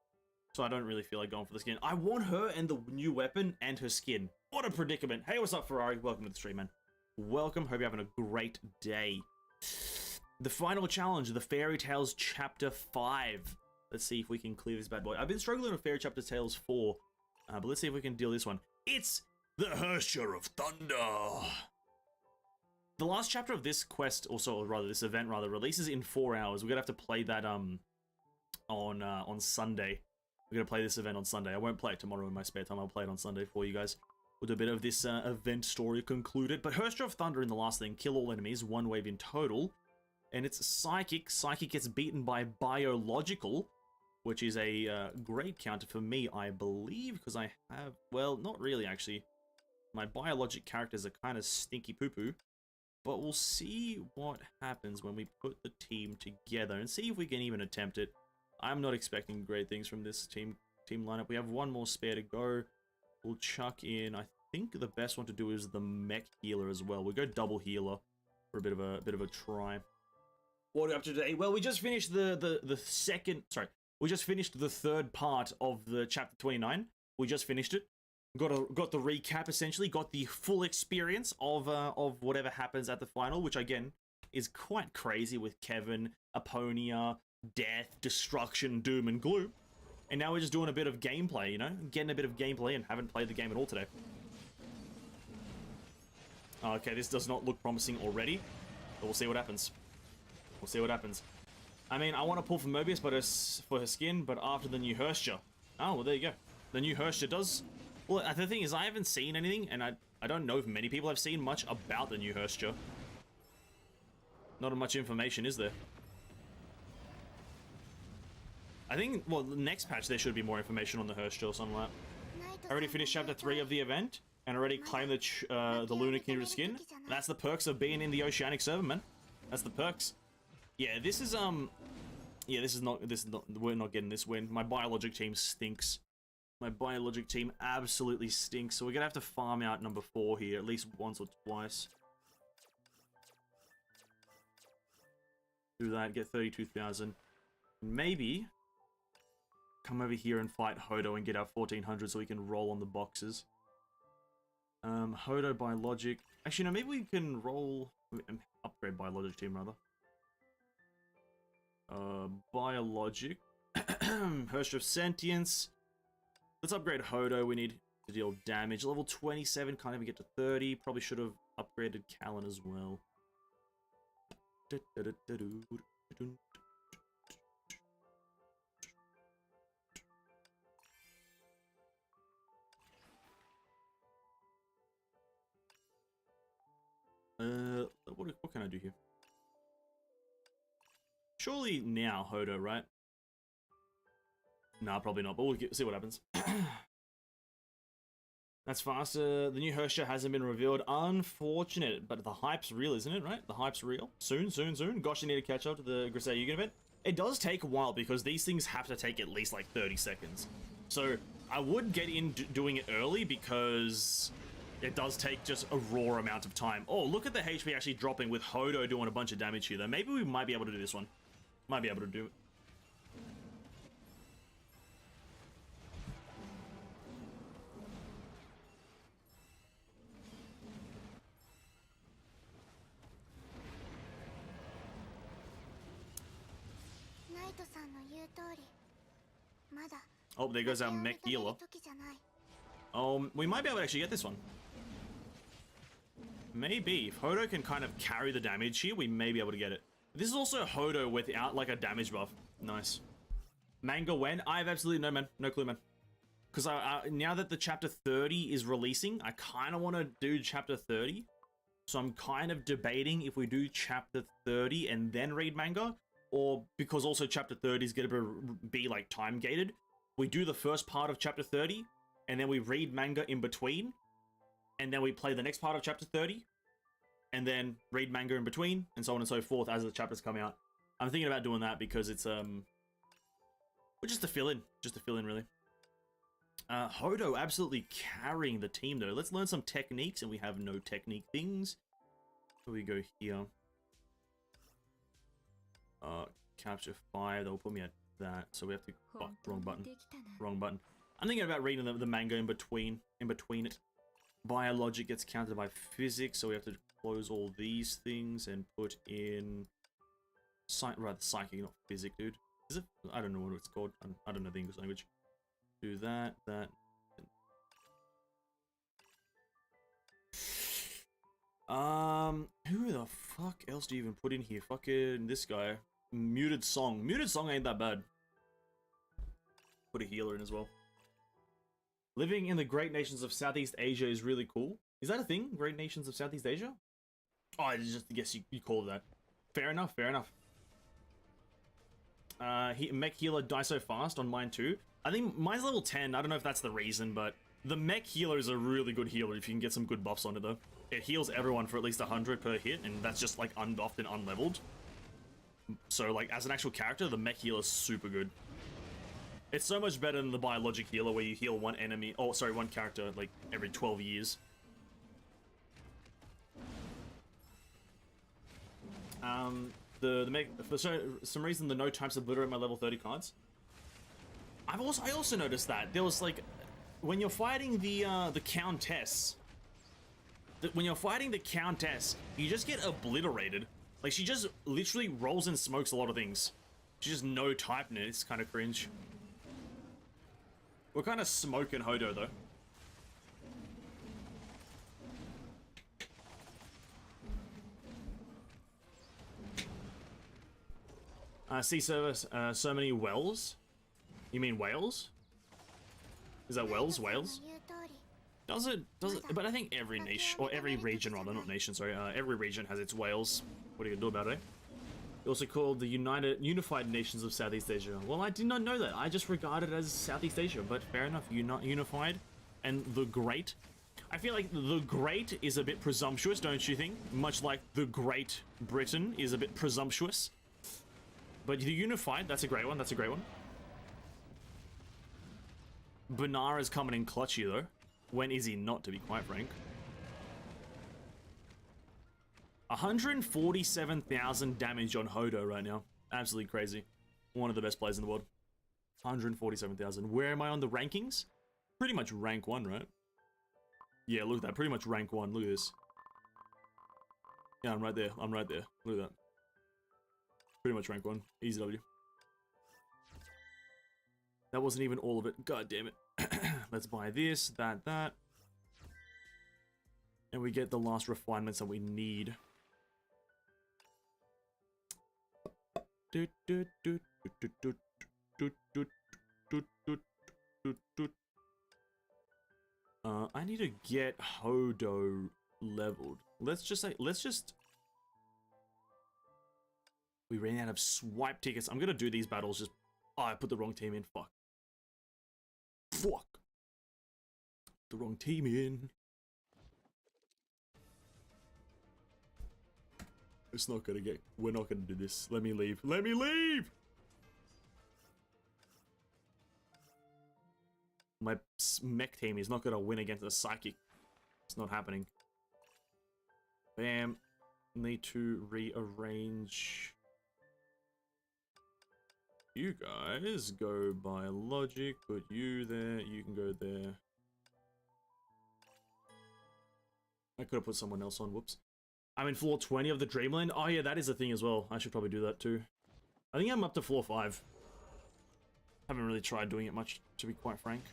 So I don't really feel like going for the skin. I want her and the new weapon and her skin. What a predicament. Hey, what's up, Ferrari? Welcome to the stream, man. Welcome. Hope you're having a great day. The final challenge, the Fairy Tales Chapter 5. Let's see if we can clear this bad boy. I've been struggling with Fairy Chapter Tales 4, but let's see if we can deal this one. It's the Herstra of Thunder. The last chapter of this quest, or rather this event, releases in 4 hours. We're gonna have to play that on Sunday. We're gonna play this event on Sunday. I won't play it tomorrow in my spare time. I'll play it on Sunday for you guys. With a bit of this event story concluded. But Herstra of Thunder in the last thing, kill all enemies, 1 wave in total. And it's Psychic. Psychic gets beaten by Biological, which is a great counter for me, I believe, because I have, well, not really actually. My Biologic characters are kind of stinky poo-poo. But we'll see what happens when we put the team together and see if we can even attempt it. I'm not expecting great things from this team lineup. We have one more spare to go. We'll chuck in, I think the best one to do is the mech healer as well. We'll go double healer for a bit of a try. What are we up to today? Well, we just finished we just finished the third part of the chapter 29. We just finished it. Got the recap, essentially. Got the full experience of whatever happens at the final, which again is quite crazy with Kevin, Aponia, death, destruction, doom, and gloom. And now we're just doing a bit of gameplay, you know? Getting a bit of gameplay and haven't played the game at all today. Okay, this does not look promising already, but we'll see what happens. We'll see what happens. I mean, I want to pull for Mobius for her skin, but after the new Hersture. Oh, well, there you go. The new Hersture does... Well, the thing is, I haven't seen anything, and I don't know if many people have seen much about the new Hersture. Not much information, is there? I think, well, the next patch there should be more information on the Hersture or something like that. I already finished chapter 3 of the event, and already claimed the Lunar Kindred skin. That's the perks of being in the Oceanic server, man. That's the perks. Yeah, this is not, we're not getting this win. My biologic team stinks. My biologic team absolutely stinks, so we're gonna have to farm out number 4 here, at least once or twice. Do that, get 32,000. Maybe come over here and fight Hodo and get our 1400 so we can roll on the boxes. Hodo biologic. Actually, no, maybe we can roll... upgrade biologic team, rather. Biologic. Hersher of Sentience. Let's upgrade Hodo. We need to deal damage. Level 27, can't even get to 30. Probably should have upgraded Callan as well. What can I do here? Surely now Hodo, right? Nah, probably not, but we'll see what happens. That's faster. The new Hersher hasn't been revealed. Unfortunate, but the hype's real, isn't it, right? The hype's real. Soon. Gosh, you need to catch up to the Grisette Yugen event. It does take a while because these things have to take at least like 30 seconds. So I would get in doing it early because it does take just a raw amount of time. Oh, look at the HP actually dropping with Hodo doing a bunch of damage here, though. Maybe we might be able to do this one. Might be able to do it. Oh, there goes our mech healer. We might be able to actually get this one. Maybe. If Hodo can kind of carry the damage here, we may be able to get it. This is also Hodo without, like, a damage buff. Nice. Manga when? I have absolutely no clue, man. Because now that the chapter 30 is releasing, I kind of want to do chapter 30. So I'm kind of debating if we do chapter 30 and then read manga, or because also chapter 30 is going to be like time gated, we do the first part of chapter 30 and then we read manga in between, and then we play the next part of chapter 30 and then read manga in between, and so on and so forth as the chapters come out. I'm thinking about doing that because it's well, just to fill in really. Hodo absolutely carrying the team though. Let's learn some techniques, and we have no technique things. So we go here. Capture 5, that will put me at that. So we have to, oh, wrong button. I'm thinking about reading the manga in between it. Biologic gets counted by physics, so we have to close all these things and put in psychic, not physic, dude. Is it? I don't know what it's called. I don't know the English language. Do that. Who the fuck else do you even put in here? Fucking this guy. Muted song. Muted song ain't that bad. Put a healer in as well. Living in the great nations of Southeast Asia is really cool. Is that a thing? Great nations of Southeast Asia? Oh, I just guess you call it that. Fair enough. Mech healer dies so fast on mine too. I think mine's level 10. I don't know if that's the reason, but the mech healer is a really good healer if you can get some good buffs on it though. it heals everyone for at least 100 per hit, and that's just like often unleveled. So like as an actual character, the mech healer is super good. It's so much better than the biologic healer where you heal one enemy, oh sorry, one character like every 12 years. The mech, for some reason the no types obliterate my level 30 cards. I also noticed that there was like when you're fighting the countess, when you're fighting the countess, you just get obliterated. Like she just literally rolls and smokes a lot of things. She's just no type, and it's kind of cringe. We're kind of smoking Hodo though. Sea service, so many wells. You mean whales? Is that wells? Whales? Does it? But I think every nation, or every region rather, not nation, sorry, every region has its whales. What are you gonna do about it? Also called the Unified Nations of Southeast Asia. Well, I did not know that. I just regard it as Southeast Asia, but fair enough. Unified. And the Great. I feel like the Great is a bit presumptuous, don't you think? Much like the Great Britain is a bit presumptuous. But the Unified, that's a great one. That's a great one. Banara's coming in clutch here, though. When is he not, to be quite frank? 147,000 damage on Hodo right now. Absolutely crazy. One of the best players in the world. 147,000. Where am I on the rankings? Pretty much rank 1, right? Yeah, look at that. Pretty much rank 1. Look at this. Yeah, I'm right there. I'm right there. Look at that. Pretty much rank 1. Easy W. That wasn't even all of it. God damn it. Let's buy this, that. And we get the last refinements that we need. I need to get Hodo leveled. Let's just we ran out of swipe tickets. I'm gonna do these battles just... Oh, I put the wrong team in. Fuck. The wrong team in. It's not gonna get... We're not gonna do this. Let me leave. Let me leave! My mech team is not gonna win against a psychic. It's not happening. Bam. Need to rearrange... You guys go by logic, put you there, you can go there. I could have put someone else on, whoops. I'm in floor 20 of the Dreamland. Oh yeah, that is a thing as well. I should probably do that too. I think I'm up to floor 5. Haven't really tried doing it much, to be quite frank.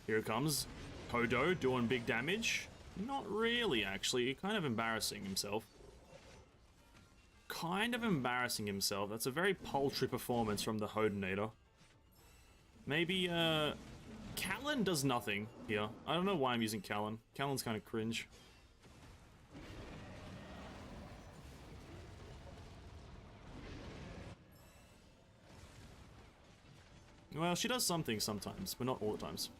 Here it comes. Hodo doing big damage. Not really, actually. Kind of embarrassing himself. Kind of embarrassing himself. That's a very paltry performance from the Hodonator. Maybe, Callan does nothing here. I don't know why I'm using Callan. Callan's kind of cringe. Well, she does something sometimes, but not all the times.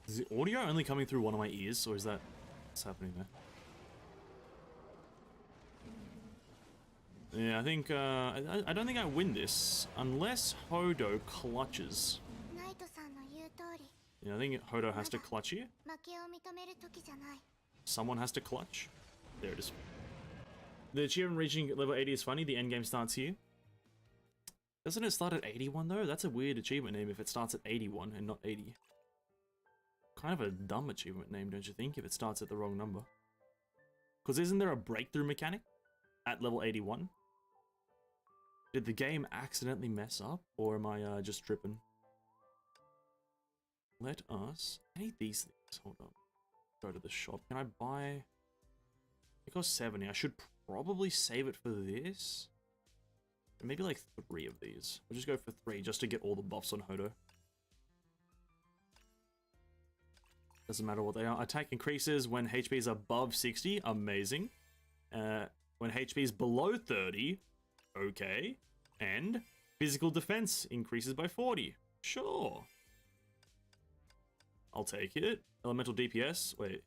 Is the audio only coming through one of my ears, or is that what's happening there? Yeah, I think, I don't think I win this, unless Hodo clutches. Yeah, I think Hodo has to clutch here. Someone has to clutch. There it is. The achievement reaching level 80 is funny, the endgame starts here. Doesn't it start at 81 though? That's a weird achievement name if it starts at 81 and not 80. Kind of a dumb achievement name, don't you think, if it starts at the wrong number? Because isn't there a breakthrough mechanic at level 81? Did the game accidentally mess up, or am I just tripping? Let us... I need these things. Hold up. Go to the shop. Can I buy... It costs 70. I should probably save it for this. And maybe like 3 of these. We'll just go for 3 just to get all the buffs on Hodo. Doesn't matter what they are. Attack increases when HP is above 60. Amazing. When HP is below 30, okay. And physical defense increases by 40. Sure. I'll take it. Elemental DPS. Wait.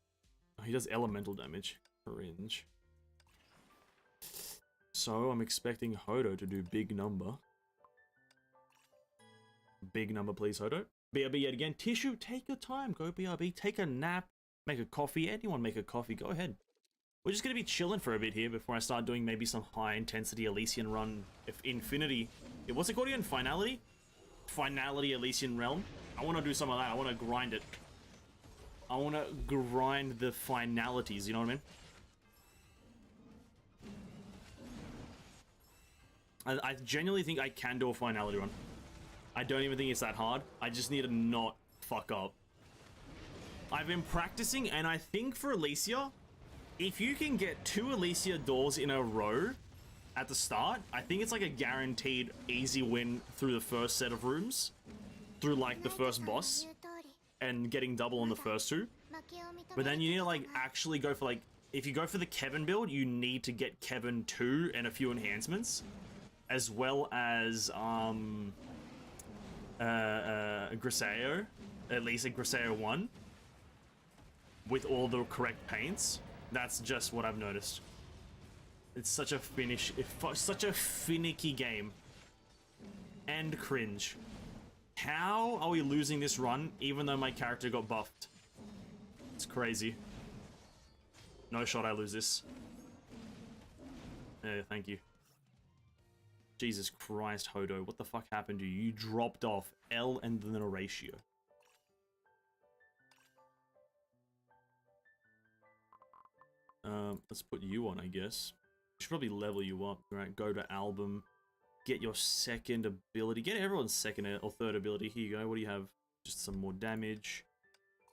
Oh, he does elemental damage. Cringe. So I'm expecting Hodo to do big number. Big number, please, Hodo. BRB yet again. Tissue, take your time. Go BRB. Take a nap. Make a coffee. Anyone make a coffee. Go ahead. We're just going to be chilling for a bit here before I start doing maybe some high-intensity Elysian run. If Infinity... What's it called again? Finality? Finality Elysian Realm? I want to do some of that. I want to grind it. I want to grind the finalities, you know what I mean? I genuinely think I can do a finality run. I don't even think it's that hard. I just need to not fuck up. I've been practicing, and I think for Elysia, if you can get 2 Elysia doors in a row at the start, I think it's like a guaranteed easy win through the first set of rooms. Through like the first boss. And getting double on the first 2. But then you need to like actually go for like... If you go for the Kevin build, you need to get Kevin 2 and a few enhancements. As well as... Griseo. At least a Griseo 1. With all the correct paints. That's just what I've noticed. It's such a such a finicky game. And cringe. How are we losing this run even though my character got buffed? It's crazy. No shot I lose this. Yeah, thank you. Jesus Christ, Hodo. What the fuck happened to you? You dropped off L and then a ratio. Let's put you on, I guess. Should probably level you up, right? Go to album. Get your second ability. Get everyone's second or third ability. Here you go. What do you have? Just some more damage.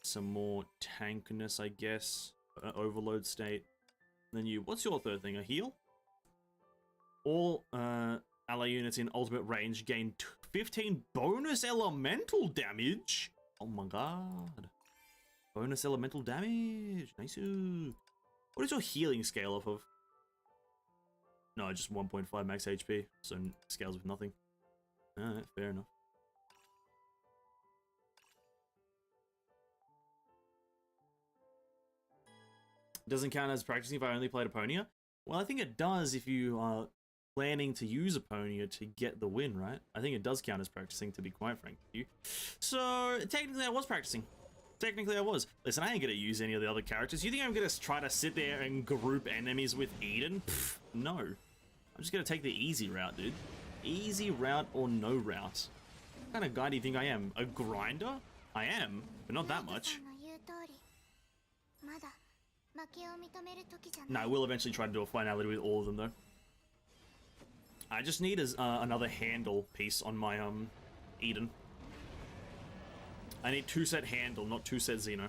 Some more tankness, I guess. Overload state. Then you... What's your third thing? A heal? All ally units in ultimate range gain 15 bonus elemental damage. Oh my god. Bonus elemental damage. Nice. What is your healing scale off of? No, just 1.5 max HP, so scales with nothing. Alright, fair enough. Doesn't count as practicing if I only played Aponia? Well, I think it does if you are planning to use Aponia to get the win, right? I think it does count as practicing, to be quite frank with you. So, technically I was practicing. Technically I was. Listen, I ain't gonna use any of the other characters. You think I'm gonna try to sit there and group enemies with Eden? Pfft, no. I'm just gonna take the easy route, dude. Easy route or no route. What kind of guy do you think I am? A grinder? I am, but not that much. No, I will eventually try to do a finality with all of them, though. I just need another handle piece on my Eden. I need 2 set handle, not 2 set Xeno.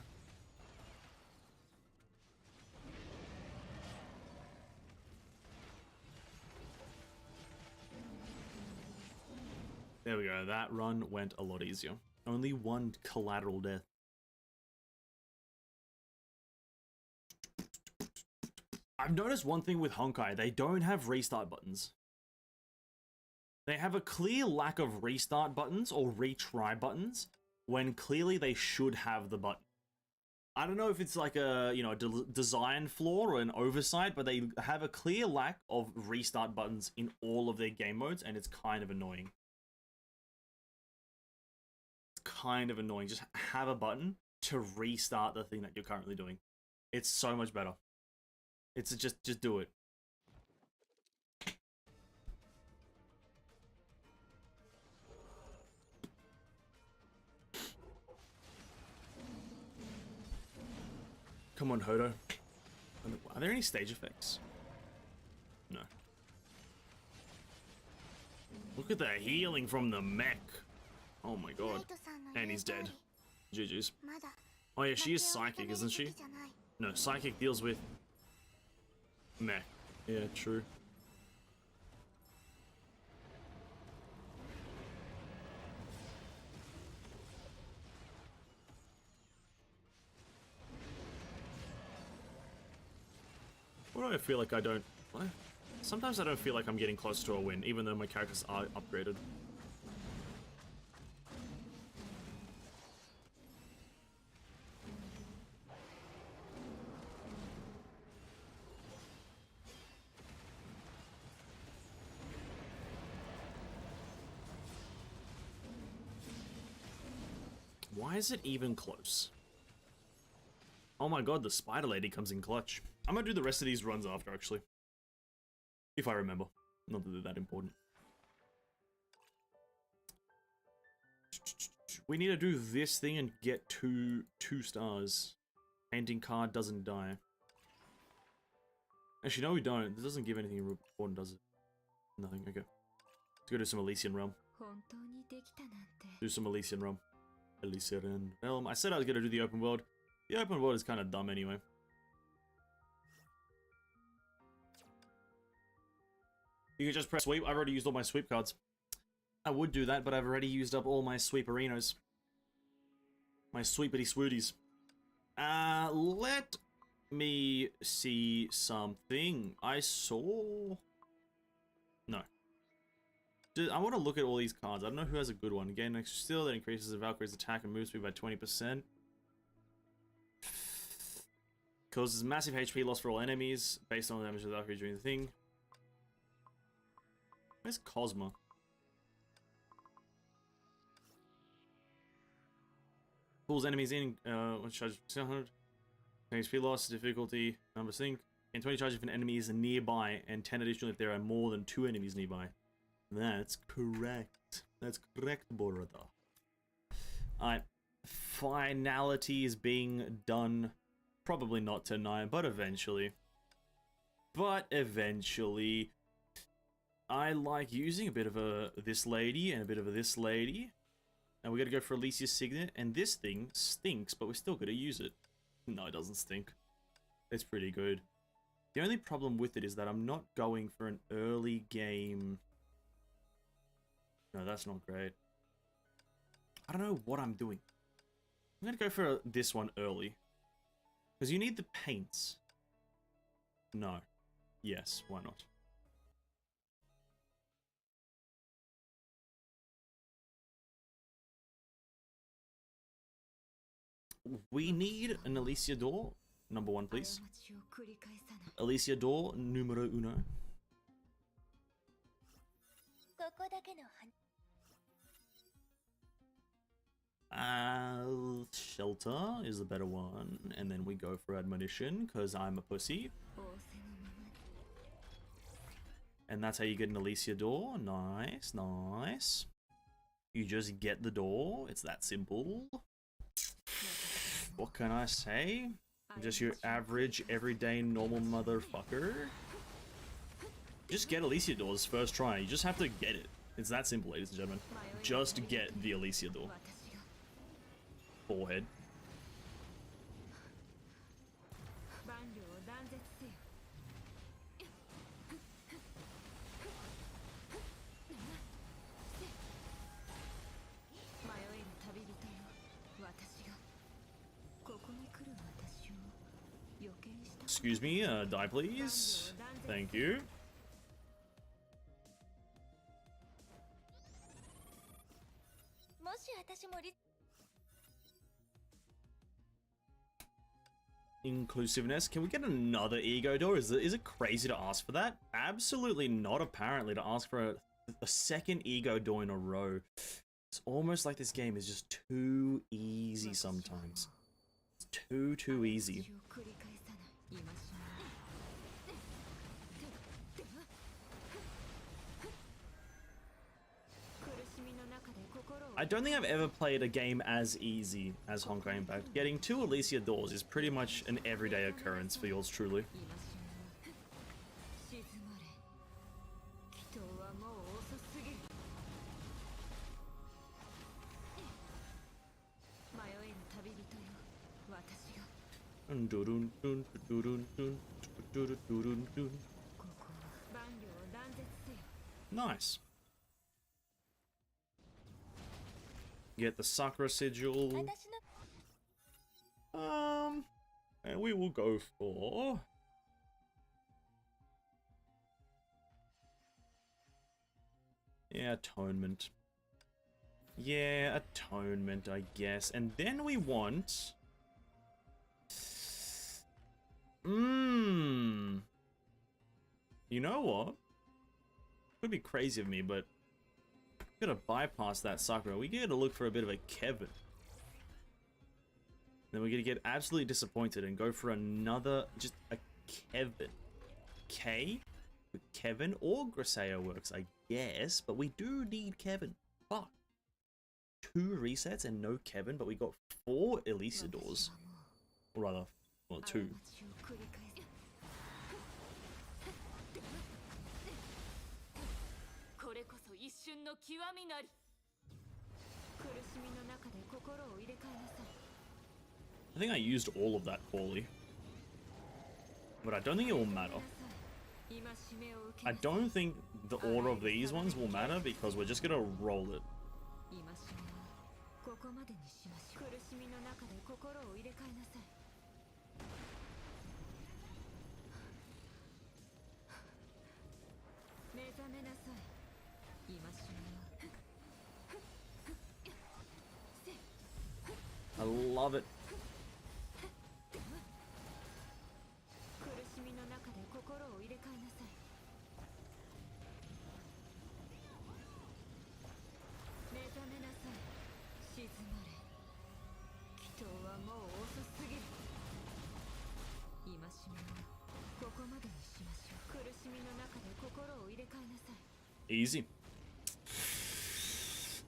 There we go. That run went a lot easier. Only 1 collateral death. I've noticed one thing with Honkai. They don't have restart buttons. They have a clear lack of restart buttons or retry buttons when clearly they should have the button. I don't know if it's like a, you know, design flaw or an oversight, but they have a clear lack of restart buttons in all of their game modes, and it's kind of annoying. It's kind of annoying. Just have a button to restart the thing that you're currently doing. It's so much better. It's just do it. Come on, Hodo. Are there any stage effects? No. Look at the healing from the mech. Oh my god. And he's dead. GG's. Oh yeah, she is psychic, isn't she? No, psychic deals with mech. Yeah, true. Why do I feel like I don't What? Sometimes I don't feel like I'm getting close to a win, even though my characters are upgraded. Why is it even close? Oh my god, the spider lady comes in clutch. I'm gonna do the rest of these runs after, actually. If I remember. Not that they're that important. We need to do this thing and get two stars. Painting card doesn't die. Actually, no we don't. This doesn't give anything important, does it? Nothing, okay. Let's go do some Elysian Realm. Do some Elysian Realm. Elysian Realm. I said I was gonna do the open world. The open world is kind of dumb anyway. You can just press sweep. I've already used all my sweep cards. I would do that, but I've already used up all my sweeperinos. My sweepity swooties. Let me see something. I saw... No. I want to look at all these cards. I don't know who has a good one. Gain extra skill that increases the Valkyrie's attack and move speed by 20%. Causes massive HP loss for all enemies based on the damage of the Valkyrie during the thing. Where's Cosmo? Pulls enemies in, charge 600. HP loss, difficulty, number sync. And 20 charge if an enemy is nearby, and 10 additional if there are more than 2 enemies nearby. That's correct. That's correct, brother. Alright. Finality is being done. Probably not tonight, but eventually. But eventually. I like using a bit of a this lady and a bit of a this lady. And we gotta go for Alicia's Signet, and this thing stinks, but we're still gonna use it. No, it doesn't stink. It's pretty good. The only problem with it is that I'm not going for an early game. No, that's not great. I don't know what I'm doing. I'm gonna go for this one early. Because you need the paints. No. Yes, why not? We need an Alicia door. Number 1, please. Alicia door, numero 1. Shelter is the better one. And then we go for admonition, because I'm a pussy. And that's how you get an Alicia door. Nice, nice. You just get the door. It's that simple. What can I say? I'm just your average, everyday, normal motherfucker. Just get Alicia doors first try. You just have to get it. It's that simple, ladies and gentlemen. Just get the Alicia door. Forehead. Excuse me, die please. Thank you. Inclusiveness. Can we get another ego door? Is it crazy to ask for that? Absolutely not, apparently, to ask for a second ego door in a row. It's almost like this game is just too easy sometimes. It's too easy. I don't think I've ever played a game as easy as Honkai Impact. Getting 2 Alicia doors is pretty much an everyday occurrence for yours truly. Nice. Get the Sakura sigil. And we will go for Yeah, atonement. Yeah, atonement, I guess. And then we want... You know what? Could be crazy of me, but... Gotta bypass that Sakura. We gotta look for a bit of a Kevin. Then we're gonna get absolutely disappointed and go for another... Just a Kevin. K? Kevin or Griseo works, I guess. But we do need Kevin. Fuck. 2 resets and no Kevin, but we got 4 Elysiadors. Or rather, well, 2. I think I used all of that poorly. But I don't think it will matter. I don't think the order of these ones will matter because we're just gonna roll it. I love it. Easy.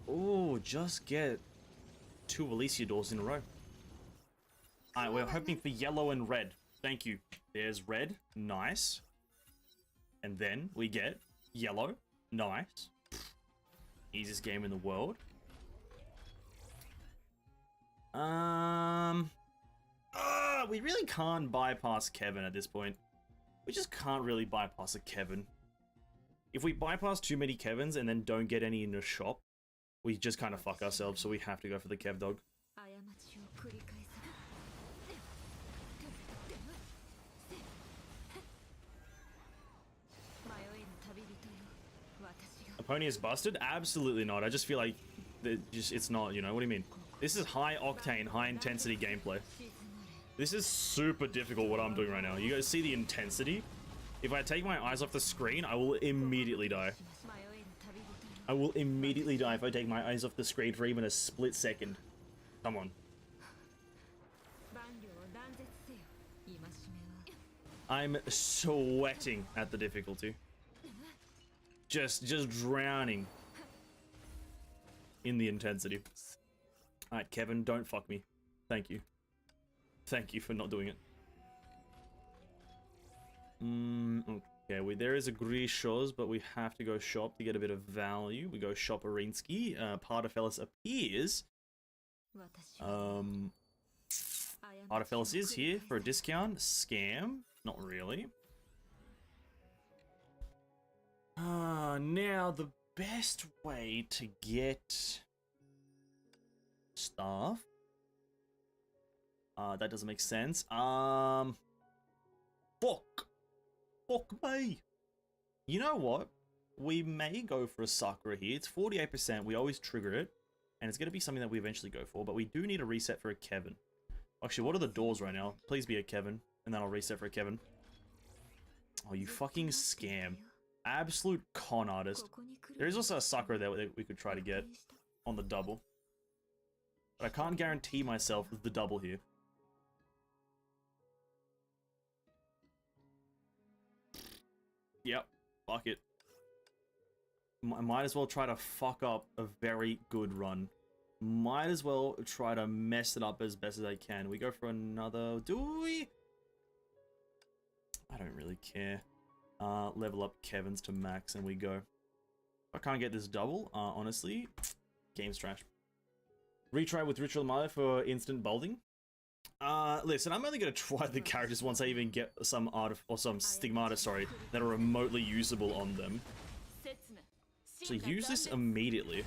Oh, just get 2 Elysiadors in a row. Alright, we're hoping for yellow and red. Thank you. There's red. Nice. And then we get yellow. Nice. Easiest game in the world. We really can't bypass Kevin at this point. We just can't really bypass a Kevin. If we bypass too many Kevins and then don't get any in the shop, we just kind of fuck ourselves, so we have to go for the Kev dog. A pony is busted? Absolutely not. I just feel like it's not, you know, what do you mean? This is high octane, high intensity gameplay. This is super difficult what I'm doing right now. You guys see the intensity? If I take my eyes off the screen, I will immediately die. I will immediately die if I take my eyes off the screen for even a split second. Come on. I'm sweating at the difficulty. Just drowning in the intensity. Alright, Kevin, don't fuck me. Thank you. Thank you for not doing it. Okay, there is a Grishos, but we have to go shop to get a bit of value. We go shop Arinsky. Pardafellis appears. Pardafellis is here for a discount. Scam. Not really. Now the best way to get stuff. That doesn't make sense. Fuck me. You know what? We may go for a Sakura here. It's 48%. We always trigger it. And it's going to be something that we eventually go for. But we do need a reset for a Kevin. Actually, what are the doors right now? Please be a Kevin. And then I'll reset for a Kevin. Oh, you fucking scam. Absolute con artist. There is also a Sakura there that we could try to get on the double. But I can't guarantee myself the double here. Yep, fuck it. Might as well try to fuck up a very good run. Might as well try to mess it up as best as I can. We go for another... Do we? I don't really care. Level up Kevin's to max and we go. I can't get this double, honestly. Game's trash. Retry with Ritual Maya for instant bolding. Listen, I'm only gonna try the characters once I even get some some stigmata, sorry, that are remotely usable on them. So use this immediately.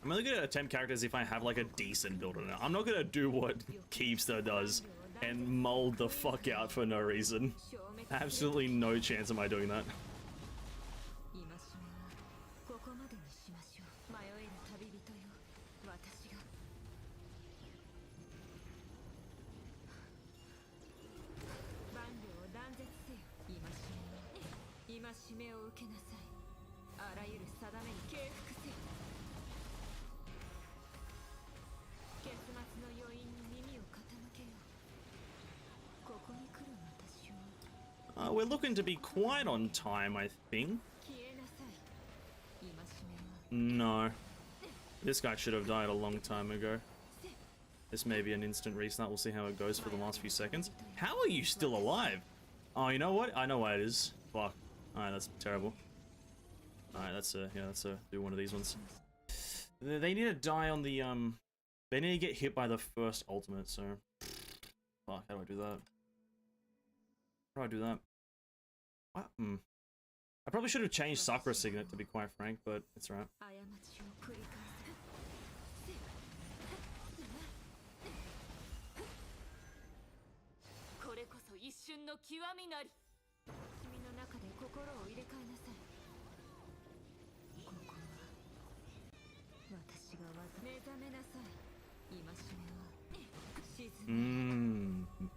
I'm only gonna attempt characters if I have like a decent build on it. I'm not gonna do what Keepster does and mulled the fuck out for no reason. Absolutely no chance am I doing that. We're looking to be quite on time, I think. No. This guy should have died a long time ago. This may be an instant restart. We'll see how it goes for the last few seconds. How are you still alive? Oh, you know what? I know why it is. Fuck. Alright, that's terrible. Alright, yeah, let's do one of these ones. They need to die on the, they need to get hit by the first ultimate, so... Fuck, how do I do that? How do I do that? What? I probably should have changed Sakura Signet, to be quite frank, but it's alright.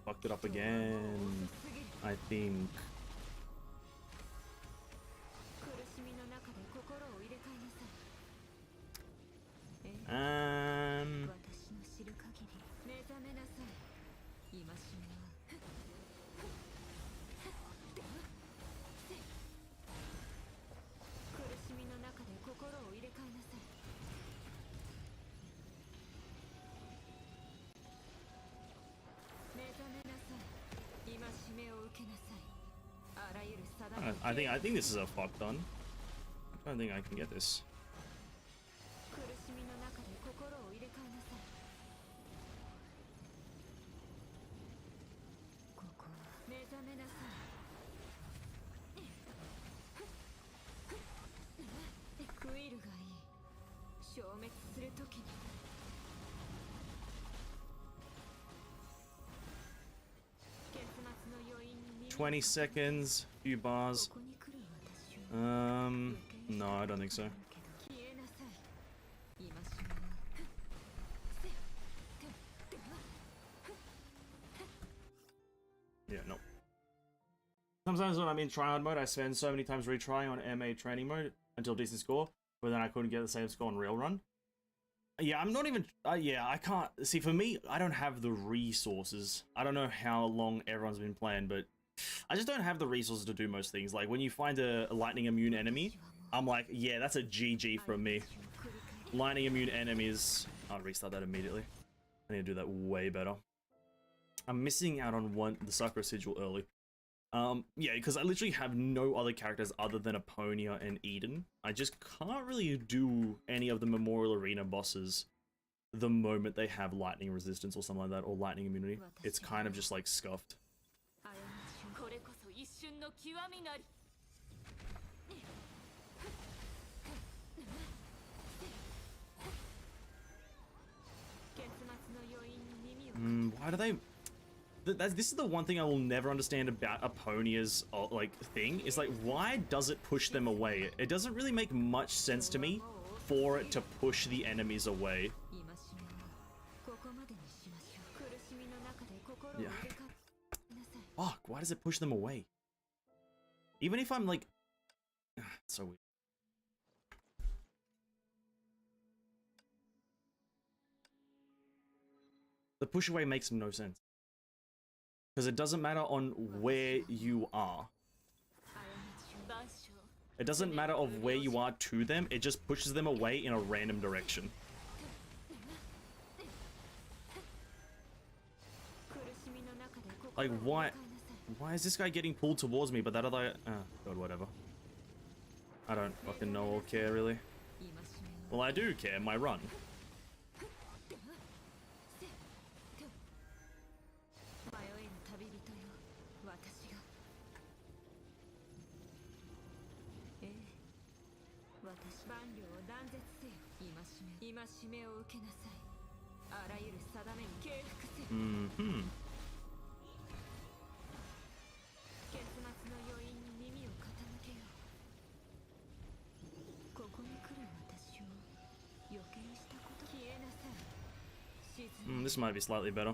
Fucked it up again, I think. I think this is a fuck done. I don't think I can get this. $20 seconds, few bars. No, I don't think so. Yeah, no. Sometimes when I'm in tryhard mode, I spend so many times retrying on MA training mode until decent score, but then I couldn't get the same score on real run. Yeah, I'm not even... yeah, I can't... See, for me, I don't have the resources. I don't know how long everyone's been playing, but I just don't have the resources to do most things. Like, when you find a lightning immune enemy, I'm like, yeah, that's a GG from me. Lightning immune enemies... I'll restart that immediately. I need to do that way better. I'm missing out on the Sakura Sigil early. Yeah, because I literally have no other characters other than Aponia and Eden. I just can't really do any of the Memorial Arena bosses the moment they have lightning resistance or something like that, or lightning immunity. It's kind of just like scuffed. Why do they... This is the one thing I will never understand about Aponia's like thing, is like, why does it push them away? It doesn't really make much sense to me for it to push the enemies away. Yeah. Fuck, why does it push them away? Even if I'm like... It's so weird. The push away makes no sense. Because it doesn't matter on where you are. It doesn't matter of where you are to them, it just pushes them away in a random direction. Like, why is this guy getting pulled towards me, but that other... God, whatever. I don't fucking know or care, really. Well, I do care, my run. this might be slightly better.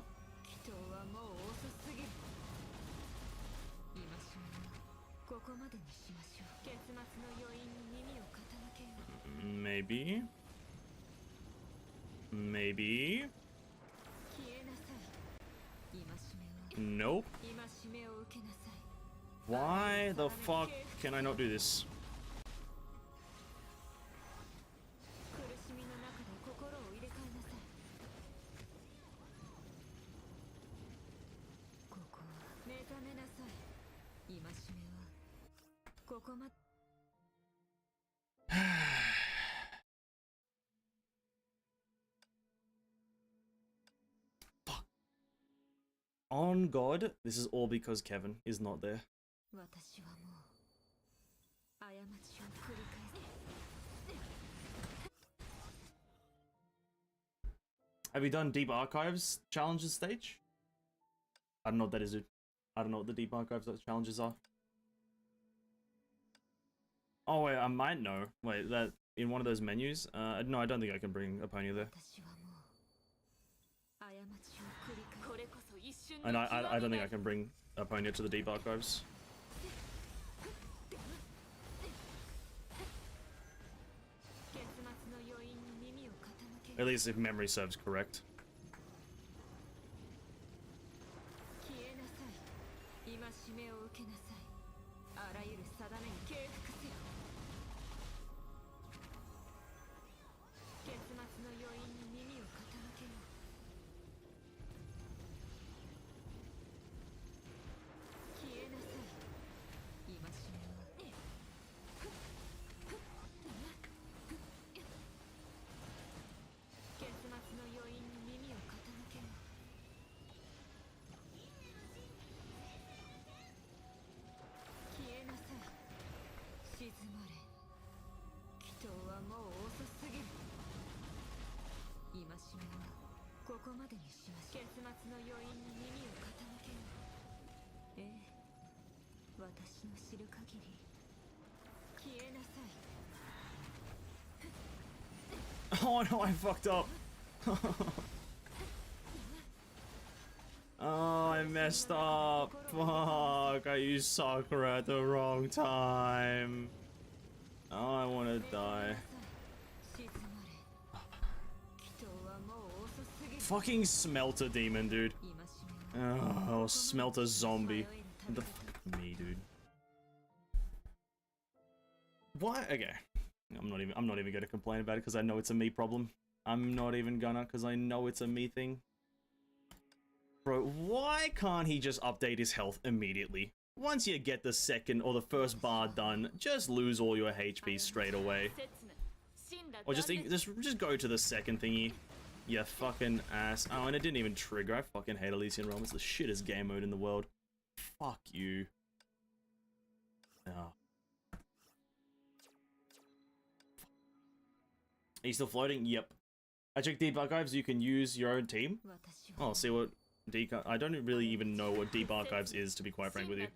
Maybe. Maybe. Nope. Why the fuck can I not do this? Fuck. On God, this is all because Kevin is not there. Have you done Deep Archives challenges stage? I don't know what that is, dude. I don't know what the Deep Archives challenges are. Oh wait, I might know. Wait, that in one of those menus? No, I don't think I can bring Aponia there. And I don't think I can bring Aponia to the Deep Archives. At least if memory serves correct. Oh no, I fucked up. Oh, I messed up. Fuck, I used Sakura at the wrong time. Oh, I wanna die. Fucking Smelter Demon, dude. Oh, Smelter Zombie. What the fuck me, dude? What? Okay. I'm not even gonna complain about it because I know it's a me problem. I'm not even gonna because I know it's a me thing. Bro, why can't he just update his health immediately? Once you get the second or the first bar done, just lose all your HP straight away. Or just go to the second thingy. You fucking ass. Oh, and it didn't even trigger. I fucking hate Elysian Realm. It's the shittest game mode in the world. Fuck you. Oh. Are you still floating? Yep. I checked Deep Archives. You can use your own team. Oh, see what I don't really even know what Deep Archives is, to be quite frank with you.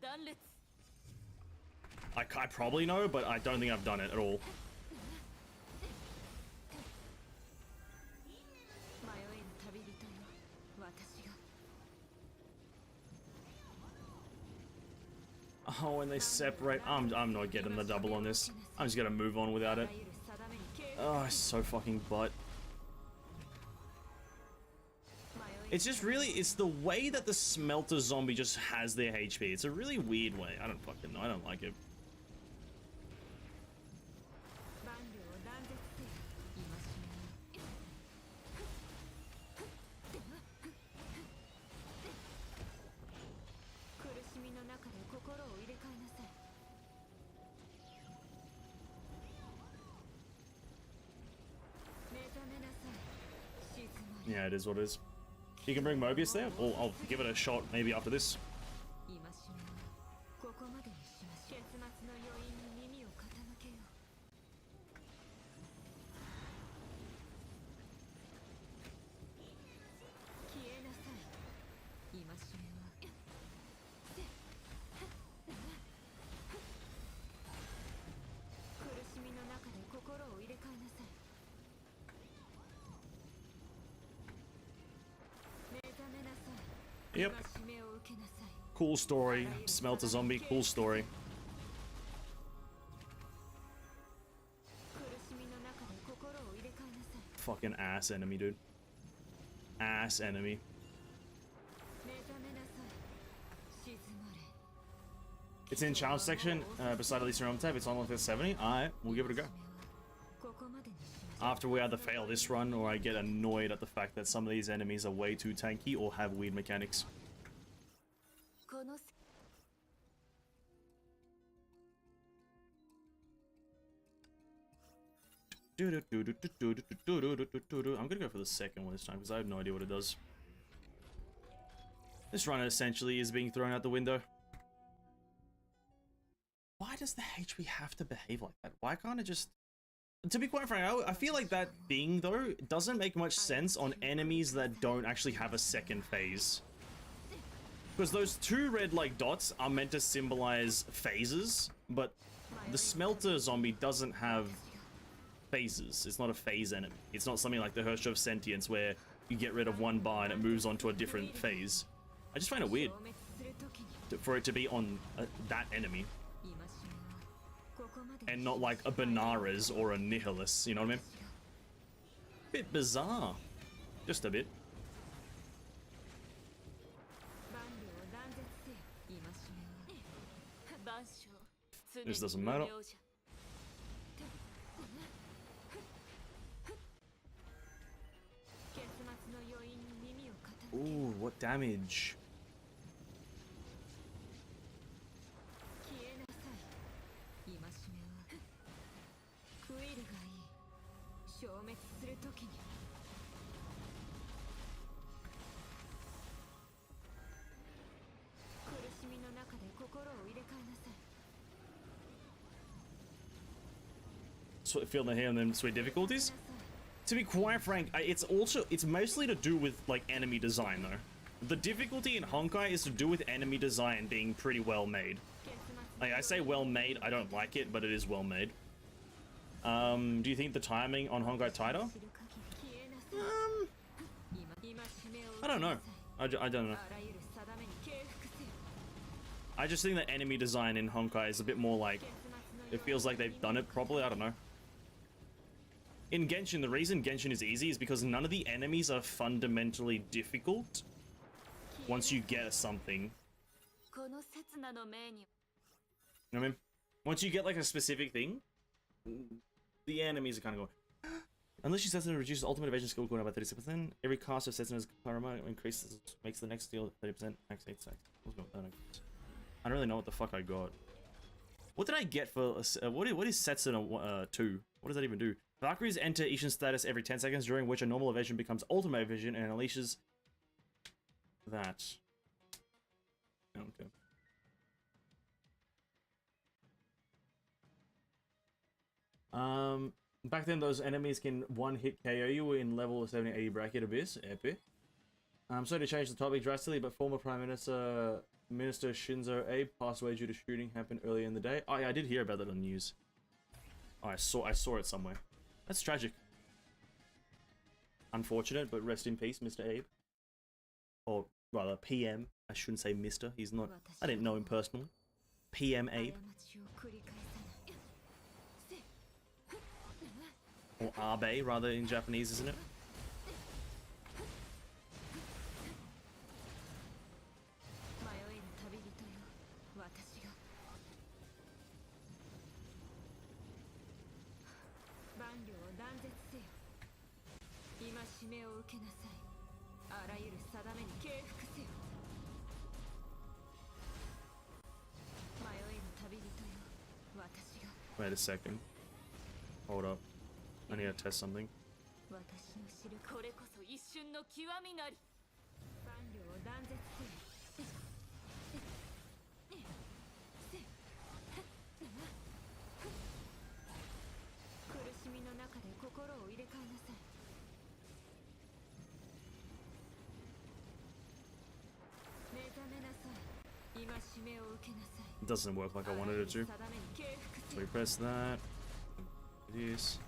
I probably know, but I don't think I've done it at all. Oh, when they separate, I'm not getting the double on this. I'm just gonna move on without it. Oh, it's so fucking butt. It's just really, it's the way that the Smelter Zombie just has their HP. It's a really weird way. I don't fucking know. I don't like it. Yeah, it is what it is. You can bring Mobius there? Or I'll give it a shot maybe after this. Yep. Cool story. Smelter zombie, cool story. Fucking ass enemy, dude. Ass enemy. It's in challenge section, beside Elisa Realm tab. It's on like 70. Alright, we'll give it a go. After we either fail this run or I get annoyed at the fact that some of these enemies are way too tanky or have weird mechanics. I'm gonna go for the second one this time because I have no idea what it does. This run essentially is being thrown out the window. Why does the HP have to behave like that? Why can't it just... To be quite frank, I feel like that thing, though, doesn't make much sense on enemies that don't actually have a second phase. Because those two red, like, dots are meant to symbolize phases, but the Smelter zombie doesn't have phases. It's not a phase enemy. It's not something like the Hirsch of Sentience where you get rid of one bar and it moves on to a different phase. I just find it weird for it to be on that enemy. And not like a Benares or a Nihilus, you know what I mean? Bit bizarre. Just a bit. This doesn't matter. Ooh, what damage? Feeling the hair and then sweet difficulties. To be quite frank, it's mostly to do with like enemy design though. The difficulty in Honkai is to do with enemy design being pretty well made. Like, I say well made, I don't like it, but it is well made. Do you think the timing on Honkai tighter? I don't know. I don't know. I just think that enemy design in Honkai is a bit more like, it feels like they've done it properly. I don't know. In Genshin, the reason Genshin is easy is because none of the enemies are fundamentally difficult once you get something. You know what I mean? Once you get like a specific thing, the enemies are kind of going. Unless you Setsuna reduces ultimate evasion skill going by 36%, every cast of Setsuna's karma increases, makes the next deal 30%, max 8 stacks. I don't really know what the fuck I got. What did I get for what is Setsuna 2? What does that even do? Valkyries enter Ishin status every 10 seconds, during which a normal evasion becomes ultimate evasion and unleashes that. Okay. Back then those enemies can one-hit KO you in level 70-80 bracket Abyss. Epic. So to change the topic drastically, but former Prime Minister Shinzo Abe passed away due to shooting happened earlier in the day. Oh yeah, I did hear about that on the news. Oh, I saw it somewhere. That's tragic. Unfortunate, but rest in peace, Mr. Abe. Or rather, PM. I shouldn't say Mr. He's not. I didn't know him personally. PM Abe. Or Abe, rather, in Japanese, isn't it? Wait a second. Hold up. I need to test something. It doesn't work like I wanted it to. So we press that. It is.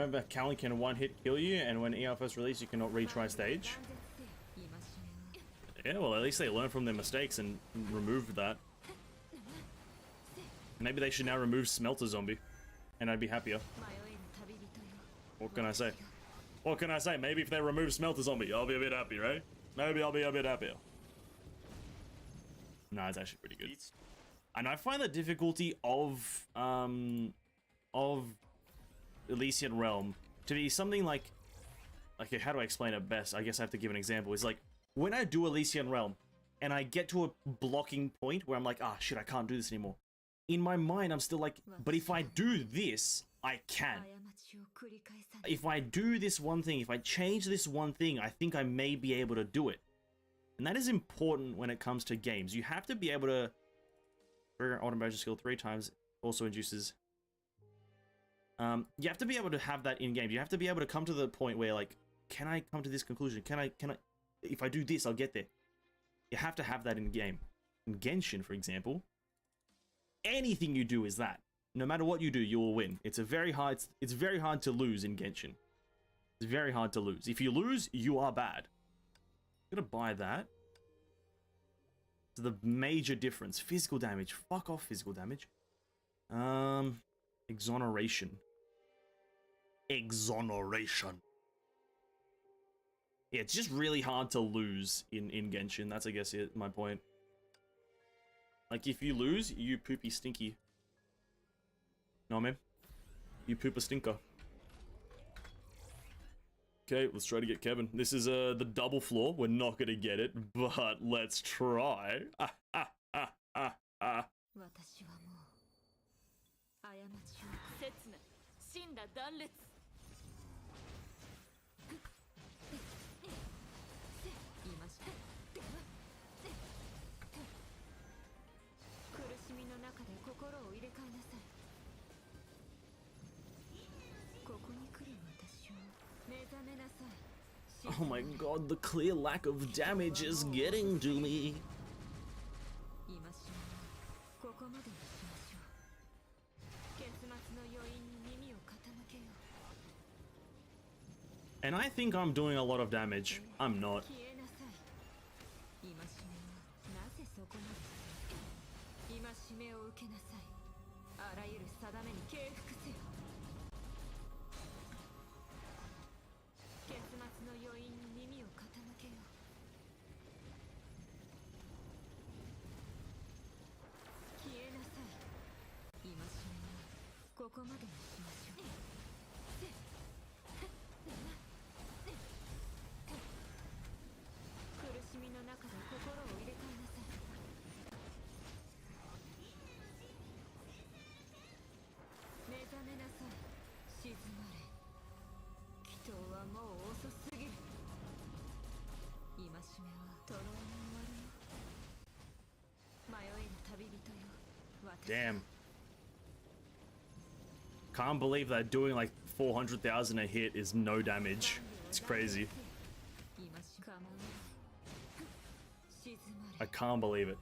remember, Callan can one-hit kill you, and when ER first release, you cannot retry stage. Yeah, well, at least they learned from their mistakes and removed that. Maybe they should now remove Smelter Zombie, and I'd be happier. What can I say? What can I say? Maybe if they remove Smelter Zombie, I'll be a bit happy, right? Maybe I'll be a bit happier. No, it's actually pretty good. And I find the difficulty of Elysian Realm to be something like, okay, how do I explain it best? I guess I have to give an example. It's like, when I do Elysian Realm, and I get to a blocking point where I'm like, ah, shit, I can't do this anymore. In my mind, I'm still like, but if I do this, I can. If I do this one thing, if I change this one thing, I think I may be able to do it. And that is important when it comes to games. You have to be able to trigger automation skill 3 times, also induces. You have to be able to have that in games. You have to be able to come to the point where, like, can I come to this conclusion? Can I, if I do this, I'll get there. You have to have that in game. In Genshin, for example, anything you do is that. No matter what you do, you will win. It's very hard to lose in Genshin. It's very hard to lose. If you lose, you are bad. I'm gonna buy that. So the major difference. Physical damage. Fuck off physical damage. Exoneration. Exoneration. Yeah, it's just really hard to lose in Genshin. That's, I guess, my point. Like, if you lose, you poopy stinky. No, man. You poop a stinker. Okay, let's try to get Kevin. This is the double floor. We're not gonna get it, but let's try. Oh my god, the clear lack of damage is getting to me. And I think I'm doing a lot of damage. I'm not. Damn. Can't believe that doing like 400,000 a hit is no damage. It's crazy. I can't believe it.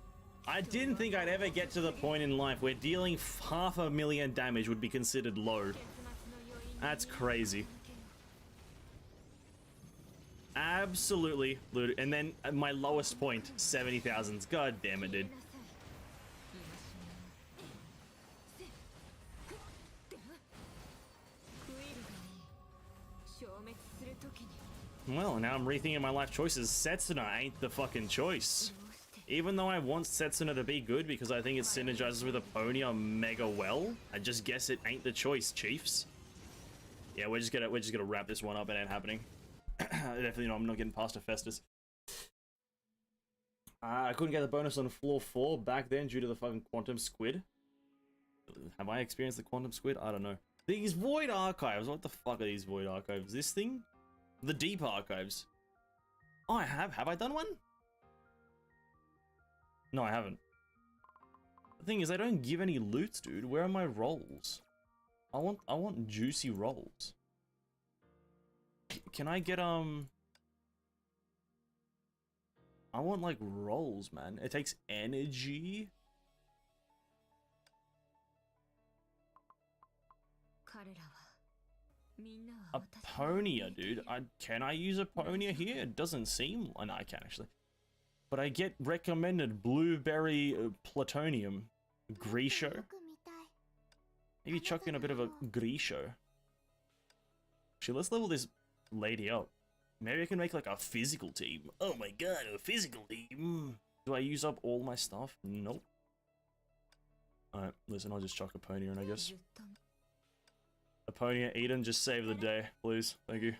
I didn't think I'd ever get to the point in life where dealing 500,000 damage would be considered low. That's crazy. Absolutely. And then at my lowest point, 70,000. God damn it, dude. Well, now I'm rethinking my life choices. Setsuna ain't the fucking choice. Even though I want Setsuna to be good because I think it synergizes with Epona mega well, I just guess it ain't the choice, chiefs. Yeah, we're just gonna wrap this one up. It ain't happening. Definitely not. I'm not getting past Hephaestus. I couldn't get the bonus on floor 4 back then due to the fucking quantum squid. Have I experienced the quantum squid? I don't know. These void archives. What the fuck are these void archives? This thing? The deep archives. Oh, I have. Have I done one? No, I haven't. The thing is, I don't give any loot, dude. Where are my rolls? I want juicy rolls. Can I get I want like rolls, man. It takes energy. Apponia, dude. Can I use Apponia here? It doesn't seem... Oh, no, I can actually. But I get recommended Blueberry Plutonium. Grisho. Maybe chuck in a bit of a Grisho. Actually, let's level this lady up. Maybe I can make like a physical team. Oh my god, a physical team. Do I use up all my stuff? Nope. Alright, listen, I'll just chuck Apponia in, I guess. Apponia, Eden, just save the day, please. Thank you.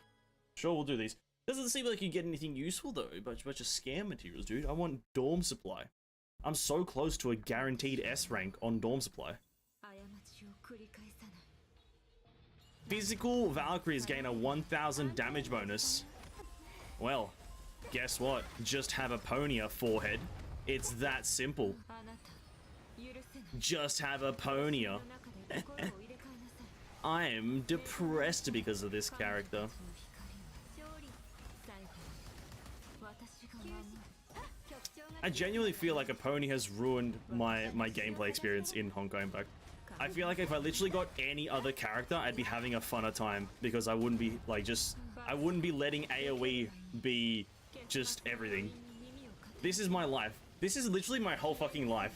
Sure, we'll do these. Doesn't seem like you get anything useful though, but a bunch of scam materials, dude. I want dorm supply. I'm so close to a guaranteed S rank on dorm supply. Physical Valkyries gain a 1000 damage bonus. Well, guess what? Just have Apponia forehead. It's that simple. Just have Apponia. I am depressed because of this character. I genuinely feel like Apponia has ruined my gameplay experience in Honkai Impact. I feel like if I literally got any other character, I'd be having a funner time because I wouldn't be like I wouldn't be letting AoE be just everything. This is my life. This is literally my whole fucking life.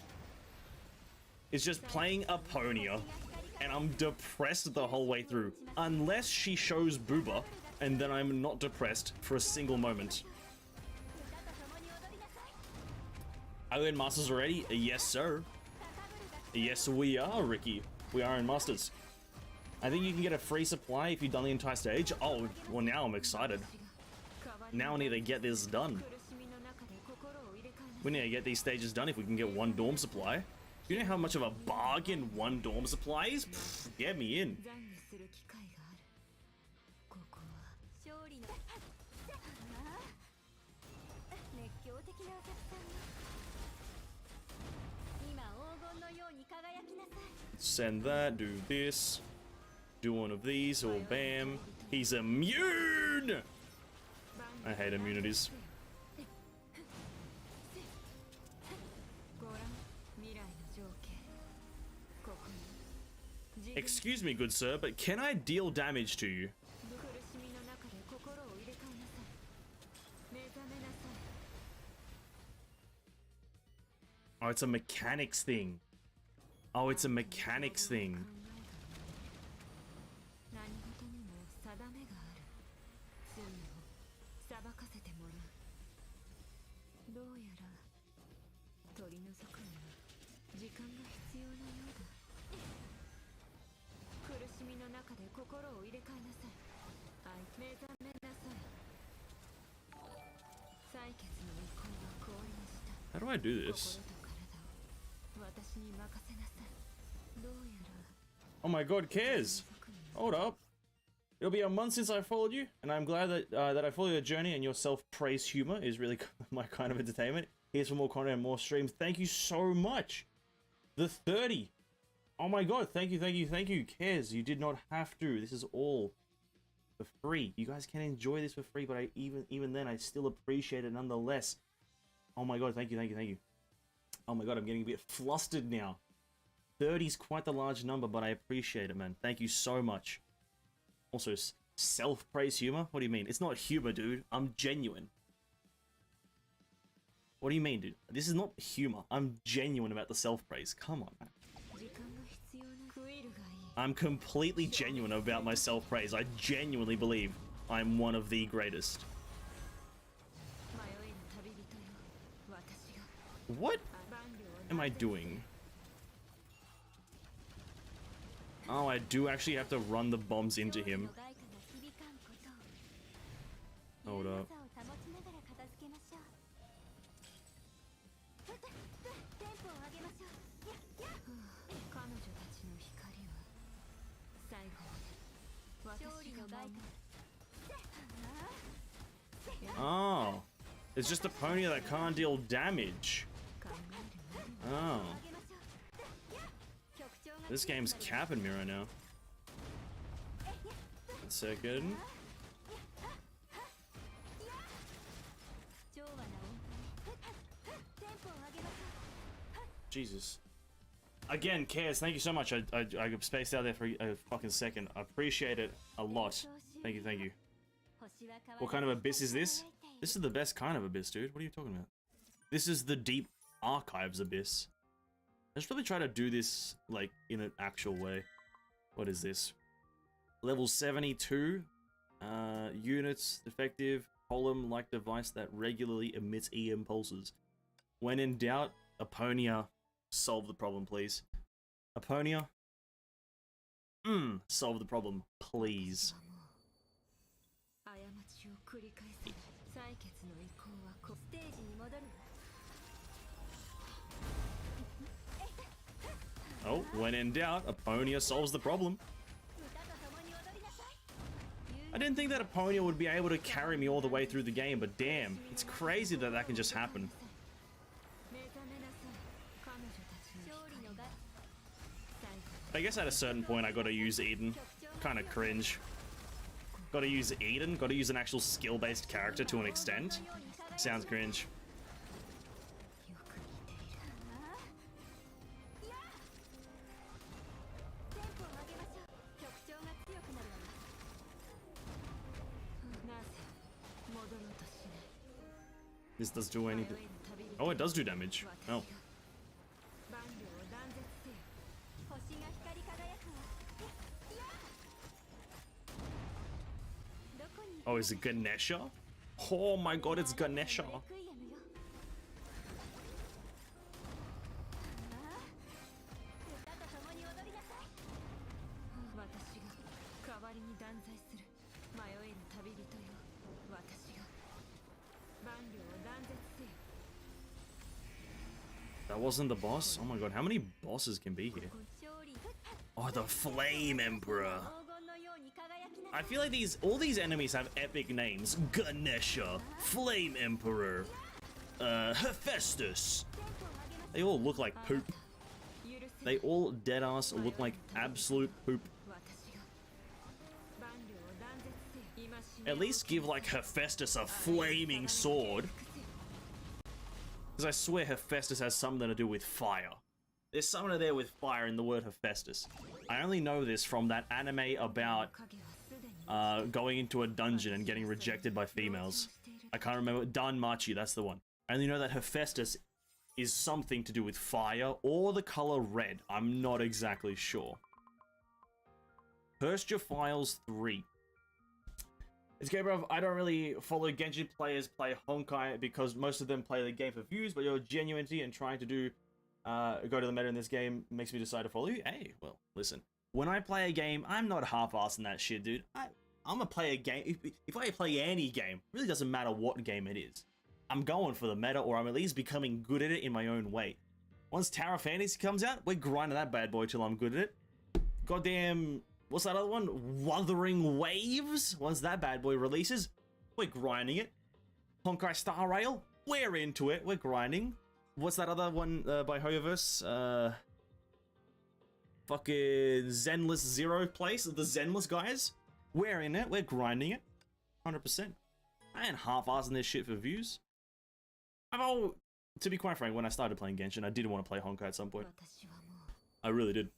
It's just playing Apponia, and I'm depressed the whole way through. Unless she shows Booba, and then I'm not depressed for a single moment. Are we in Masters already? Yes, sir. Yes, we are, Ricky. We are in Masters. I think you can get a free supply if you've done the entire stage. Oh, well, now I'm excited. Now I need to get this done. We need to get these stages done if we can get one dorm supply. You know how much of a bargain one dorm supply is? Pfft, get me in. Send that, do this, do one of these, or bam. He's immune! I hate immunities. Excuse me, good sir, but can I deal damage to you? Oh, it's a mechanics thing. Oh, it's a mechanics thing. How do I do this? Oh my god, Cares! Hold up. It'll be a month since I followed you, and I'm glad that that I follow your journey, and your self-praise humor is really my kind of entertainment. Here's for more content and more streams. Thank you so much! The 30! Oh my god, thank you, thank you, thank you, Cares. You did not have to. This is all for free. You guys can enjoy this for free, but even then, I still appreciate it nonetheless. Oh my god, thank you, thank you, thank you. Oh my god, I'm getting a bit flustered now. 30 is quite the large number, but I appreciate it, man. Thank you so much. Also, self-praise humor? What do you mean? It's not humor, dude. I'm genuine. What do you mean, dude? This is not humor. I'm genuine about the self-praise. Come on, man. I'm completely genuine about my self-praise. I genuinely believe I'm one of the greatest. What am I doing? Oh, I do actually have to run the bombs into him. Hold up. Oh. It's just Apponia that can't deal damage. Oh. This game's capping me right now. 1 second. Jesus. Again, Cares, thank you so much. I spaced out there for a fucking second. I appreciate it a lot. Thank you, thank you. What kind of abyss is this? This is the best kind of abyss, dude. What are you talking about? This is the Deep Archives abyss. I should probably try to do this, like, in an actual way. What is this? Level 72. Units, effective, column-like device that regularly emits EM pulses. When in doubt, Aponia, solve the problem, please. Aponia? Solve the problem, please. Oh, when in doubt, Aponia solves the problem. I didn't think that Aponia would be able to carry me all the way through the game, but damn, it's crazy that that can just happen. I guess at a certain point I gotta use Eden. Kinda cringe. Gotta use Eden? Gotta use an actual skill-based character to an extent? Sounds cringe. This does do anything. Oh, it does do damage. Oh. Oh, is it Ganesha? Oh my god, it's Ganesha. That wasn't the boss? Oh my god, how many bosses can be here? Oh, the Flame Emperor. I feel like all these enemies have epic names. Ganesha, Flame Emperor, Hephaestus. They all look like poop. They all deadass look like absolute poop. At least give like Hephaestus a flaming sword. Because I swear Hephaestus has something to do with fire. There's something there with fire in the word Hephaestus. I only know this from that anime about going into a dungeon and getting rejected by females. I can't remember. Danmachi, that's the one. I only know that Hephaestus is something to do with fire or the color red. I'm not exactly sure. Herstia Files 3. It's okay, bro. I don't really follow Genshin players play Honkai because most of them play the game for views, but your genuinity and trying to do go to the meta in this game makes me decide to follow you. Hey, well, listen. When I play a game, I'm not half-assing that shit, dude. I'm gonna play a game. If I play any game, it really doesn't matter what game it is. I'm going for the meta, or I'm at least becoming good at it in my own way. Once Tower of Fantasy comes out, we're grinding that bad boy till I'm good at it. Goddamn, what's that other one? Wuthering Waves? Once that bad boy releases, we're grinding it. Honkai Star Rail, we're into it. We're grinding. What's that other one by Hoyoverse? Fucking Zenless Zero Place, the Zenless guys. We're in it. We're grinding it. 100%. I ain't half-assing this shit for views. To be quite frank, when I started playing Genshin, I did want to play Honkai at some point. I really did.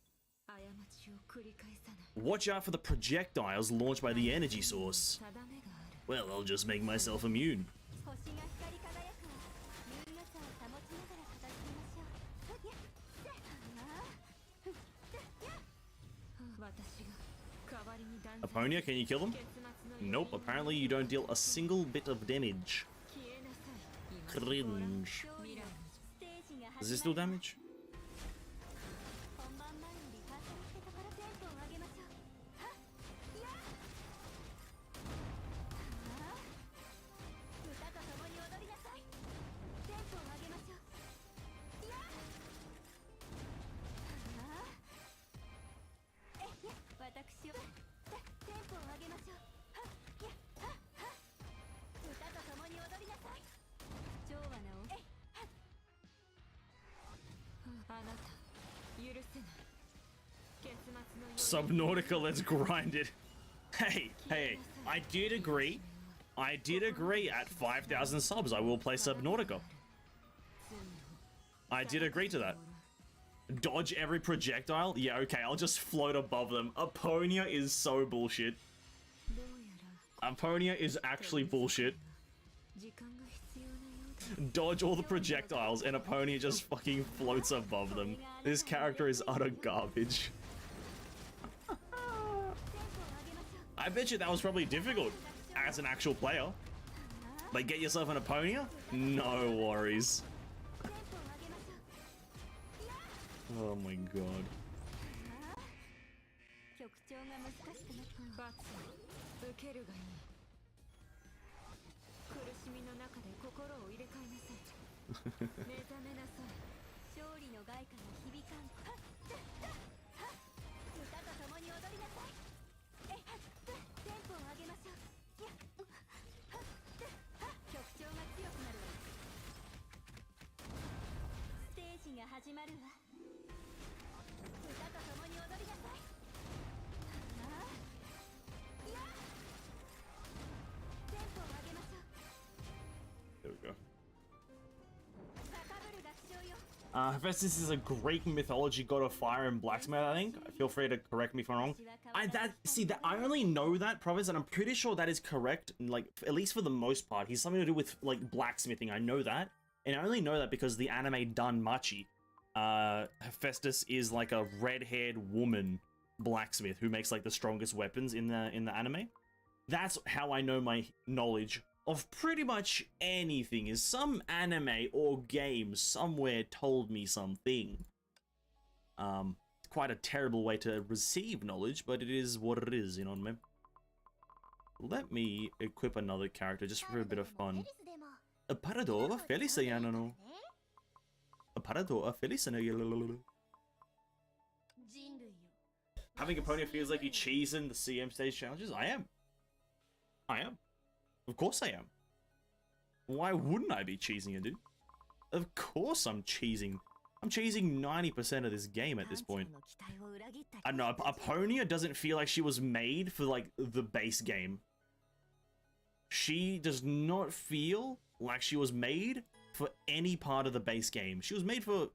Watch out for the projectiles launched by the energy source. Well, I'll just make myself immune. Aponia, can you kill them? Nope, apparently you don't deal a single bit of damage. Cringe. Does this do damage? Subnautica, let's grind it. Hey, I did agree at 5,000 subs I will play Subnautica. I did agree to that. Dodge every projectile? Yeah, okay, I'll just float above them. Aponia is so bullshit. Aponia is actually bullshit. Dodge all the projectiles and Aponia just fucking floats above them. This character is utter garbage. I bet you that was probably difficult as an actual player. Like, get yourself an Aponia? No worries. Oh my god. There we go. Hephaestus is a Greek mythology god of fire and blacksmith, I think. Feel free to correct me if I'm wrong. I only know that, Province, and I'm pretty sure that is correct, like, at least for the most part. He's something to do with, like, blacksmithing, I know that. And I only know that because the anime Danmachi, Hephaestus is like a red-haired woman blacksmith who makes, like, the strongest weapons in the anime. That's how I know my knowledge of pretty much anything, is some anime or game somewhere told me something. It's quite a terrible way to receive knowledge, but it is what it is, you know what I mean? Let me equip another character just for a bit of fun. Apparador Feliciano. Apparador Feliciano. Having Aponia feels like you cheesing the CM stage challenges? I am. Of course I am. Why wouldn't I be cheesing it, dude? Of course I'm cheesing. I'm cheesing 90% of this game at this point. I don't know, Aponia doesn't feel like she was made for, like, the base game. She does not feel like she was made for any part of the base game. She was made for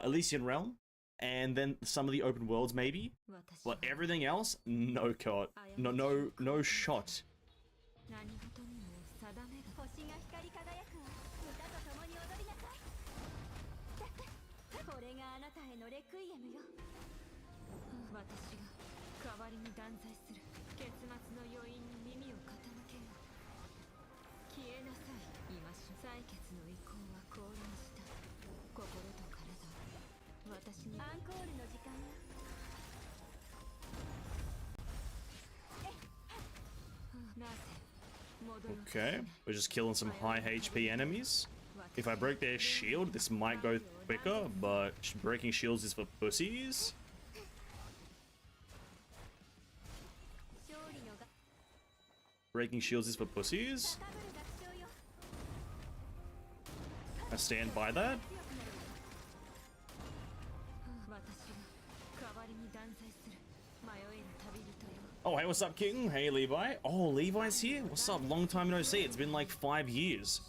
Elysian Realm, and then some of the open worlds maybe, but everything else, no cut, no shot. Okay, we're just killing some high HP enemies. If I break their shield, this might go quicker, but breaking shields is for pussies. Breaking shields is for pussies. I stand by that. Oh, hey, what's up, King? Hey, Levi. Oh, Levi's here? What's up? Long time no see. It's been like 5 years.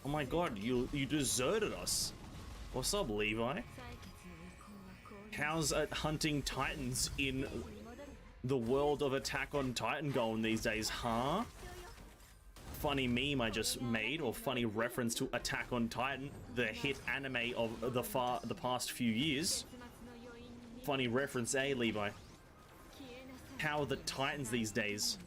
Oh my god, you deserted us. What's up, Levi? How's hunting titans in the world of Attack on Titan going these days, huh? Funny meme I just made, or funny reference to Attack on Titan, the hit anime of the past few years. Funny reference, eh, Levi? How are the Titans these days?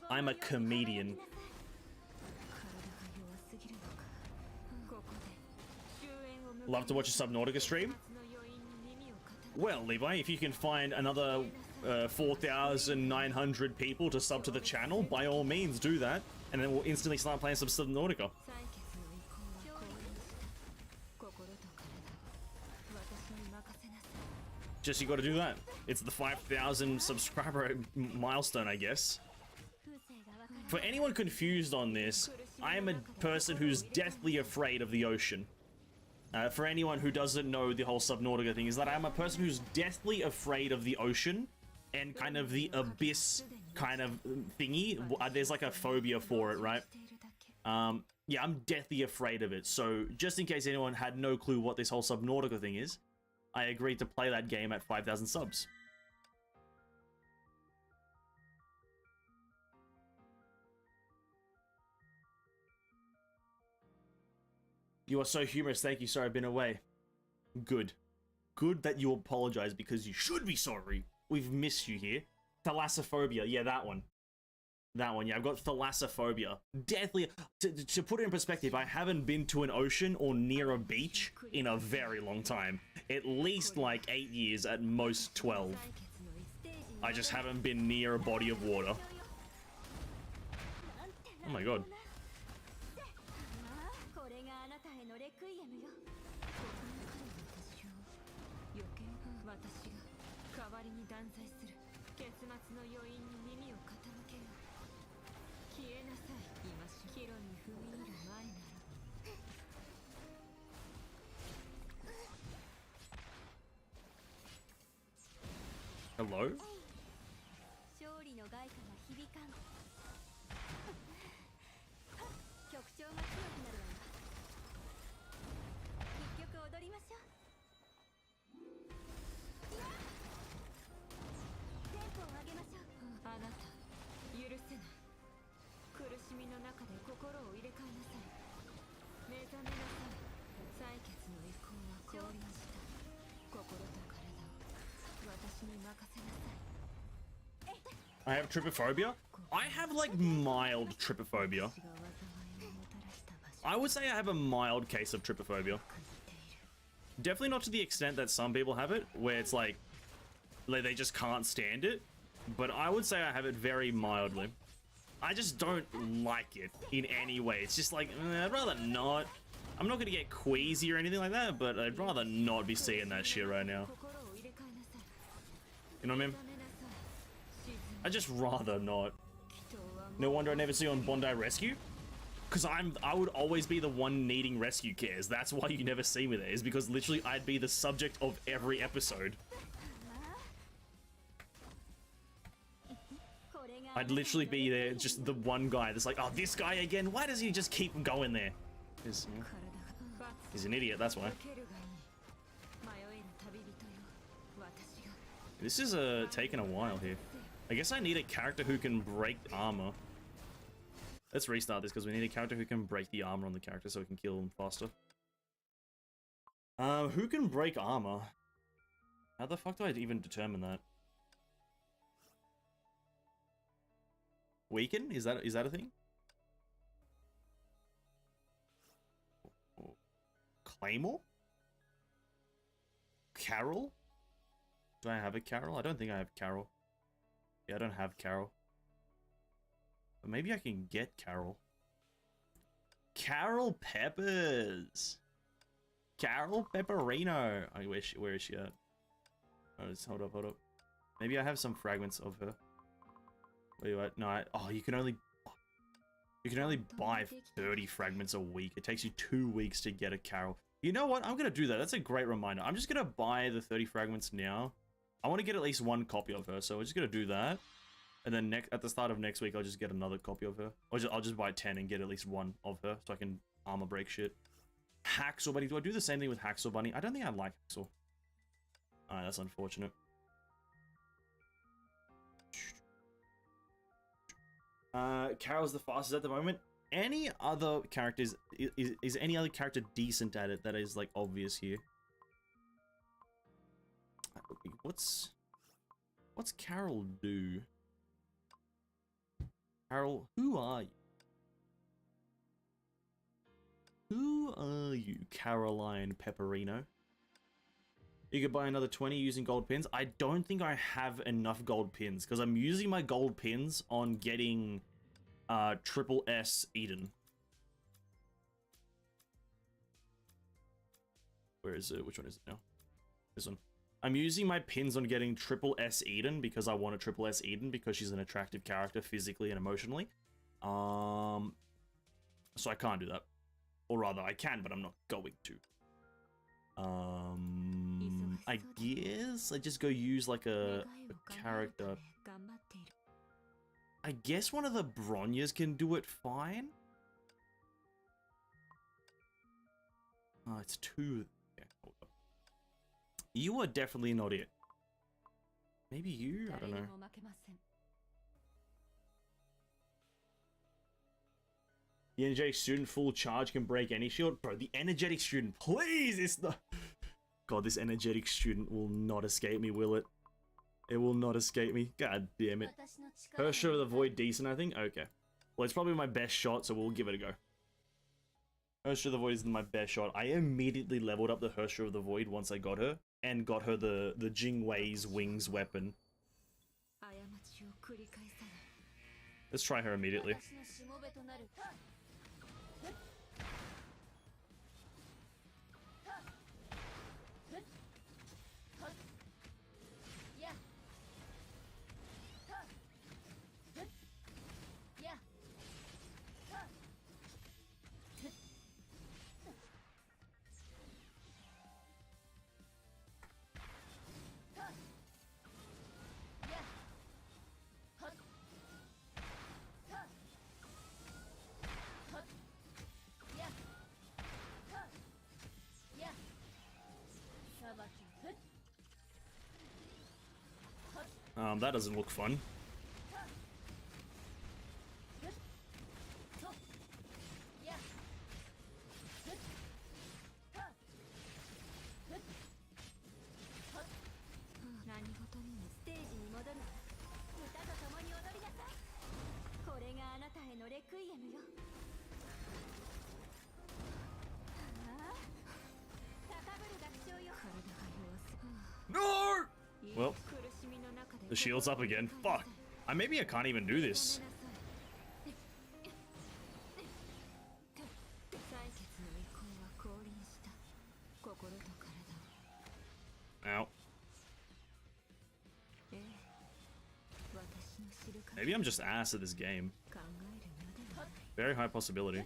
I'm a comedian. Love to watch a Subnautica stream? Well, Levi, if you can find another 4,900 people to sub to the channel, by all means do that, and then we'll instantly start playing some Subnautica. Just you gotta do that. It's the 5,000 subscriber milestone, I guess. For anyone confused on this, I am a person who's deathly afraid of the ocean. For anyone who doesn't know the whole Subnautica thing, is that I'm a person who's deathly afraid of the ocean and kind of the abyss kind of thingy. There's like a phobia for it, right? Yeah, I'm deathly afraid of it. So just in case anyone had no clue what this whole Subnautica thing is, I agreed to play that game at 5,000 subs. You are so humorous. Thank you. Sorry, I've been away. Good. Good that you apologize, because you should be sorry. We've missed you here. Thalassophobia. Yeah, that one. That one, yeah. I've got thalassophobia. Deathly. To put it in perspective, I haven't been to an ocean or near a beach in a very long time. At least like 8 years, at most 12. I just haven't been near a body of water. Oh my god. Hello? I have trypophobia? I have like mild trypophobia. I would say I have a mild case of trypophobia. Definitely not to the extent that some people have it, where it's like they just can't stand it. But I would say I have it very mildly. I just don't like it in any way. It's just like, I'd rather not. I'm not gonna get queasy or anything like that, but I'd rather not be seeing that shit right now. You know what I mean? I'd just rather not. No wonder I never see you on Bondi Rescue. Because I would always be the one needing rescue cares. That's why you never see me there, is because literally I'd be the subject of every episode. I'd literally be there, just the one guy that's like, oh, this guy again? Why does he just keep going there? He's an idiot, that's why. This is taking a while here. I guess I need a character who can break armor. Let's restart this, because we need a character who can break the armor on the character so we can kill him faster. Who can break armor? How the fuck do I even determine that? Weaken? Is that a thing? Claymore? Carol? Do I have a Carol? I don't think I have Carol. Yeah, I don't have Carol. But maybe I can get Carol. Carol Peppers! Carol Pepperino! Oh, where is she at? Oh, hold up. Maybe I have some fragments of her. Wait, what? No, oh, you can only buy 30 fragments a week. It takes you 2 weeks to get a Carol. You know what? I'm gonna do that. That's a great reminder. I'm just gonna buy the 30 fragments now. I want to get at least one copy of her, so we're just gonna do that. And then at the start of next week, I'll just get another copy of her. Or I'll just buy 10 and get at least one of her, so I can armor break shit. Hacksaw Bunny. Do I do the same thing with Hacksaw Bunny? I don't think I like Hacksaw. Alright, that's unfortunate. Carol's the fastest at the moment. Any other characters? Is any other character decent at it that is like obvious here? What's Carol do? Carol, who are you? Who are you, Caroline Pepperino? You could buy another 20 using gold pins. I don't think I have enough gold pins because I'm using my gold pins on getting triple S Eden. Where is it? Which one is it now? This one. I'm using my pins on getting triple S Eden because I want a triple S Eden because she's an attractive character physically and emotionally. So I can't do that. Or rather, I can, but I'm not going to. I guess I just go use like a character. I guess one of the Bronyas can do it fine. Oh, it's two. Okay, hold up. You are definitely not it. Maybe you? I don't know. The energetic student full charge can break any shield. Bro, the energetic student, please! It's the... God, this energetic student will not escape me, will it? It will not escape me. God damn it. Hersher of the Void decent, I think? Okay. Well, it's probably my best shot, so we'll give it a go. Hersher of the Void is my best shot. I immediately leveled up the Hersher of the Void once I got her. And got her the Jingwei's wings weapon. Let's try her immediately. That doesn't look fun. No! Well, the shield's up again. Fuck. Maybe I can't even do this. Ow. Maybe I'm just ass at this game. Very high possibility.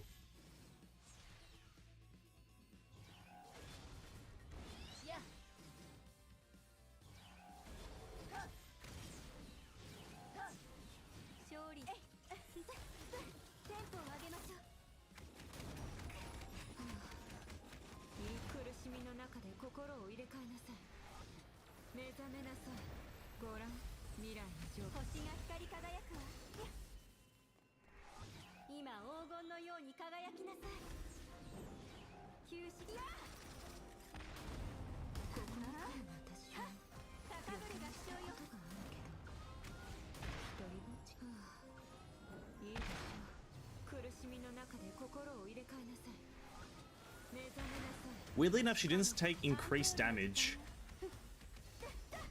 Weirdly enough, she didn't take increased damage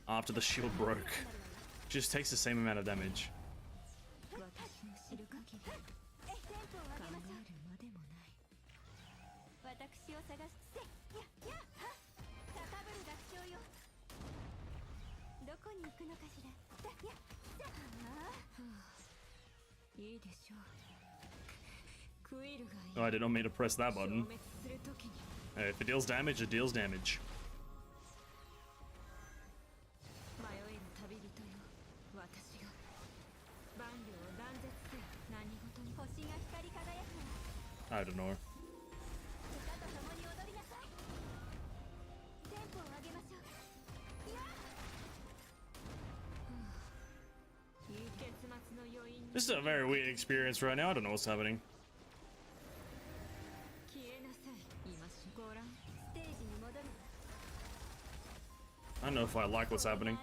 after the shield broke. She just takes the same amount of damage. Oh, I did not mean to press that button. Hey, if it deals damage, it deals damage. I don't know. This is a very weird experience right now. I don't know what's happening. I don't know if I like what's happening.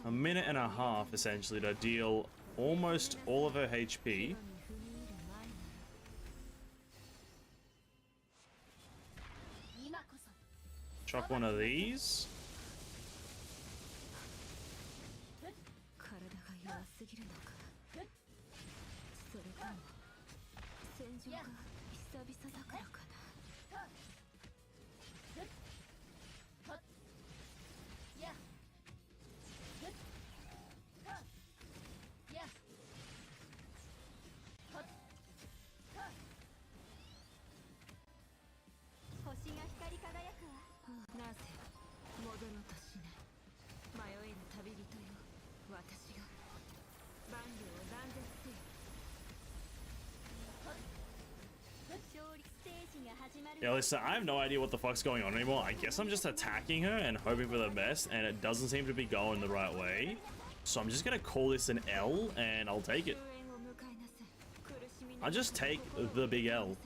A minute and a half, essentially, to deal almost all of her HP. Chuck one of these. Yeah, listen, I have no idea what the fuck's going on anymore. I guess I'm just attacking her and hoping for the best, and it doesn't seem to be going the right way. So I'm just gonna call this an L, and I'll take it. I'll just take the big L.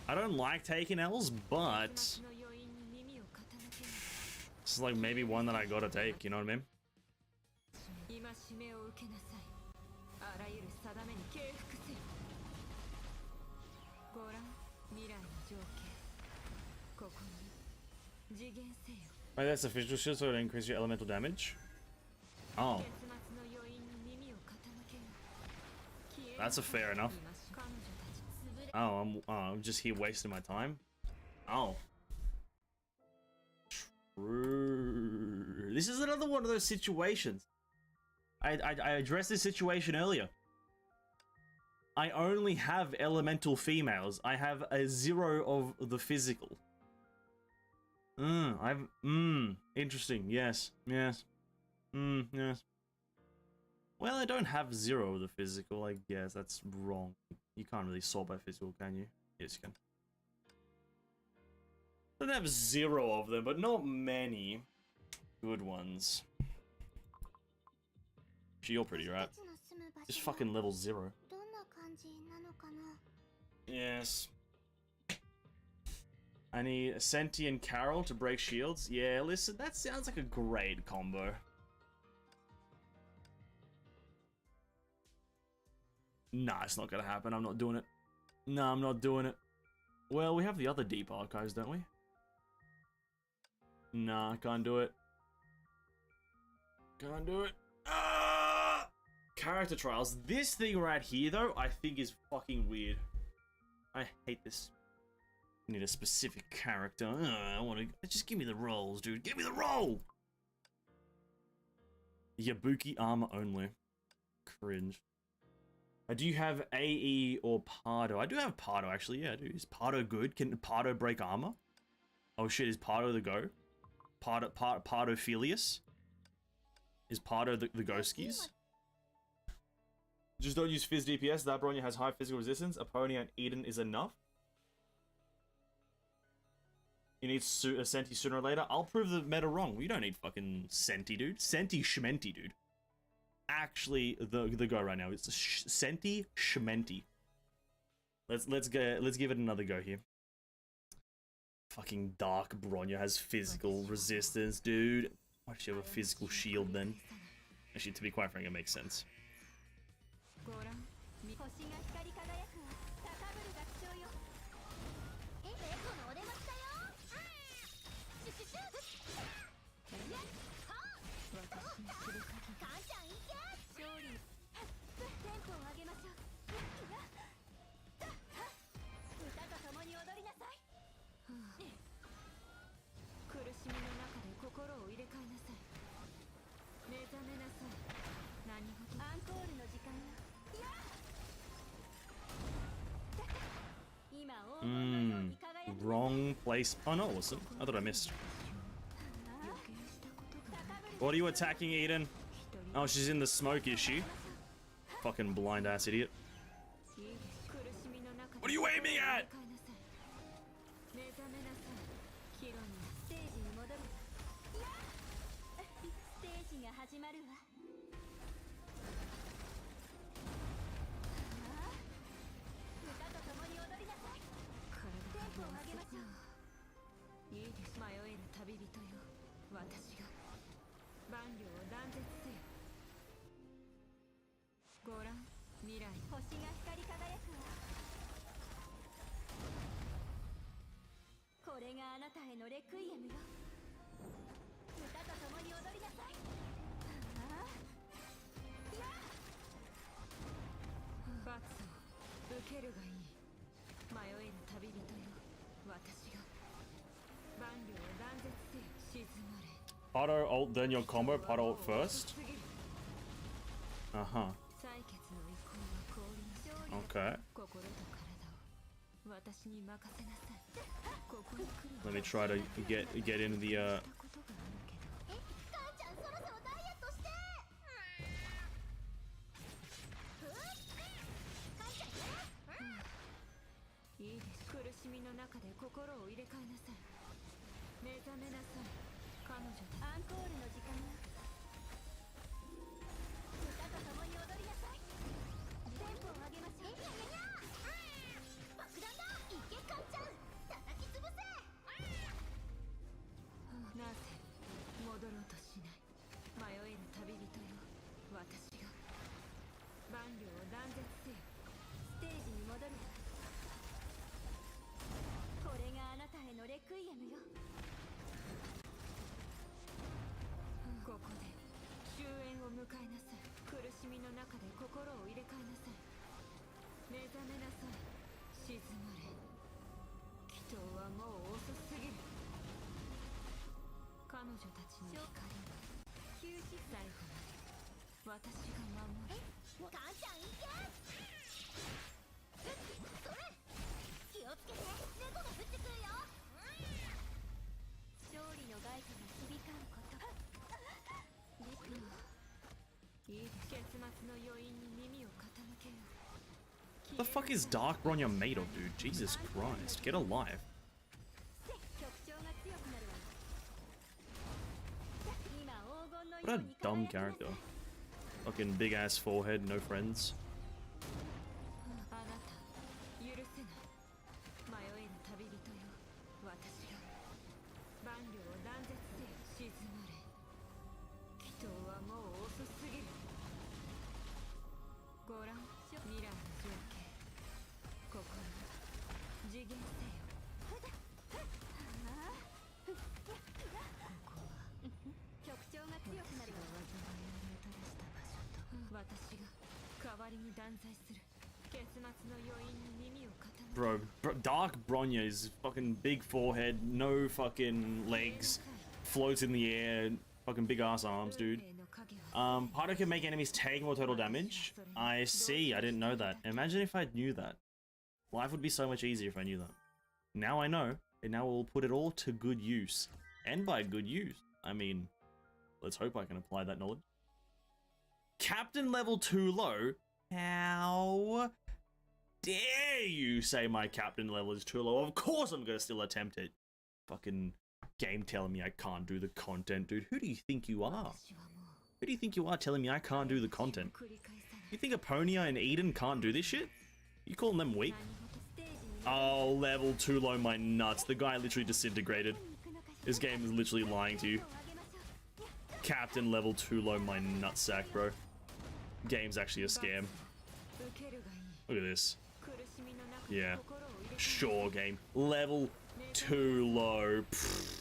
I don't like taking L's, but this is like maybe one that I gotta take, you know what I mean? Wait, that's official shit, so it increases your elemental damage? Oh. That's a fair enough. Oh, I'm just here wasting my time. Oh. True. This is another one of those situations. I addressed this situation earlier. I only have elemental females. I have a 0 of the physical. Interesting. Yes. Yes. Yes. Well, I don't have 0 of the physical, I guess. That's wrong. You can't really sort by physical, can you? Yes, you can. I don't have 0 of them, but not many good ones. You're pretty, right? Just fucking level 0. Yes. I need Senti and Carol to break shields. Yeah, listen, that sounds like a great combo. Nah, it's not gonna happen. I'm not doing it. Nah, I'm not doing it. Well, we have the other deep archives, don't we? Nah, can't do it. Can't do it. Ah! Character trials. This thing right here, though, I think is fucking weird. I hate this. I need a specific character. I want to just give me the rolls, dude. Give me the roll. Yabuki armor only. Cringe. Do you have AE or Pardo? I do have Pardo, actually. Yeah, I do. Is Pardo good? Can Pardo break armor? Oh shit, is Pardo the go? Pardo Filius? Is Pardo the go skis? Just don't use Fizz DPS. That Bronya has high physical resistance. Apponia and Eden is enough. You need a Senti sooner or later. I'll prove the meta wrong. You don't need fucking Senti, dude. Senti Shmenti, dude. Actually, the go right now. It's Senti Shmenti. Let's give it another go here. Fucking Dark Bronya has physical resistance, dude. Why does she have a physical shield then? Actually, to be quite frank, it makes sense. Wrong place. Oh no, it wasn't. I thought I missed. What are you attacking, Eden? Oh, she's in the smoke, is she? Fucking blind ass idiot. What are you aiming at? Auto ult, then your combo. Auto ult first. Uh-huh. Okay. Let me try to get into the The fuck is Dark Bronya made of, dude? Jesus Christ, get alive. What a dumb character. Fucking big ass forehead, no friends. Bro, Dark Bronya is fucking big forehead, no fucking legs, floats in the air, fucking big ass arms, dude. Pyro can make enemies take more total damage. I see, I didn't know that. Imagine if I knew that. Life would be so much easier if I knew that. Now I know, and now we'll put it all to good use. And by good use, I mean, let's hope I can apply that knowledge. Captain level too low? How dare you say my captain level is too low? Of course I'm gonna still attempt it. Fucking game telling me I can't do the content, dude. Who do you think you are? Who do you think you are telling me I can't do the content? You think Aponia and Eden can't do this shit? You calling them weak? Oh, level too low, my nuts. The guy literally disintegrated. This game is literally lying to you. Captain level too low, my nutsack, bro. Game's actually a scam. Look at this. Yeah. Sure, game. Level too low. Pfft.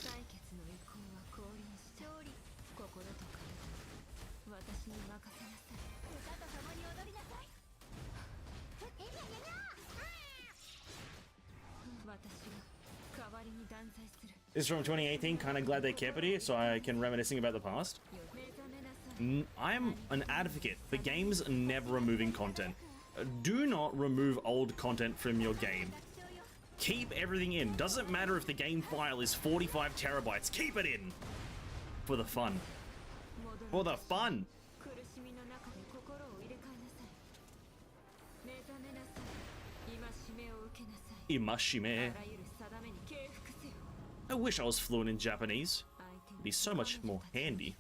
This is from 2018, kind of glad they kept it here so I can reminiscing about the past. I'm an advocate for games never removing content. Do not remove old content from your game. Keep everything in. Doesn't matter if the game file is 45 terabytes. Keep it in. For the fun. For the fun. Imashime. I wish I was fluent in Japanese. It'd be so much more handy.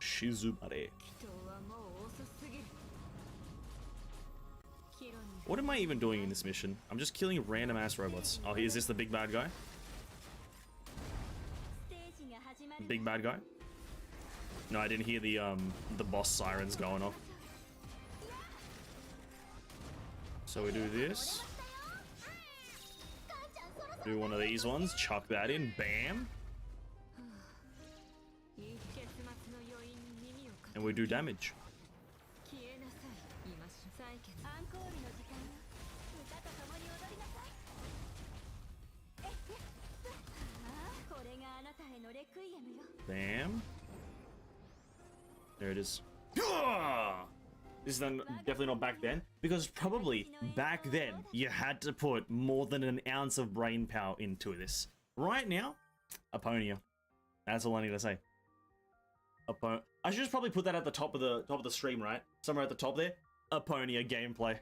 Shizumare. What am I even doing in this mission? I'm just killing random ass robots. Oh, is this the big bad guy? Big bad guy? No, I didn't hear the boss sirens going off. So we do this. Do one of these ones. Chuck that in. Bam. And we do damage. Bam. There it is. This is then definitely not back then, because probably back then you had to put more than an ounce of brain power into this. Right now, Aponia. That's all I need to say. I should just probably put that at the top of the stream, right? Somewhere at the top there. Aponia gameplay.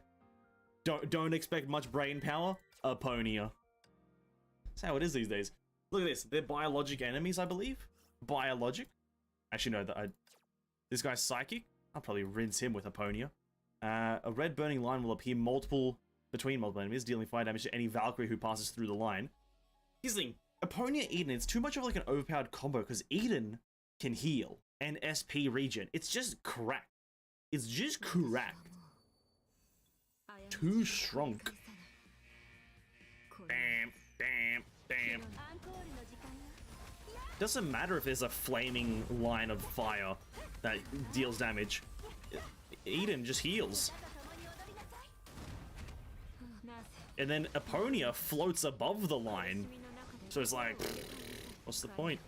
Don't expect much brain power. Aponia. That's how it is these days. Look at this. They're biologic enemies, I believe. Biologic. Actually, no. This guy's psychic. I'll probably rinse him with Aponia. A red burning line will appear between multiple enemies, dealing fire damage to any Valkyrie who passes through the line. Here's the thing. Aponia Eden, it's too much of like an overpowered combo because Eden can heal and SP regen. It's just crack. It's just crack. Too strong. Bam, bam, bam. Doesn't matter if there's a flaming line of fire that deals damage. Eden just heals. And then Aponia floats above the line. So it's like, what's the point?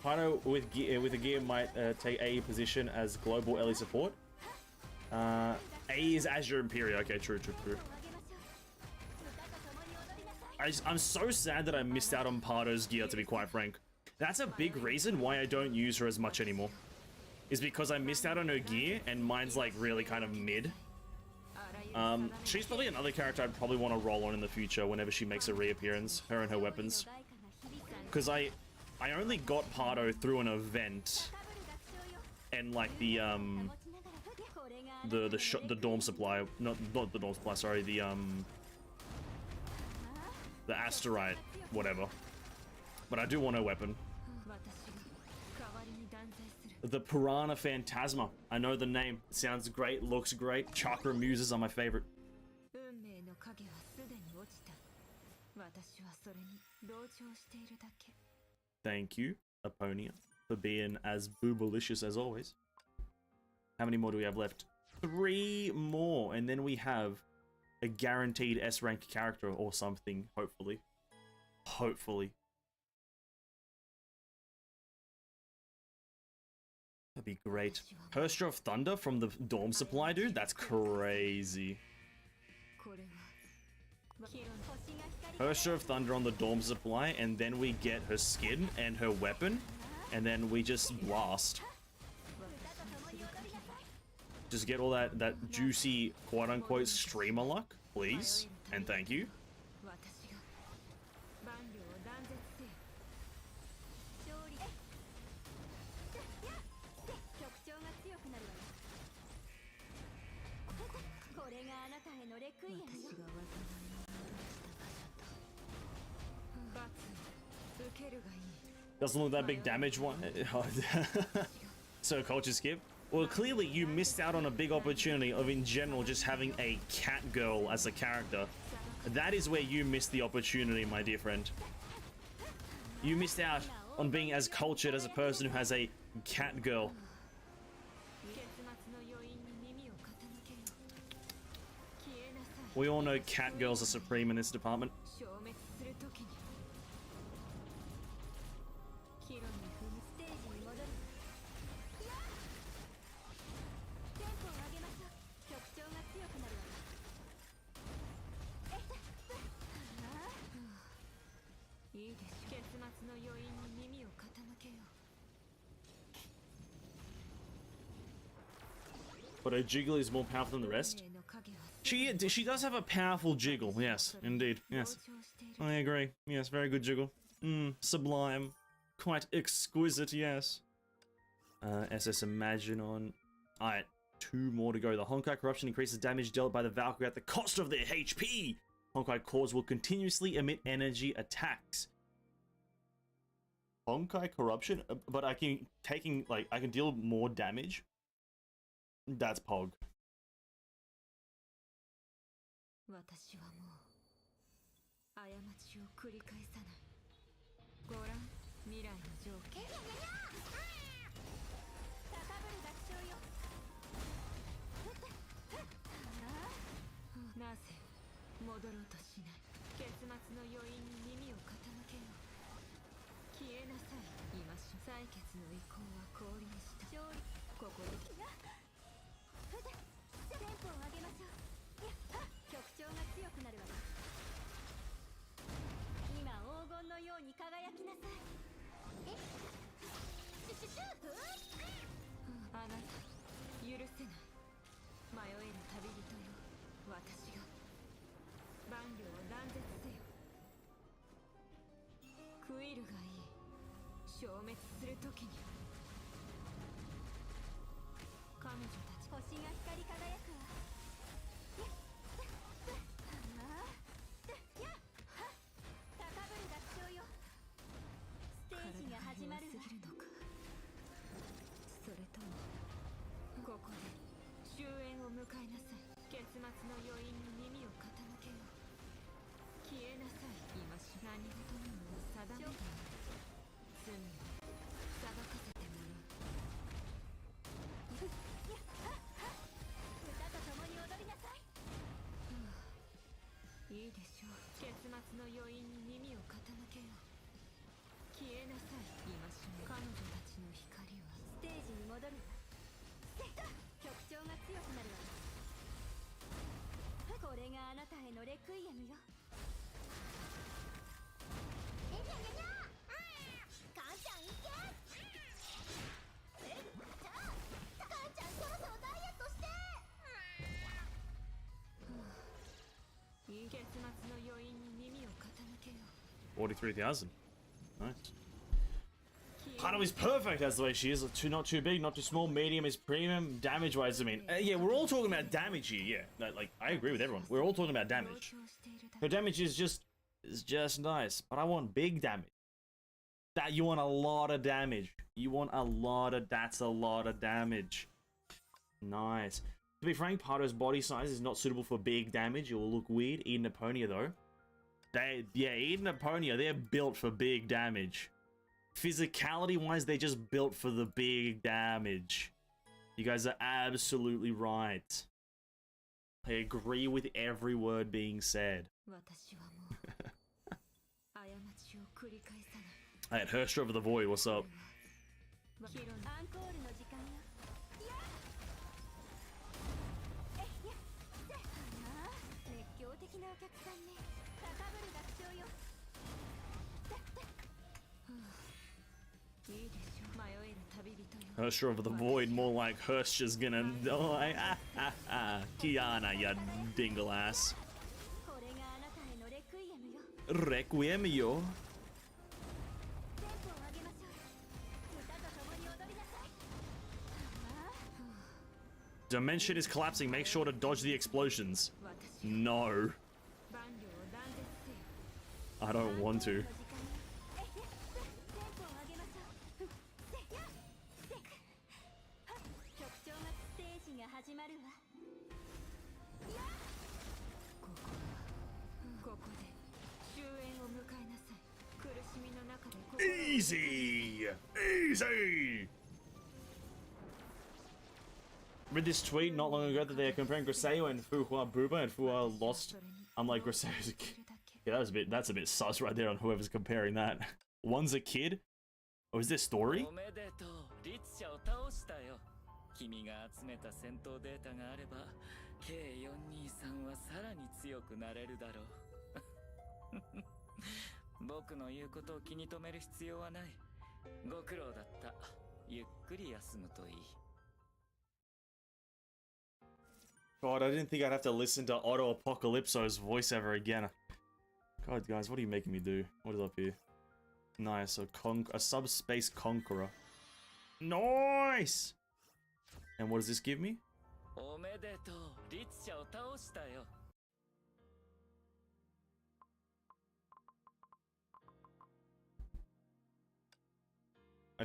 Pyro with a gear might take A position as global Ellie support. A is Azure Imperial. Okay, true. I'm so sad that I missed out on Pardo's gear, to be quite frank. That's a big reason why I don't use her as much anymore. Is because I missed out on her gear, and mine's like really kind of mid. She's probably another character I'd probably want to roll on in the future whenever she makes a reappearance, her and her weapons. Because I only got Pardo through an event, and like the dorm supply, not the dorm supply, sorry, the asteroid, whatever. But I do want her weapon. The Piranha Phantasma. I know the name. It sounds great, looks great. Chakra Muses are my favorite. Thank you, Aponia, for being as boobalicious as always. How many more do we have left? 3 more, and then we have a guaranteed S-rank character or something, hopefully. Hopefully. That'd be great. Herstra of Thunder from the dorm supply, dude? That's crazy. Herstra of Thunder on the dorm supply, and then we get her skin and her weapon, and then we just blast. Just get all that juicy, quote-unquote, streamer luck, please, and thank you. Doesn't look that big damage one. So culture skip. Well, clearly you missed out on a big opportunity of, in general, just having a cat girl as a character. That is where you missed the opportunity, my dear friend. You missed out on being as cultured as a person who has a cat girl. We all know cat girls are supreme in this department. But her jiggle is more powerful than the rest. She does have a powerful jiggle, yes, indeed, yes. I agree, yes, very good jiggle. Sublime. Quite exquisite, yes. SS Imaginon. Alright, 2 more to go. The Honkai Corruption increases damage dealt by the Valkyrie at the cost of their HP. Honkai cores will continuously emit energy attacks. Honkai corruption, but I can I can deal more damage. That's Pog. 私はもう過ちを繰り返さない。ご覧、未来の情景。高ぶる学長よ。なぜ戻ろうとしない。結末の余韻に耳を傾けよう。消えなさい。今し採決の意向は降臨した。勝利。ここでテンポを上げましょう。局長が強くなるわね。今黄金のように輝きなさい。あなた許せない。迷える旅人よ。私が万両を断絶せよ。クイルがいい。消滅するときに彼女たち星が光り輝くわ。高ぶる学長よ。ステージが始まるわ。それともここで終焉を迎えなさい。結末の余韻に耳を傾けよう。消えなさい。今し何事にも定める。罪を裁かせてもらう。歌と共に踊りなさい。いいでしょう。結末の余韻に耳を傾けよう。消えなさい。今し彼女たちの光はステージに戻るわ。局長が強くなるわ。これがあなたへのレクイエムよ。カンちゃんいけ。カンちゃんそろそろダイエットして。結末の余韻に耳を傾けよう。 43,000. Nice. Hano is perfect as the way she is. Not too big, not too small. Medium is premium. Damage wise, I mean, yeah, we're all talking about damage here. Yeah, no, like I agree with everyone. We're all talking about damage. Her damage is just nice, but I want big damage. That you want a lot of damage. You want a lot of. That's a lot of damage. Nice. To be frank, Pardo's body size is not suitable for big damage. It will look weird. Eden Aponia though. Eden Aponia, they're built for big damage. Physicality wise, they're just built for the big damage. You guys are absolutely right. I agree with every word being said. I had Herster over the void, what's up? Herster over the void, more like Herster's gonna die. Kiana, you dingle ass. Requiem, yo. Dimension is collapsing. Make sure to dodge the explosions. No. I don't want to. Easy! Easy! Read this tweet not long ago that they are comparing Grisaio and Fuhua Buba, and Fuhua lost. I'm like, Grisaio's a kid. Yeah, that's a bit sus right there on whoever's comparing that. One's a kid? Oh, is this story? 君が集めた戦闘データがあれば K423 はさらに強くなれるだろう僕の言うことを気に留める必要はないご苦労だったゆっくり休むといい God, I didn't think I'd have to listen to Otto Apocalypso's voice ever again. God, guys, what are you making me do? What is up here? Nice, a subspace conqueror. Nice! And what does this give me?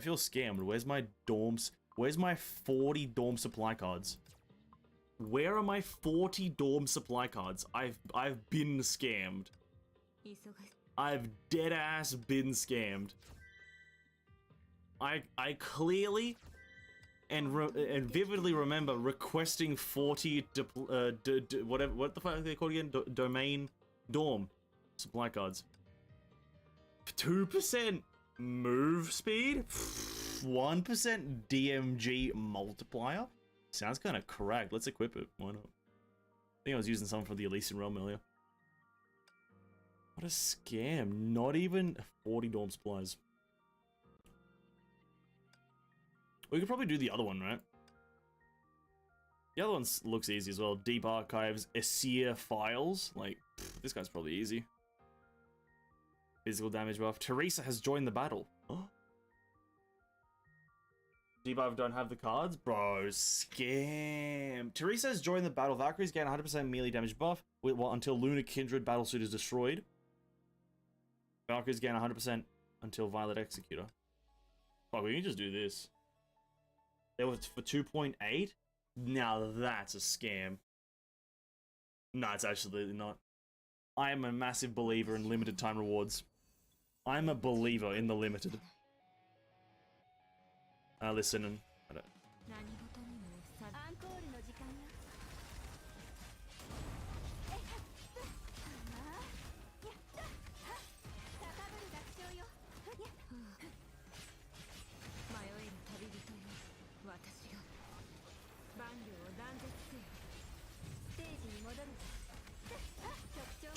feel scammed. Where's my dorms? Where's my 40 dorm supply cards? Where are my 40 dorm supply cards? I've been scammed. I've dead ass been scammed. I clearly and vividly remember requesting 40 whatever, what the fuck are they called again? Domain dorm supply cards. 2% move speed, 1% DMG multiplier. Sounds kind of correct. Let's equip it. Why not? I think I was using something from the Elysian Realm earlier. What a scam. Not even 40 dorm supplies. We could probably do the other one, right? The other one looks easy as well. Deep Archives, Asir Files. Like, this guy's probably easy. Physical damage buff. Teresa has joined the battle. Oh. Debuff don't have the cards? Bro, scam. Teresa has joined the battle. Valkyries gain 100% melee damage buff until Lunar Kindred Battlesuit is destroyed. Valkyries gain 100% until Violet Executor. Fuck, we can just do this. That was for 2.8? Now that's a scam. No, it's absolutely not. I am a massive believer in limited time rewards. I'm a believer in the limited. Listen, and I don't...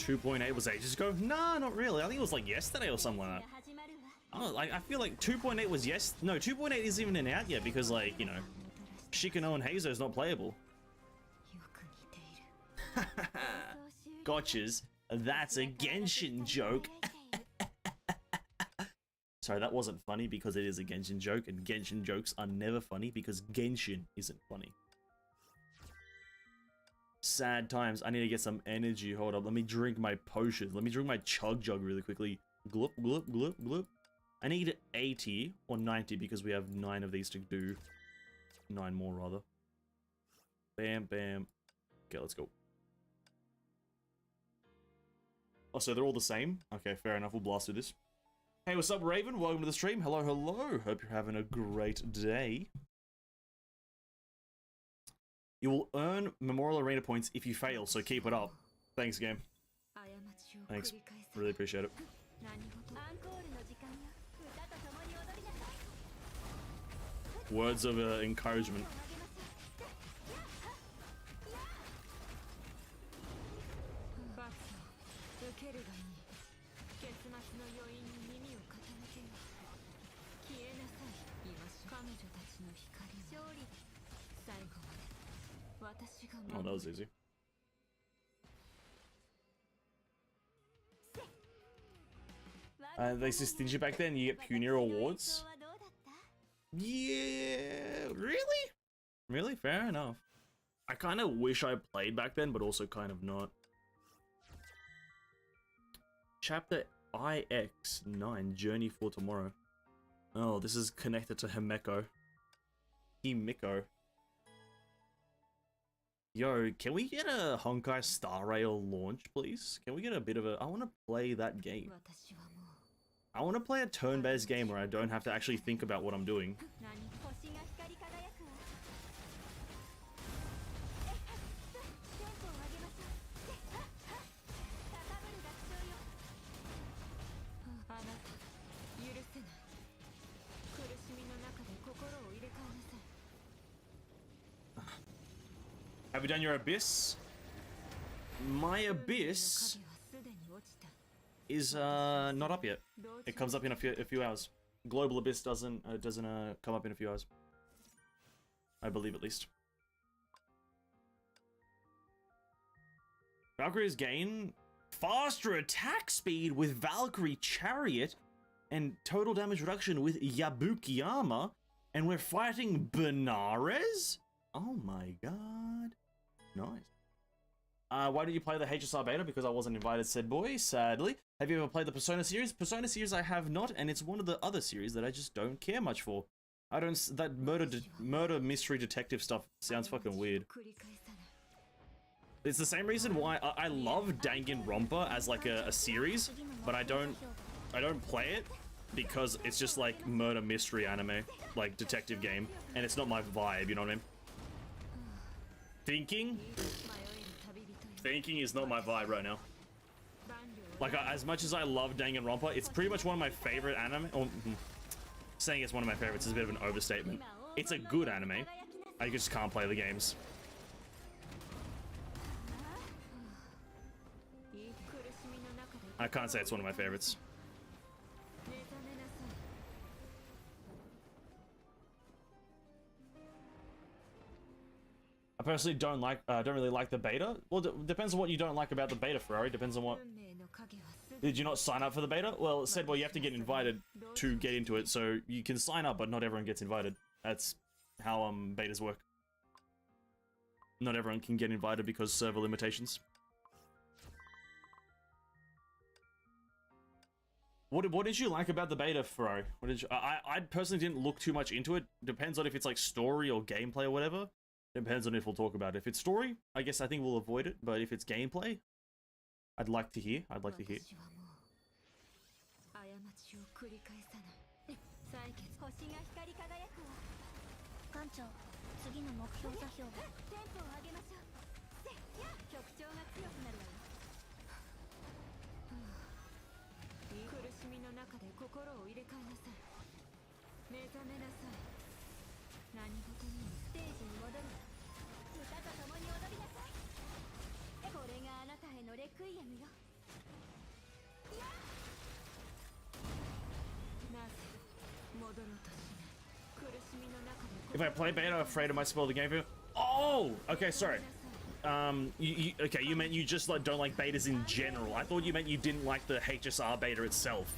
.8 was ages ago? Nah, not really. I think it was like yesterday or something like that. Oh, like, I feel like 2.8 was no, 2.8 isn't even out yet because, like, you know, Shikano and Hazo is not playable. Gotchas. That's a Genshin joke. Sorry, that wasn't funny because it is a Genshin joke, and Genshin jokes are never funny because Genshin isn't funny. Sad times. I need to get some energy. Hold up. Let me drink my potions. Let me drink my chug jug really quickly. Gloop, gloop, gloop, gloop. I need 80 or 90 because we have 9 of these to do. 9 more, rather. Bam, bam. Okay, let's go. Oh, so they're all the same? Okay, fair enough. We'll blast through this. Hey, what's up, Raven? Welcome to the stream. Hello, hello. Hope you're having a great day. You will earn Memorial Arena points if you fail, so keep it up. Thanks, game. Thanks. Really appreciate it. Words of encouragement. Oh, that was easy. They say stingy back then, you get Pioneer Awards? Yeah, really? Really? Fair enough. I kind of wish I played back then, but also kind of not. Chapter IX9, Journey for Tomorrow. Oh, this is connected to Himeko. Himeko. Yo, can we get a Honkai Star Rail launch, please? Can we get a bit of a... I want to play that game. I want to play a turn-based game where I don't have to actually think about what I'm doing. Have you done your Abyss? My Abyss is not up yet. It comes up in a few hours. Global Abyss doesn't come up in a few hours. I believe, at least. Valkyries gain faster attack speed with Valkyrie Chariot and total damage reduction with Yabukiyama, and we're fighting Benares? Oh my god. Nice. Why did you play the HSR beta? Because I wasn't invited, said boy, sadly. Have you ever played the Persona series? Persona series I have not, and it's one of the other series that I just don't care much for. I don't... That murder mystery detective stuff sounds fucking weird. It's the same reason why I love Danganronpa as like a series, but I don't play it because it's just like murder mystery anime, like detective game, and it's not my vibe, you know what I mean? Thinking is not my vibe right now. Like, as much as I love Danganronpa, it's pretty much one of my favorite anime. Oh, saying it's one of my favorites is a bit of an overstatement. It's a good anime. I just can't play the games. I can't say it's one of my favorites. I personally don't really like the beta. Well, depends on what you don't like about the beta, Ferrari. Depends on what. Did you not sign up for the beta? Well, it said, well, you have to get invited to get into it, so you can sign up, but not everyone gets invited. That's how betas work. Not everyone can get invited because server limitations. What did you like about the beta, Ferrari? What did you, I personally didn't look too much into it. Depends on if it's like story or gameplay or whatever. Depends on if we'll talk about it. If it's story, I guess I think we'll avoid it. But if it's gameplay, I'd like to hear. I'd like to hear. If I play beta, I'm afraid I might spoil the game for you. Oh, okay, sorry. Okay, you meant you just like don't like betas in general. I thought you meant you didn't like the HSR beta itself.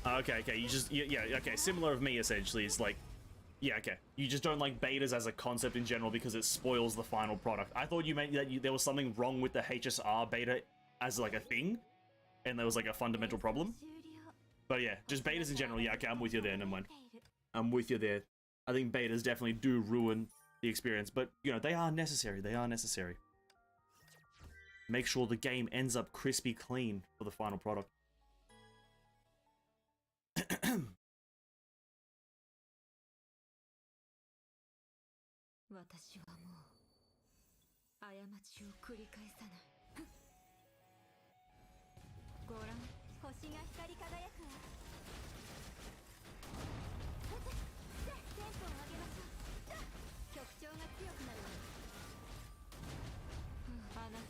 Okay, you just yeah, okay, similar of me essentially. Is like, yeah, okay, you just don't like betas as a concept in general because it spoils the final product. I thought you meant that there was something wrong with the HSR beta as like a thing, and there was like a fundamental problem. But yeah, just betas in general. Yeah, okay, I'm with you there. Never mind. I'm with you there. I think betas definitely do ruin the experience, but you know, they are necessary. They are necessary. Make sure the game ends up crispy clean for the final product.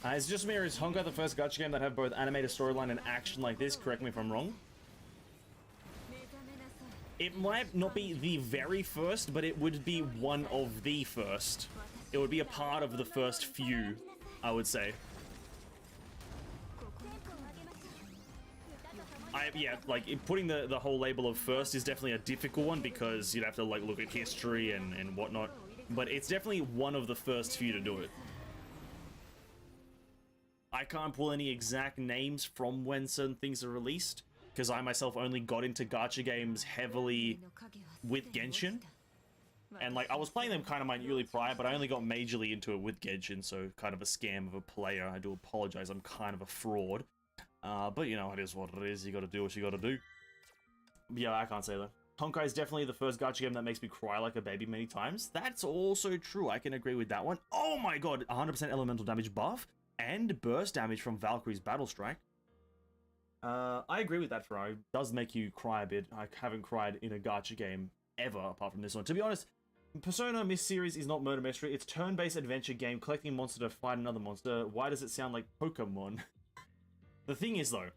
It's just me, or is Honkai the first gacha game that have both animated storyline and action like this? Correct me if I'm wrong. It might not be the very first, but it would be one of the first. It would be a part of the first few, I would say. Yeah, like putting the whole label of first is definitely a difficult one because you'd have to like look at history and whatnot. But it's definitely one of the first few to do it. I can't pull any exact names from when certain things are released, because I myself only got into gacha games heavily with Genshin. And like, I was playing them kind of minutely prior, but I only got majorly into it with Genshin, so kind of a scam of a player. I do apologize, I'm kind of a fraud. But you know, it is what it is, you gotta do what you gotta do. Yeah, I can't say that. Honkai is definitely the first gacha game that makes me cry like a baby many times. That's also true, I can agree with that one. Oh my god, 100% elemental damage buff. And burst damage from Valkyrie's Battle Strike. I agree with that, Ferrari. It does make you cry a bit. I haven't cried in a gacha game ever, apart from this one. To be honest, Persona Mist series is not murder mystery. It's turn-based adventure game, collecting a monster to fight another monster. Why does it sound like Pokemon? The thing is, though,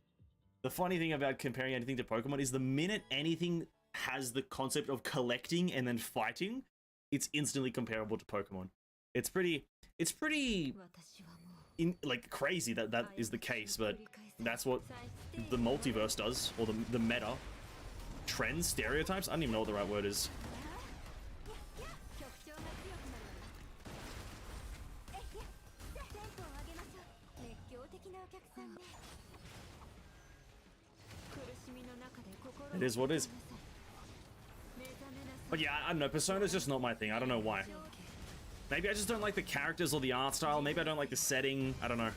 the funny thing about comparing anything to Pokemon is the minute anything has the concept of collecting and then fighting, it's instantly comparable to Pokemon. It's pretty like crazy that that is the case, but that's what the multiverse does, or the meta trends, stereotypes. I don't even know what the right word is. It is what it is. But yeah, I don't know, Persona's just not my thing. I don't know why. Maybe I just don't like the characters or the art style. Maybe I don't like the setting. I don't know.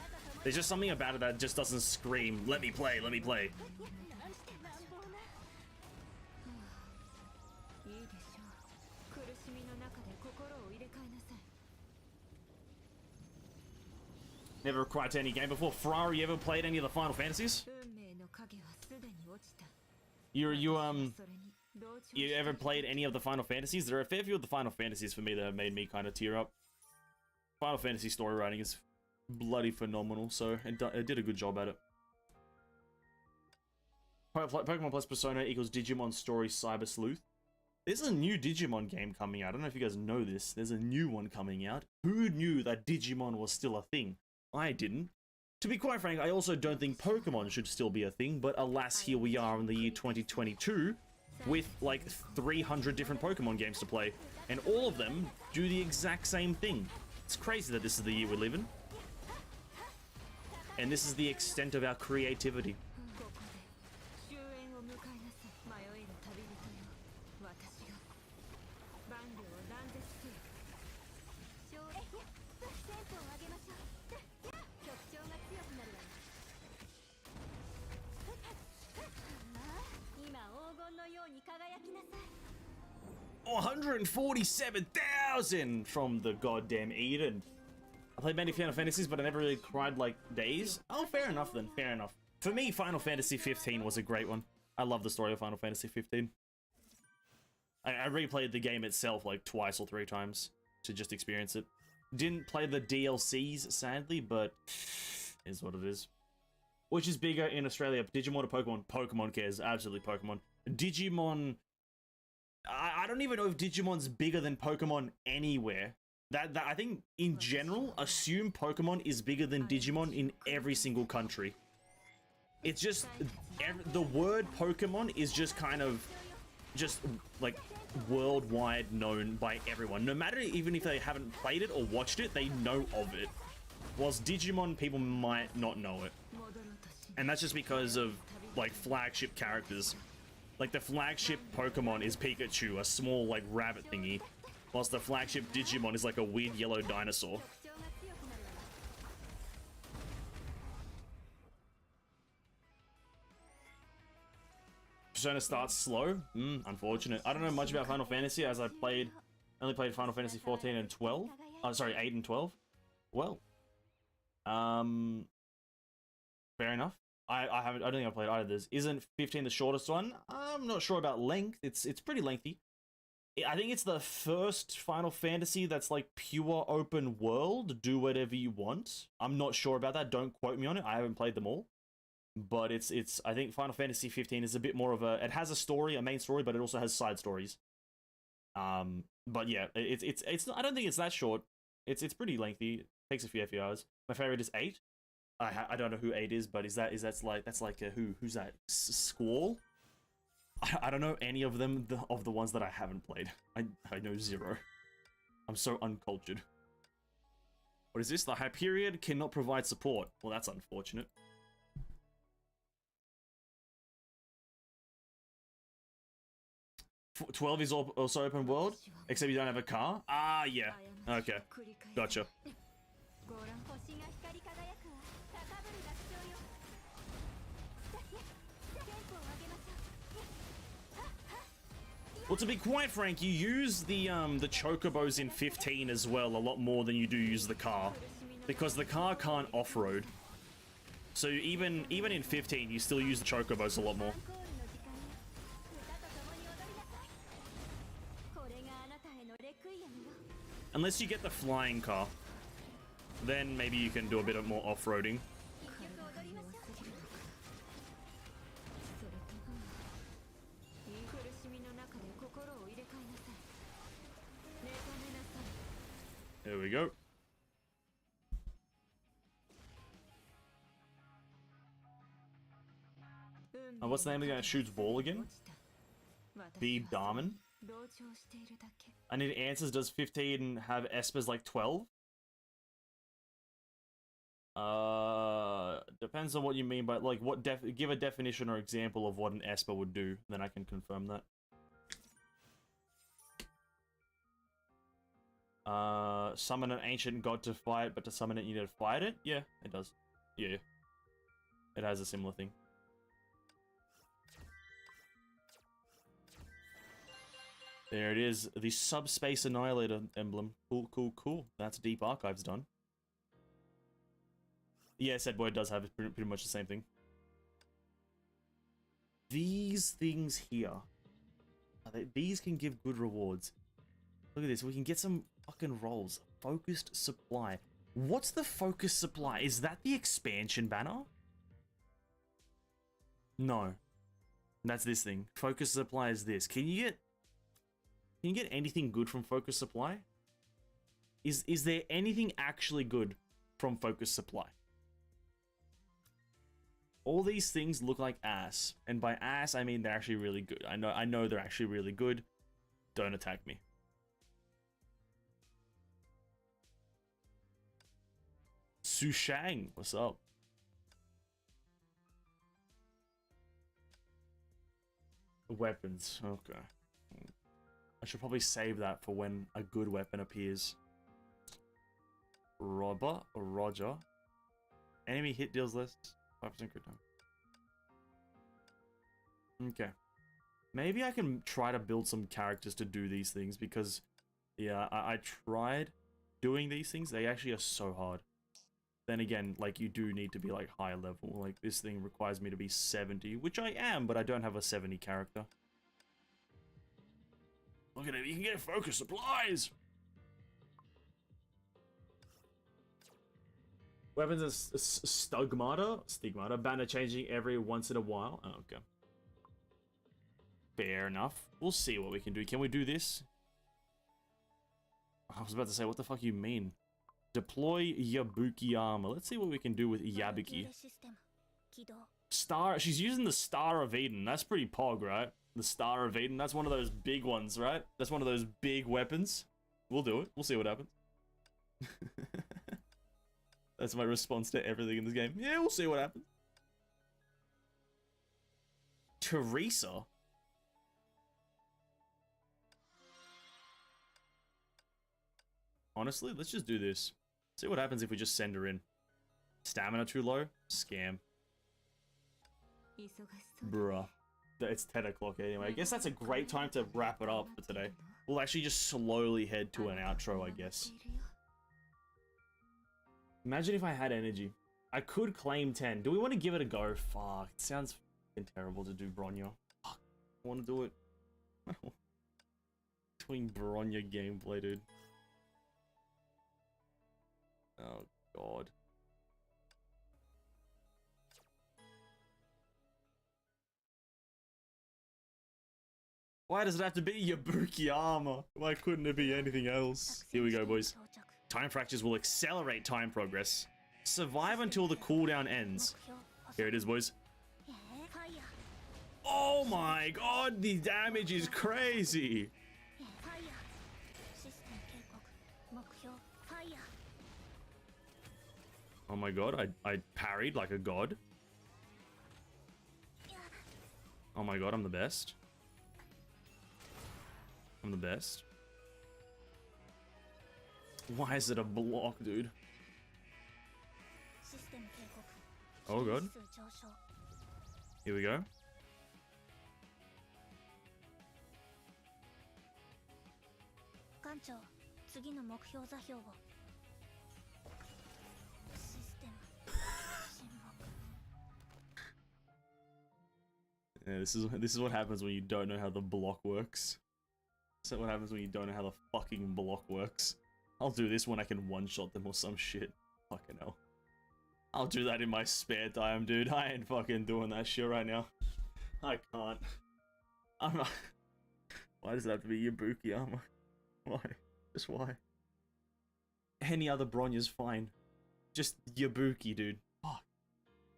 There's just something about it that just doesn't scream, let me play, let me play. Never acquired to any game before. Ferrari, you ever played any of the Final Fantasies? You ever played any of the Final Fantasies? There are a fair few of the Final Fantasies for me that have made me kind of tear up. Final Fantasy story writing is bloody phenomenal, so it did a good job at it. Pokemon plus Persona equals Digimon Story Cyber Sleuth. There's a new Digimon game coming out. I don't know if you guys know this. There's a new one coming out. Who knew that Digimon was still a thing? I didn't. To be quite frank, I also don't think Pokemon should still be a thing, but alas, here we are in the year 2022 with like 300 different Pokemon games to play, and all of them do the exact same thing. It's crazy that this is the year we live in. And this is the extent of our creativity. Oh, 147,000 from the goddamn Eden. I played many Final Fantasies, but I never really cried like days. Oh, fair enough then, fair enough. For me, Final Fantasy 15 was a great one. I love the story of Final Fantasy 15. I replayed the game itself like twice or 3 times to just experience it. Didn't play the DLCs, sadly, but is what it is. Which is bigger in Australia, Digimon or Pokemon? Pokemon cares, absolutely Pokemon. Digimon... I don't even know if Digimon's bigger than Pokemon anywhere. That I think, in general, assume Pokemon is bigger than Digimon in every single country. It's just... the word Pokemon is just kind of... just, like, worldwide known by everyone. No matter even if they haven't played it or watched it, they know of it. Whilst Digimon, people might not know it. And that's just because of, like, flagship characters. Like, the flagship Pokemon is Pikachu, a small, like, rabbit thingy. Whilst the flagship Digimon is, like, a weird yellow dinosaur. Persona starts slow? Unfortunate. I don't know much about Final Fantasy, as I only played Final Fantasy 14 and 12. Oh, sorry, 8 and 12. Well. Fair enough. I don't think I've played either of those. Isn't 15 the shortest one? I'm not sure about length. It's pretty lengthy. I think it's the first Final Fantasy that's like pure open world. Do whatever you want. I'm not sure about that. Don't quote me on it. I haven't played them all. But it's I think Final Fantasy 15 is a bit more of a... It has a story, a main story, but it also has side stories. But yeah, it's I don't think it's that short. It's pretty lengthy. It takes a few hours. My favorite is 8. I don't know who 8 is, but that's like who's that? Squall? I don't know any of them of the ones that I haven't played. I know 0. I'm so uncultured. What is this? The Hyperion cannot provide support. Well, that's unfortunate. F 12 is also open world, except you don't have a car. Ah, yeah. Okay, gotcha. Well, to be quite frank, you use the chocobos in 15 as well a lot more than you do use the car, because the car can't off-road. So even in 15, you still use the chocobos a lot more. Unless you get the flying car, then maybe you can do a bit of more off-roading. There we go. What's the name of the guy that shoots ball again? Beeb Darman. I need answers. Does 15 have espers like 12? Depends on what you mean by, like, what give a definition or example of what an Esper would do, then I can confirm that. Summon an ancient god to fight, but to summon it you need to fight it? Yeah, it does. Yeah. It has a similar thing. There it is, the Subspace Annihilator emblem. Cool, cool, cool. That's Deep Archives done. Yeah, said boy does have pretty much the same thing. These things here, these can give good rewards. Look at this, we can get some fucking rolls. Focused supply. What's the focused supply? Is that the expansion banner? No. That's this thing. Focused supply is this. Can you get anything good from focused supply? Is there anything actually good from focused supply? All these things look like ass, and by ass I mean they're actually really good. I know they're actually really good. Don't attack me. Sushang, what's up? Weapons, okay. I should probably save that for when a good weapon appears. Roger. Enemy hit deals less. 5% crit time. Okay. Maybe I can try to build some characters to do these things because, yeah, I tried doing these things. They actually are so hard. Then again, like, you do need to be, like, high level. Like, this thing requires me to be 70, which I am, but I don't have a 70 character. Look at it, you can get focus supplies! Weapons are Stigmata banner changing every once in a while. Oh, okay. Fair enough. We'll see what we can do. Can we do this? I was about to say, what the fuck you mean? Deploy Yabuki armor. Let's see what we can do with Yabuki. Star. She's using the Star of Eden. That's pretty pog, right? The Star of Eden. That's one of those big ones, right? That's one of those big weapons. We'll do it. We'll see what happens. That's my response to everything in this game. Yeah, we'll see what happens. Teresa? Honestly, let's just do this. See what happens if we just send her in. Stamina too low? Scam. Bruh. It's 10 o'clock anyway. I guess that's a great time to wrap it up for today. We'll actually just slowly head to an outro, I guess. Imagine if I had energy. I could claim 10. Do we want to give it a go? Fuck. It sounds fucking terrible to do Bronya. Fuck. I want to do it. Doing Bronya gameplay, dude. Oh, God. Why does it have to be Yabuki armor? Why couldn't it be anything else? Here we go, boys. Time fractures will accelerate time progress. Survive until the cooldown ends. Here it is, boys. Oh my God, the damage is crazy. Oh my God, I parried like a god. Oh my God, I'm the best. I'm the best. Why is it a block, dude? Oh God. Here we go. Yeah, this is what happens when you don't know how the block works. This is what happens when you don't know how the fucking block works. I'll do this when I can one-shot them or some shit. Fucking hell. I'll do that in my spare time, dude. I ain't fucking doing that shit right now. I can't. I'm not... Why does it have to be Yabuki armor? Why? Just why? Any other Bronya's fine. Just Yabuki, dude. Fuck.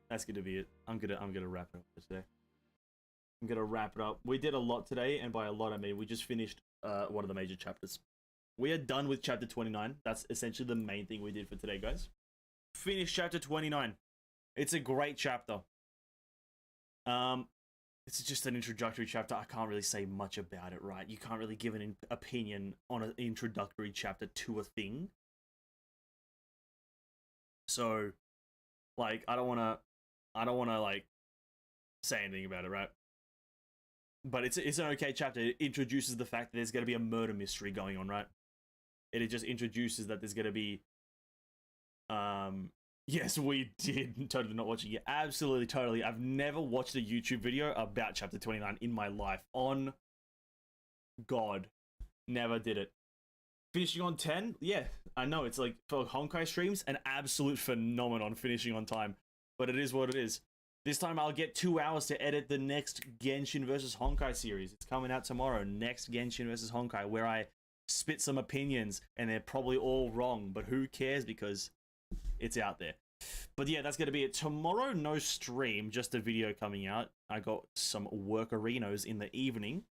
That's gonna be it. I'm gonna wrap it up for today. I'm gonna wrap it up. We did a lot today, and by a lot I mean we just finished one of the major chapters. We are done with chapter 29. That's essentially the main thing we did for today, guys. finished chapter 29. It's a great chapter. It's just an introductory chapter. I can't really say much about it, right? You can't really give an opinion on an introductory chapter to a thing. So, like, I don't want to like say anything about it, right? But it's an okay chapter. It introduces the fact that there's going to be a murder mystery going on, right? It just introduces that there's going to be yes, we did. Totally not watching it. Absolutely, totally. I've never watched a YouTube video about chapter 29 in my life. On God. Never did it. Finishing on 10? Yeah, I know. It's like, for Honkai streams, an absolute phenomenon finishing on time. But it is what it is. This time I'll get 2 hours to edit the next Genshin vs. Honkai series. It's coming out tomorrow. Next Genshin vs. Honkai, where I spit some opinions, and they're probably all wrong. But who cares, because it's out there. But yeah, that's going to be it. Tomorrow, no stream, just a video coming out. I got some work arenas in the evening,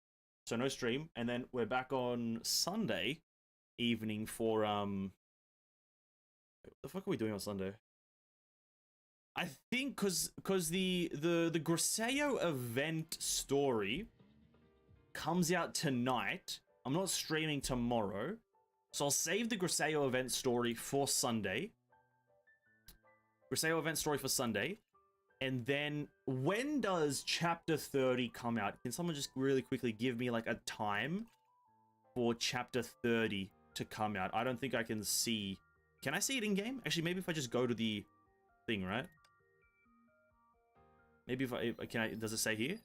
so no stream. And then we're back on Sunday evening for, what the fuck are we doing on Sunday? I think because the Griseo event story comes out tonight. I'm not streaming tomorrow, so I'll save the Griseo event story for Sunday. Griseo event story for Sunday. And then, when does chapter 30 come out? Can someone just really quickly give me, like, a time for chapter 30 to come out? I don't think I can see. Can I see it in-game? Actually, maybe if I just go to the thing, right? Maybe if I... does it say here?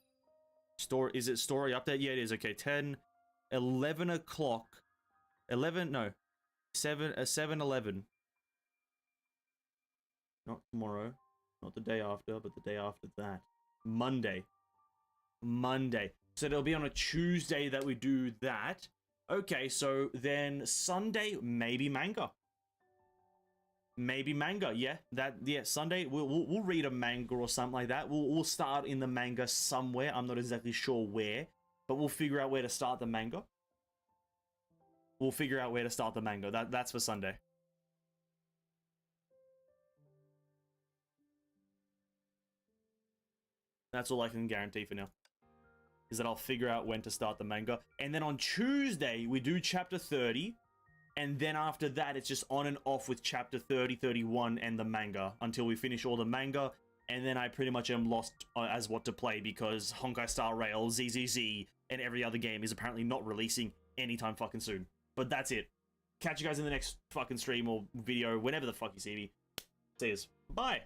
Is it story update? Yeah, it is. Okay, 11 o'clock. 7:11. Not tomorrow, not the day after, but the day after that. Monday. So it'll be on a Tuesday that we do that. Okay, so then Sunday, maybe manga. Yeah. Sunday we'll read a manga or something like that. We'll start in the manga somewhere. I'm not exactly sure where, but we'll figure out where to start the manga. That's for Sunday. That's all I can guarantee for now. Is that I'll figure out when to start the manga. And then on Tuesday, we do chapter 30. And then after that, it's just on and off with chapter 30, 31, and the manga. Until we finish all the manga. And then I pretty much am lost as what to play. Because Honkai Star Rail, ZZZ, and every other game is apparently not releasing anytime fucking soon. But that's it. Catch you guys in the next fucking stream or video. Whenever the fuck you see me. See yous. Bye.